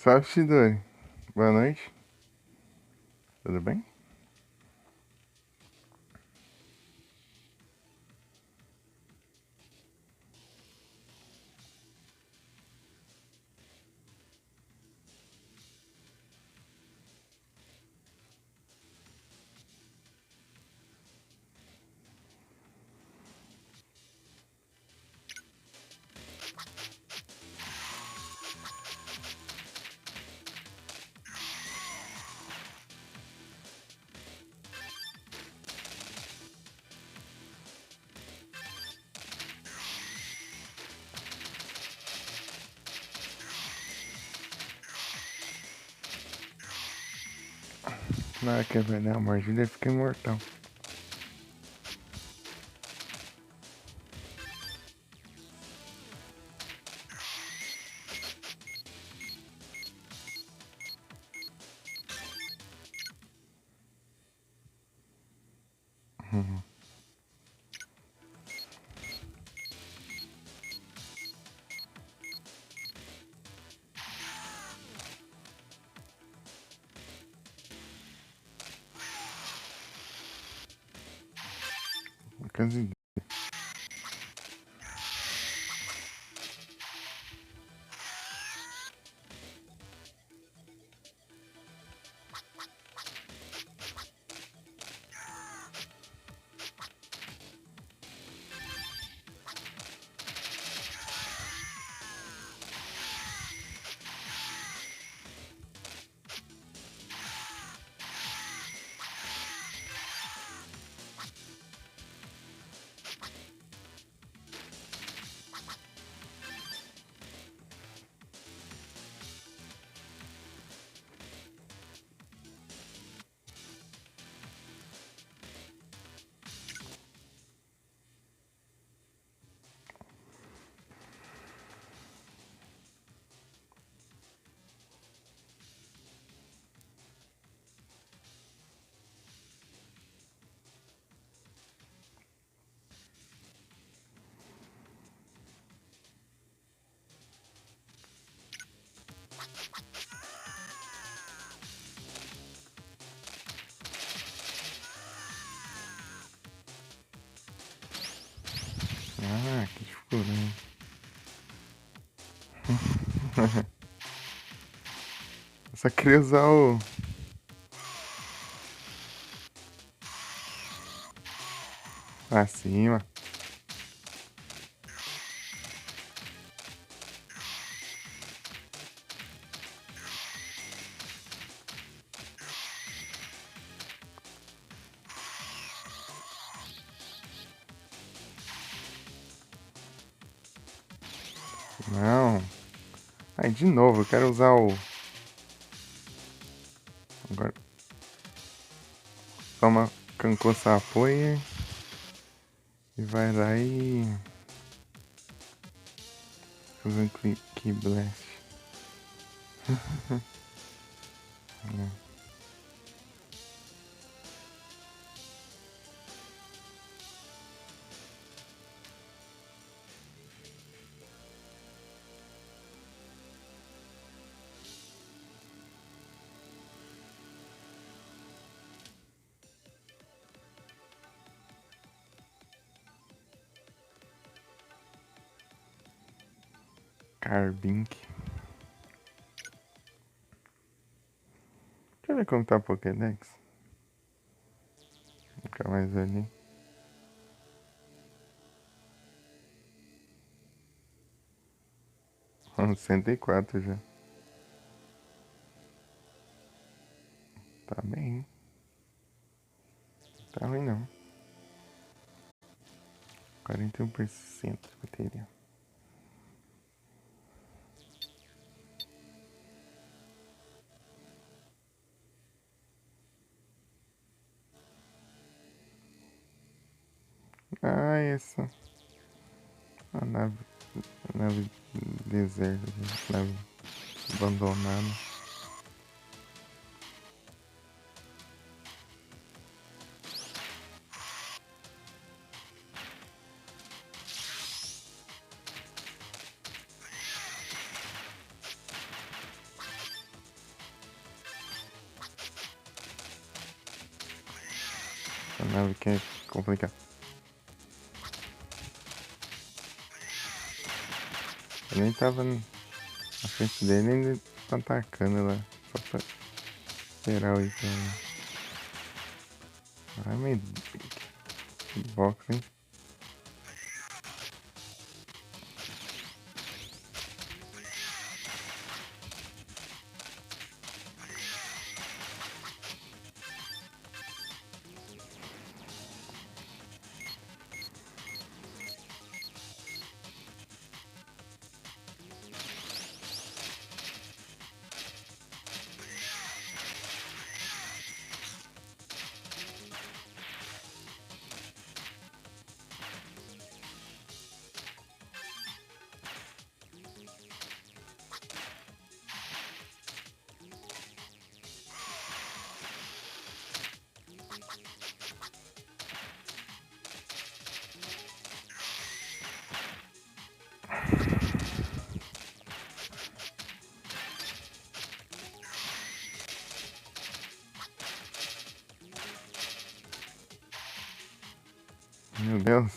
Salve, Sidori. Boa noite. Tudo bem? Na hora que vai dar uma mordida, ele fica imortal. Quase. Eu só queria usar o... Pra cima. Não. Aí, de novo, eu quero usar o... Agora... Toma Kanko Sapoia. E vai lá e... Fazer um Ki Blast. Carbink. Deixa eu ver como tá o Pokédex. Nunca mais ali. Uns 104 já. Tá bem. Tá ruim não. 41% de bateria. Ah, essa. A nave deserta. Nave abandonada. A nave que é complicada. Eu nem tava na frente dele, ainda tá atacando lá. Só pra esperar o item. Ai, meio box, hein? Meu Deus.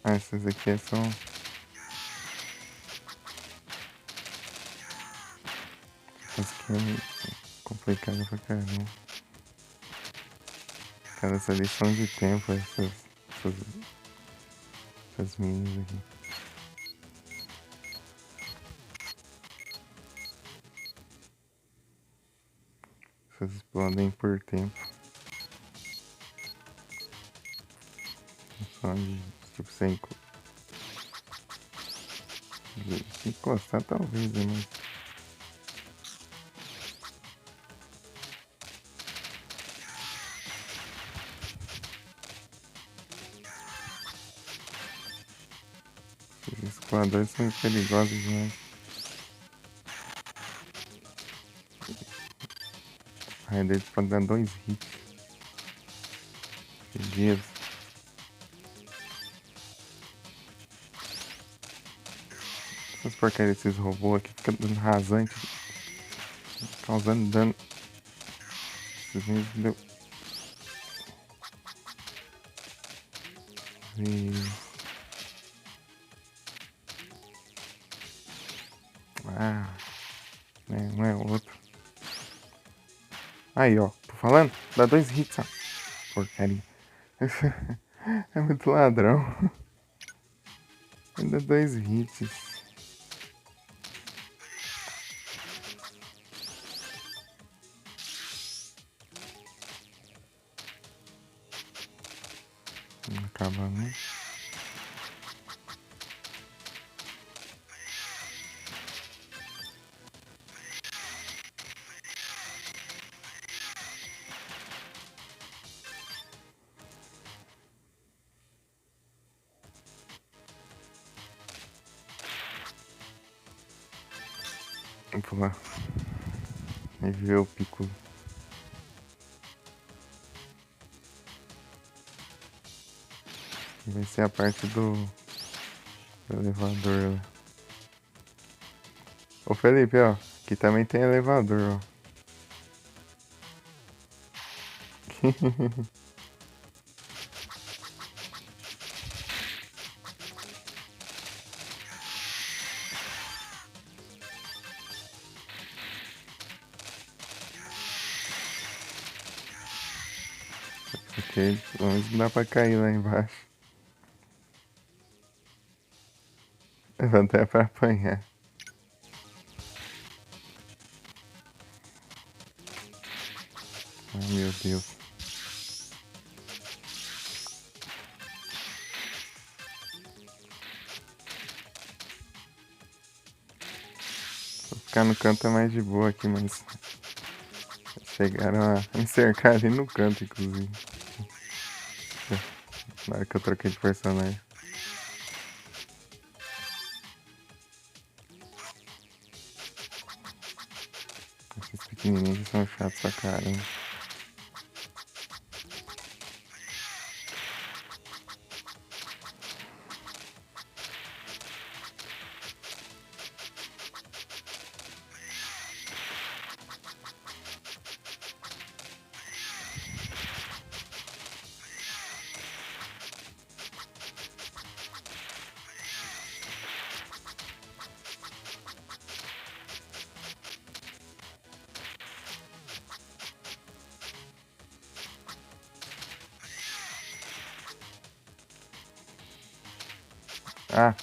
Ah, essas aqui são... Essas aqui é complicada pra caramba. Cara, essa lição de tempo, essas minis aqui. Essas explodem por tempo. Só de, tipo, sem encostar talvez, né? Mas... Esses esquadrões são perigosos demais. A raio deles pode dar 2 hits seguidos. Essas porcarias desses robôs aqui ficam dando rasante, causando dano. Esses deu talvez... Ah, né, não é outro. Aí, ó, tô falando? Dá 2 hits, ó. Porcaria. É muito ladrão. Ainda 2 hits. Não acaba, né? Vamos lá. Reviver o Piccolo. Vai ser a parte do elevador lá. Ô Felipe, ó. Aqui também tem elevador, ó. Ok, pelo menos não dá pra cair lá embaixo. Até pra apanhar. Ai meu Deus. Vou ficar no canto é mais de boa aqui, mas chegaram a me cercar ali no canto, inclusive. Na hora que eu troquei de personagem. Esses pequenininhos são chatos pra caramba. Ah,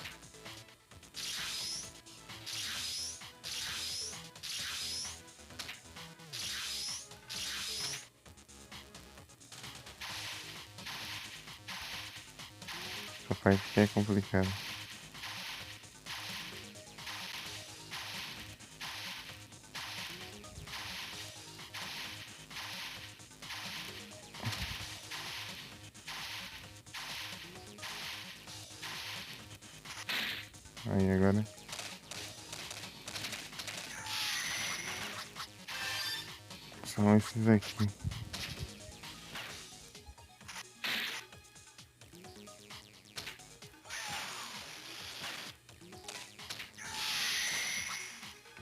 essa parte que é complicada. Aí agora. São esses aqui.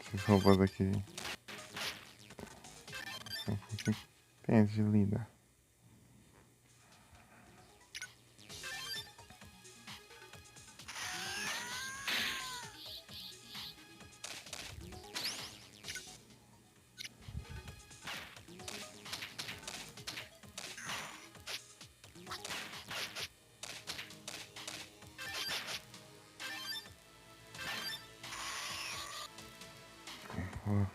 Esses robôs aqui. São um pouquinho tensos de lidar. Ó,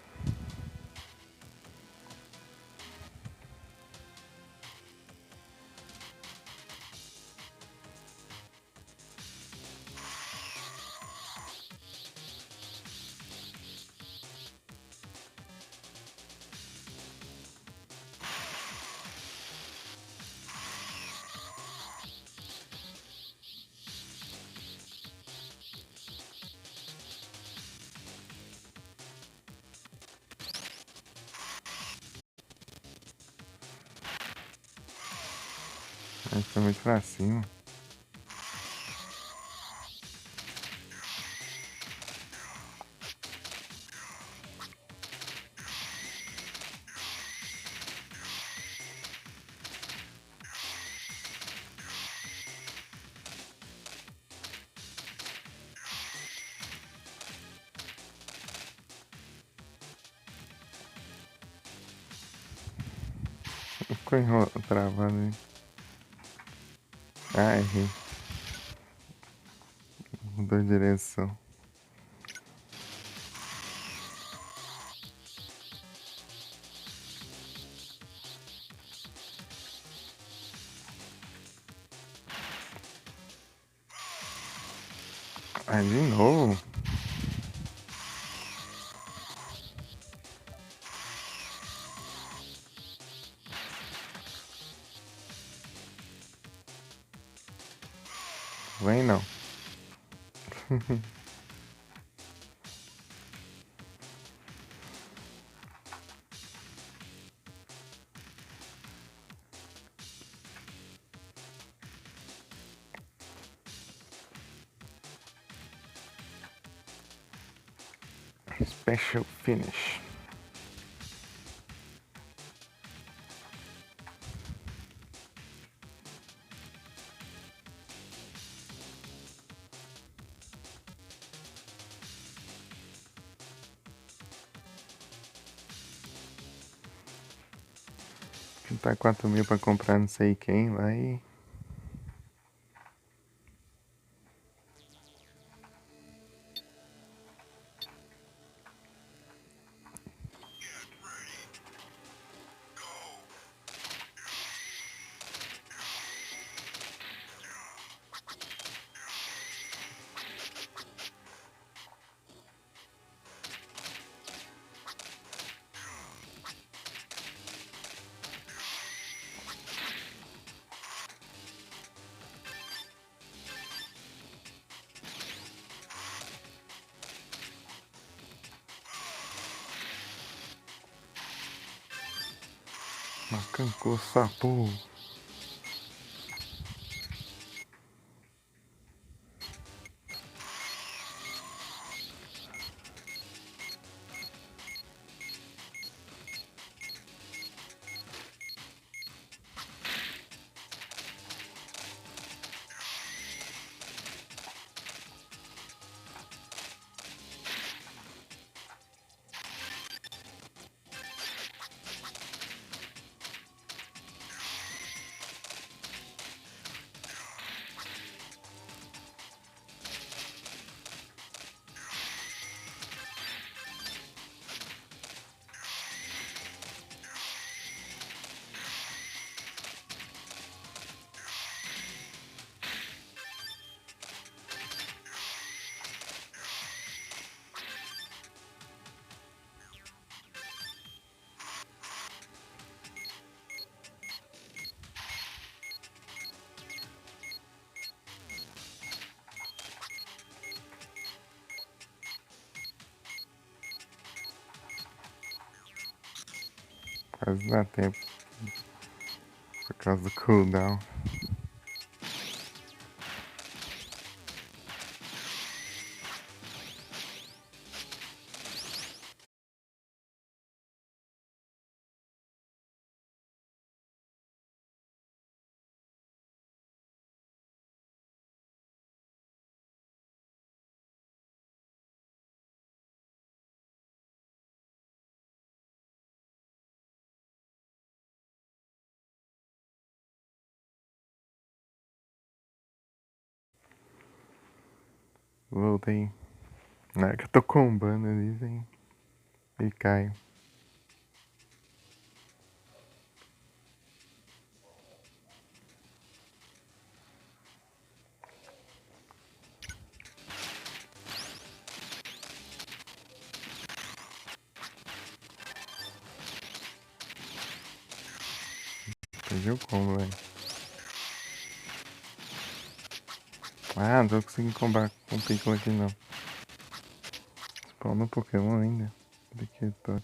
aí foi muito pra cima. ficou travado aí. Ah, errei. Mudou de direção. Ah, de novo? Vem não. Special finish. Juntar 4.000 pra comprar não sei quem lá e... Macancou sapo. Quase dá tempo. Por causa do cooldown. Voltei. Na hora que eu tô combando ali, vem. E cai. Perdi o combo, velho. Ah, não tô conseguindo combar com o Piccolo aqui não. Spawnou Pokémon ainda. Daqui tô.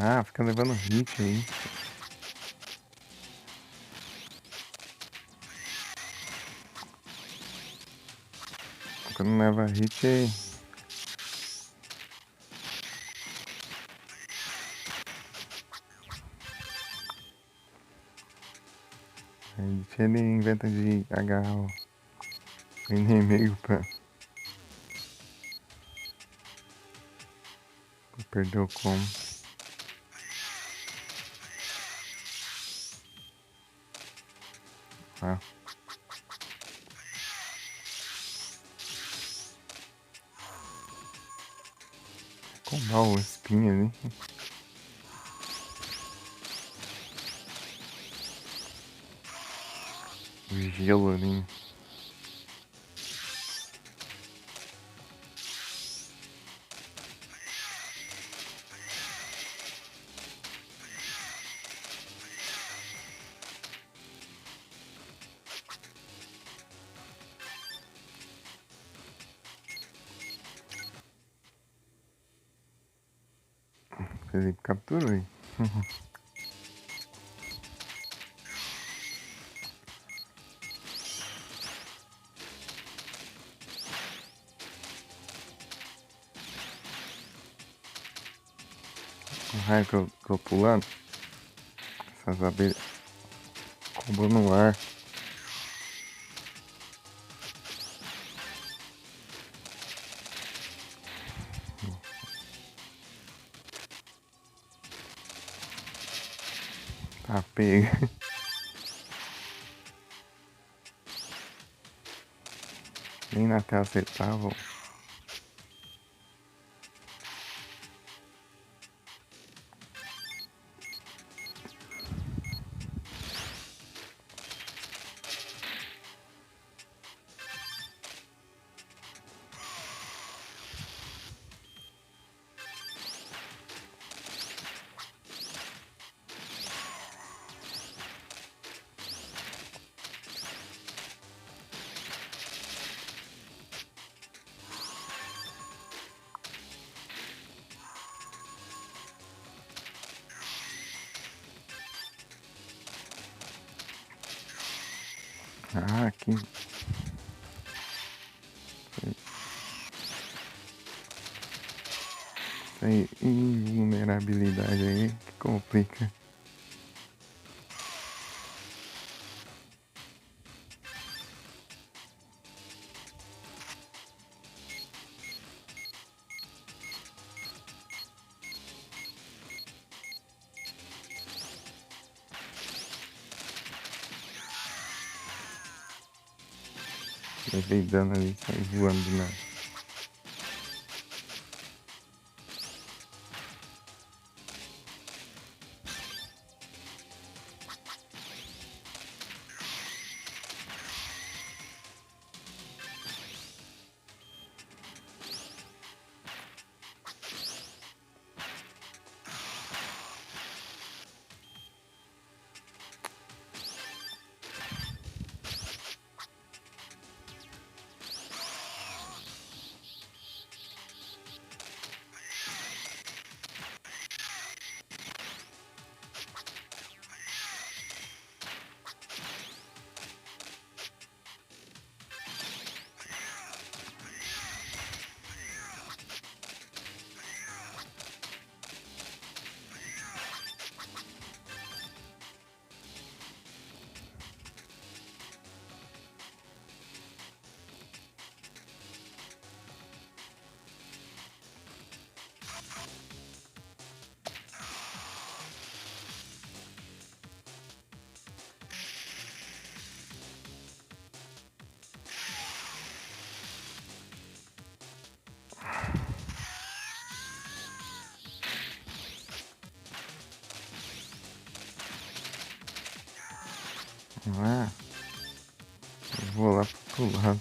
Ah, fica levando hit aí. Quando leva hit, Aí ele inventa de agarrar o inimigo pra perder o combo. Ah. Combar o espinho ali. O gelo ali. Felipe capturou aí. O raio que eu tô pulando. Essas abelhas combou no ar. Tá pega. Nem na tela você tava. Ah, que. Essa invulnerabilidade aí que complica. Levei dano ali, saí voando do nada. Ah, eu vou lá pro outro lado.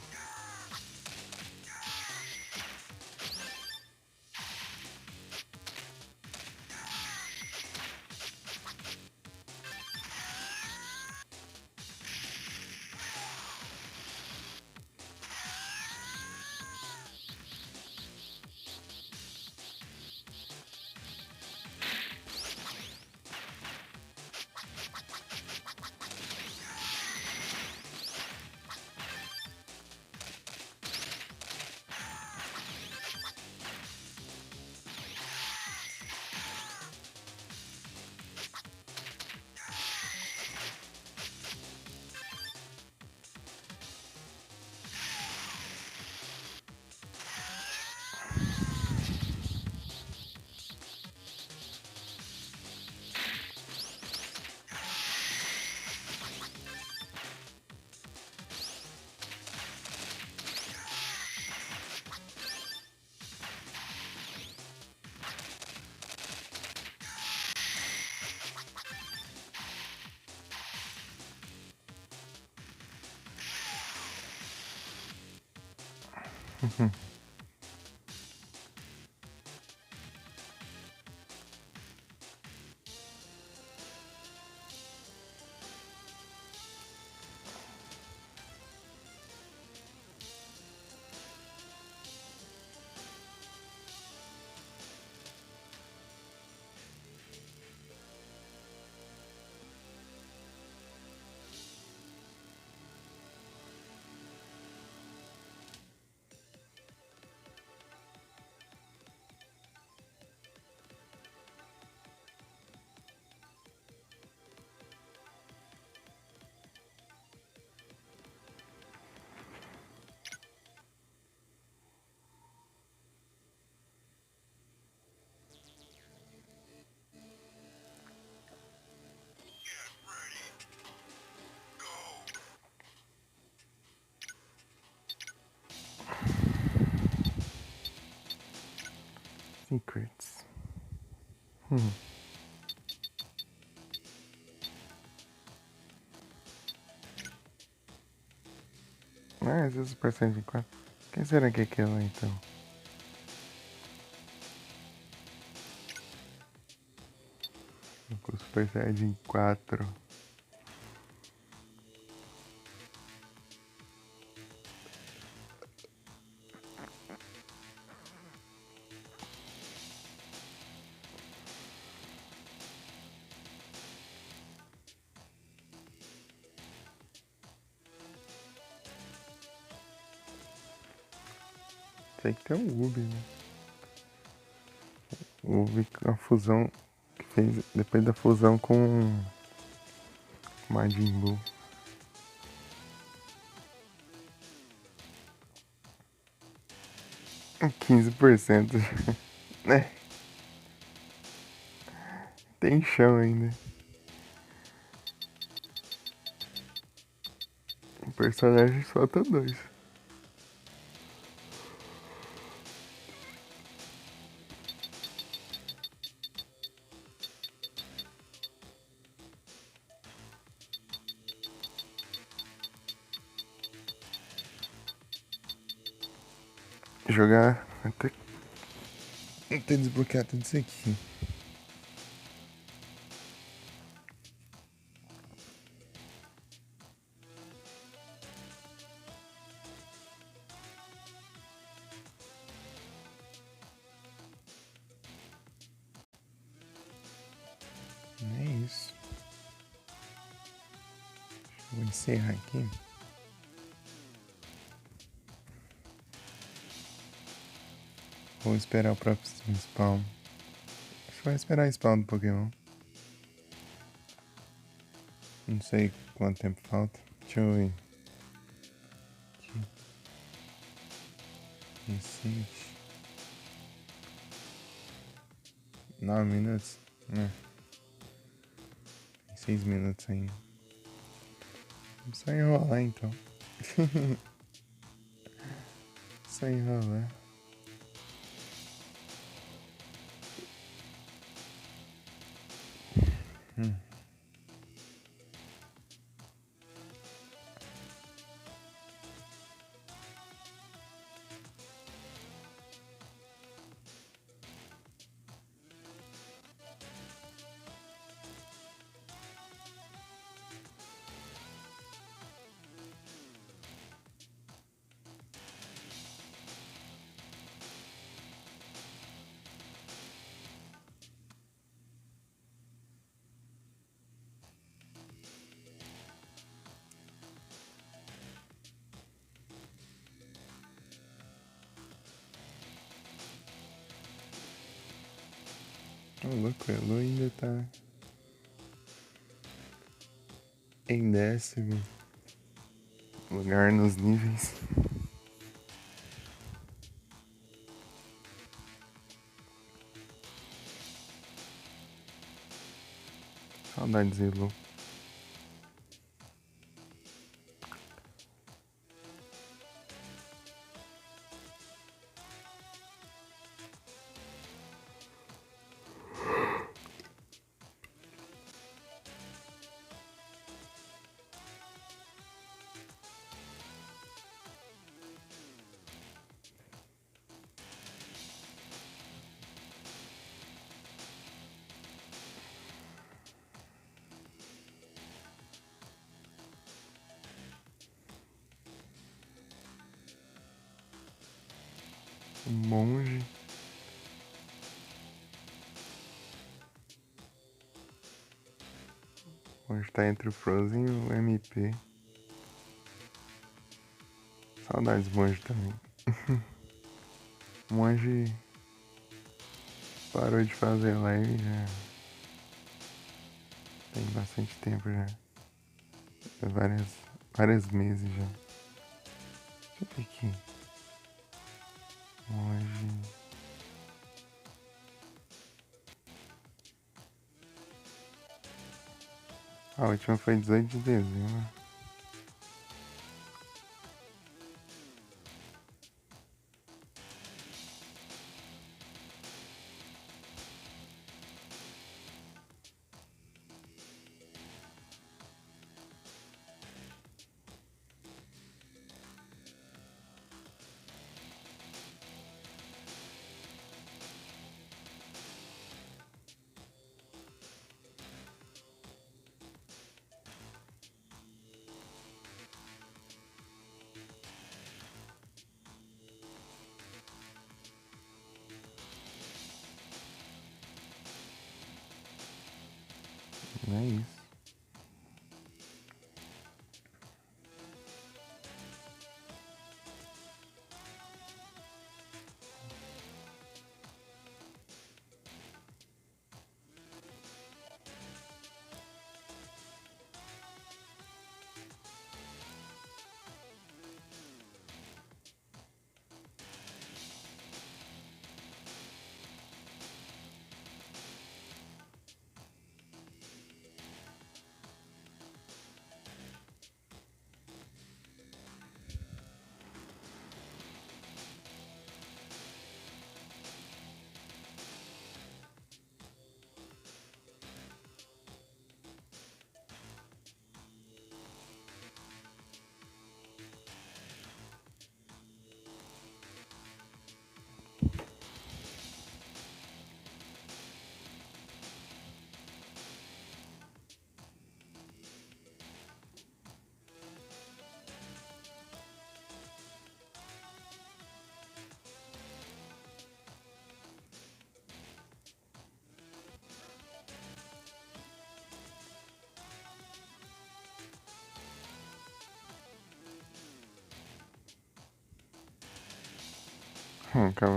Secrets. Ah, esse é o Super Saiyajin 4. Quem será que é aquela então? O Super Saiyajin 4. Sei que tem um Ubi, né? O Ubi, a fusão que fez depois da fusão com Majin Buu. 15%. Né? Tem chão ainda. O personagem falta dois. Jogar até desbloquear tudo isso aqui. É isso. Vou encerrar aqui. Vou esperar o próximo spawn. Acho que vai esperar o spawn do Pokémon. Não sei quanto tempo falta. Deixa eu ver. Aqui. Recente. 9 minutos? Tem 6 minutos ainda. Vamos só enrolar então. Só enrolar. Ô, louco, o Elu ainda tá em 10º lugar nos níveis. Saudades, Elu. Um monge. Hoje tá entre o Frozen e o MP. Saudades do monge também. O monge parou de fazer live já. Tem bastante tempo já. Vários meses já. Deixa eu ver aqui. Monge. A última foi 18 de dezembro. Não é isso.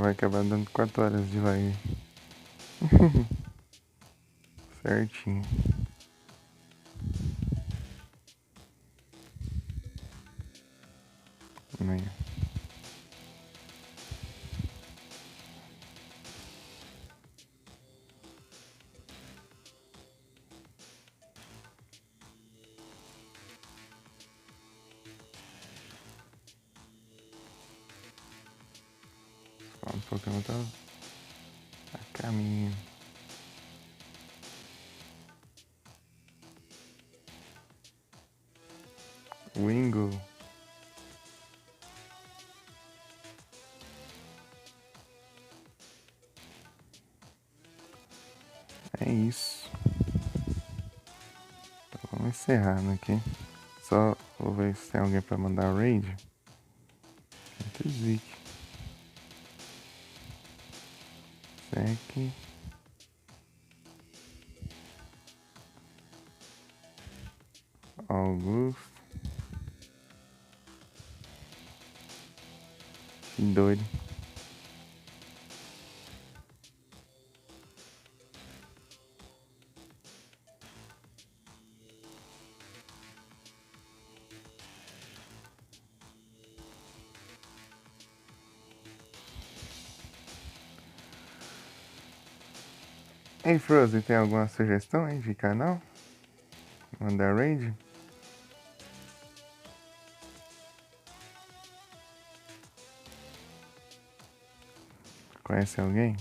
Vai acabar dando 4 horas de live. Certinho. Amanhã. Só um Pokémon tá a caminho. Wingo. É isso. Então vamos encerrando aqui. Só vou ver se tem alguém pra mandar raid. Entre Zik. Sec. Augusto. Que doido. Ei, Frozen, tem alguma sugestão aí de canal? Mandar raid? Conhece alguém?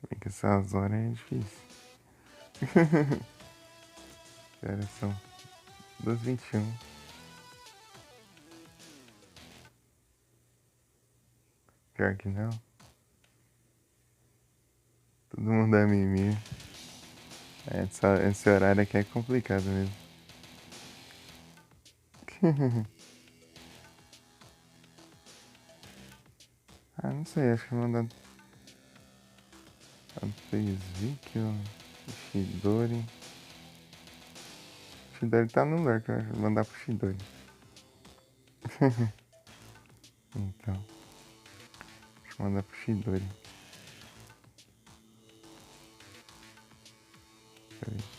Porque essas horas é difícil. Agora são 2h21. Pior que não. Todo mundo é mimimi. Esse horário aqui é complicado mesmo. Ah, não sei, acho que vou mandar a Ezekiel, Shidori. Shidori tá no lurk, eu acho. Vou mandar pro Shidori. Então, deixa eu mandar pro Shidori. Peraí.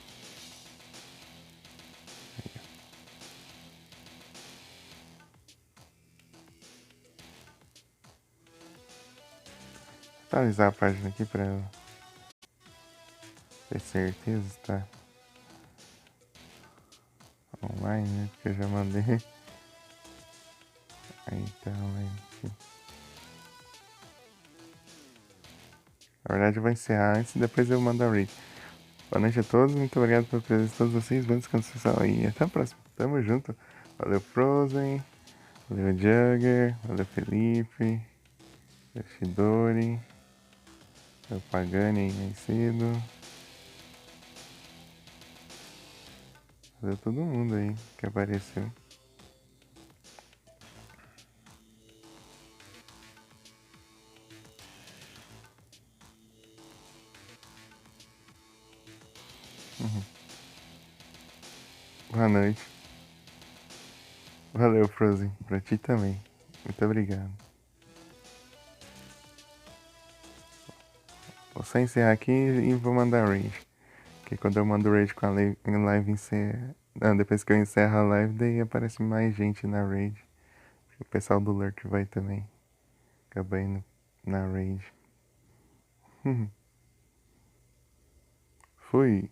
Atualizar a página aqui pra eu ter certeza se tá online, né? Porque eu já mandei. Aí tá online aqui. Na verdade eu vou encerrar antes e depois eu mando a raid. Boa noite a todos, muito obrigado pela presença de todos vocês. Bom descanso social e até a próxima. Tamo junto. Valeu Frozen, valeu Jugger, valeu Felipe, valeu Shidori, valeu Pagani aí mais cedo. Valeu todo mundo aí que apareceu. Boa noite. Valeu Frozen, pra ti também. Muito obrigado. Vou só encerrar aqui e vou mandar raid. Porque quando eu mando raid com a live encerra. Não, depois que eu encerro a live, daí aparece mais gente na raid. O pessoal do Lurk vai também. Acaba indo na raid. Fui.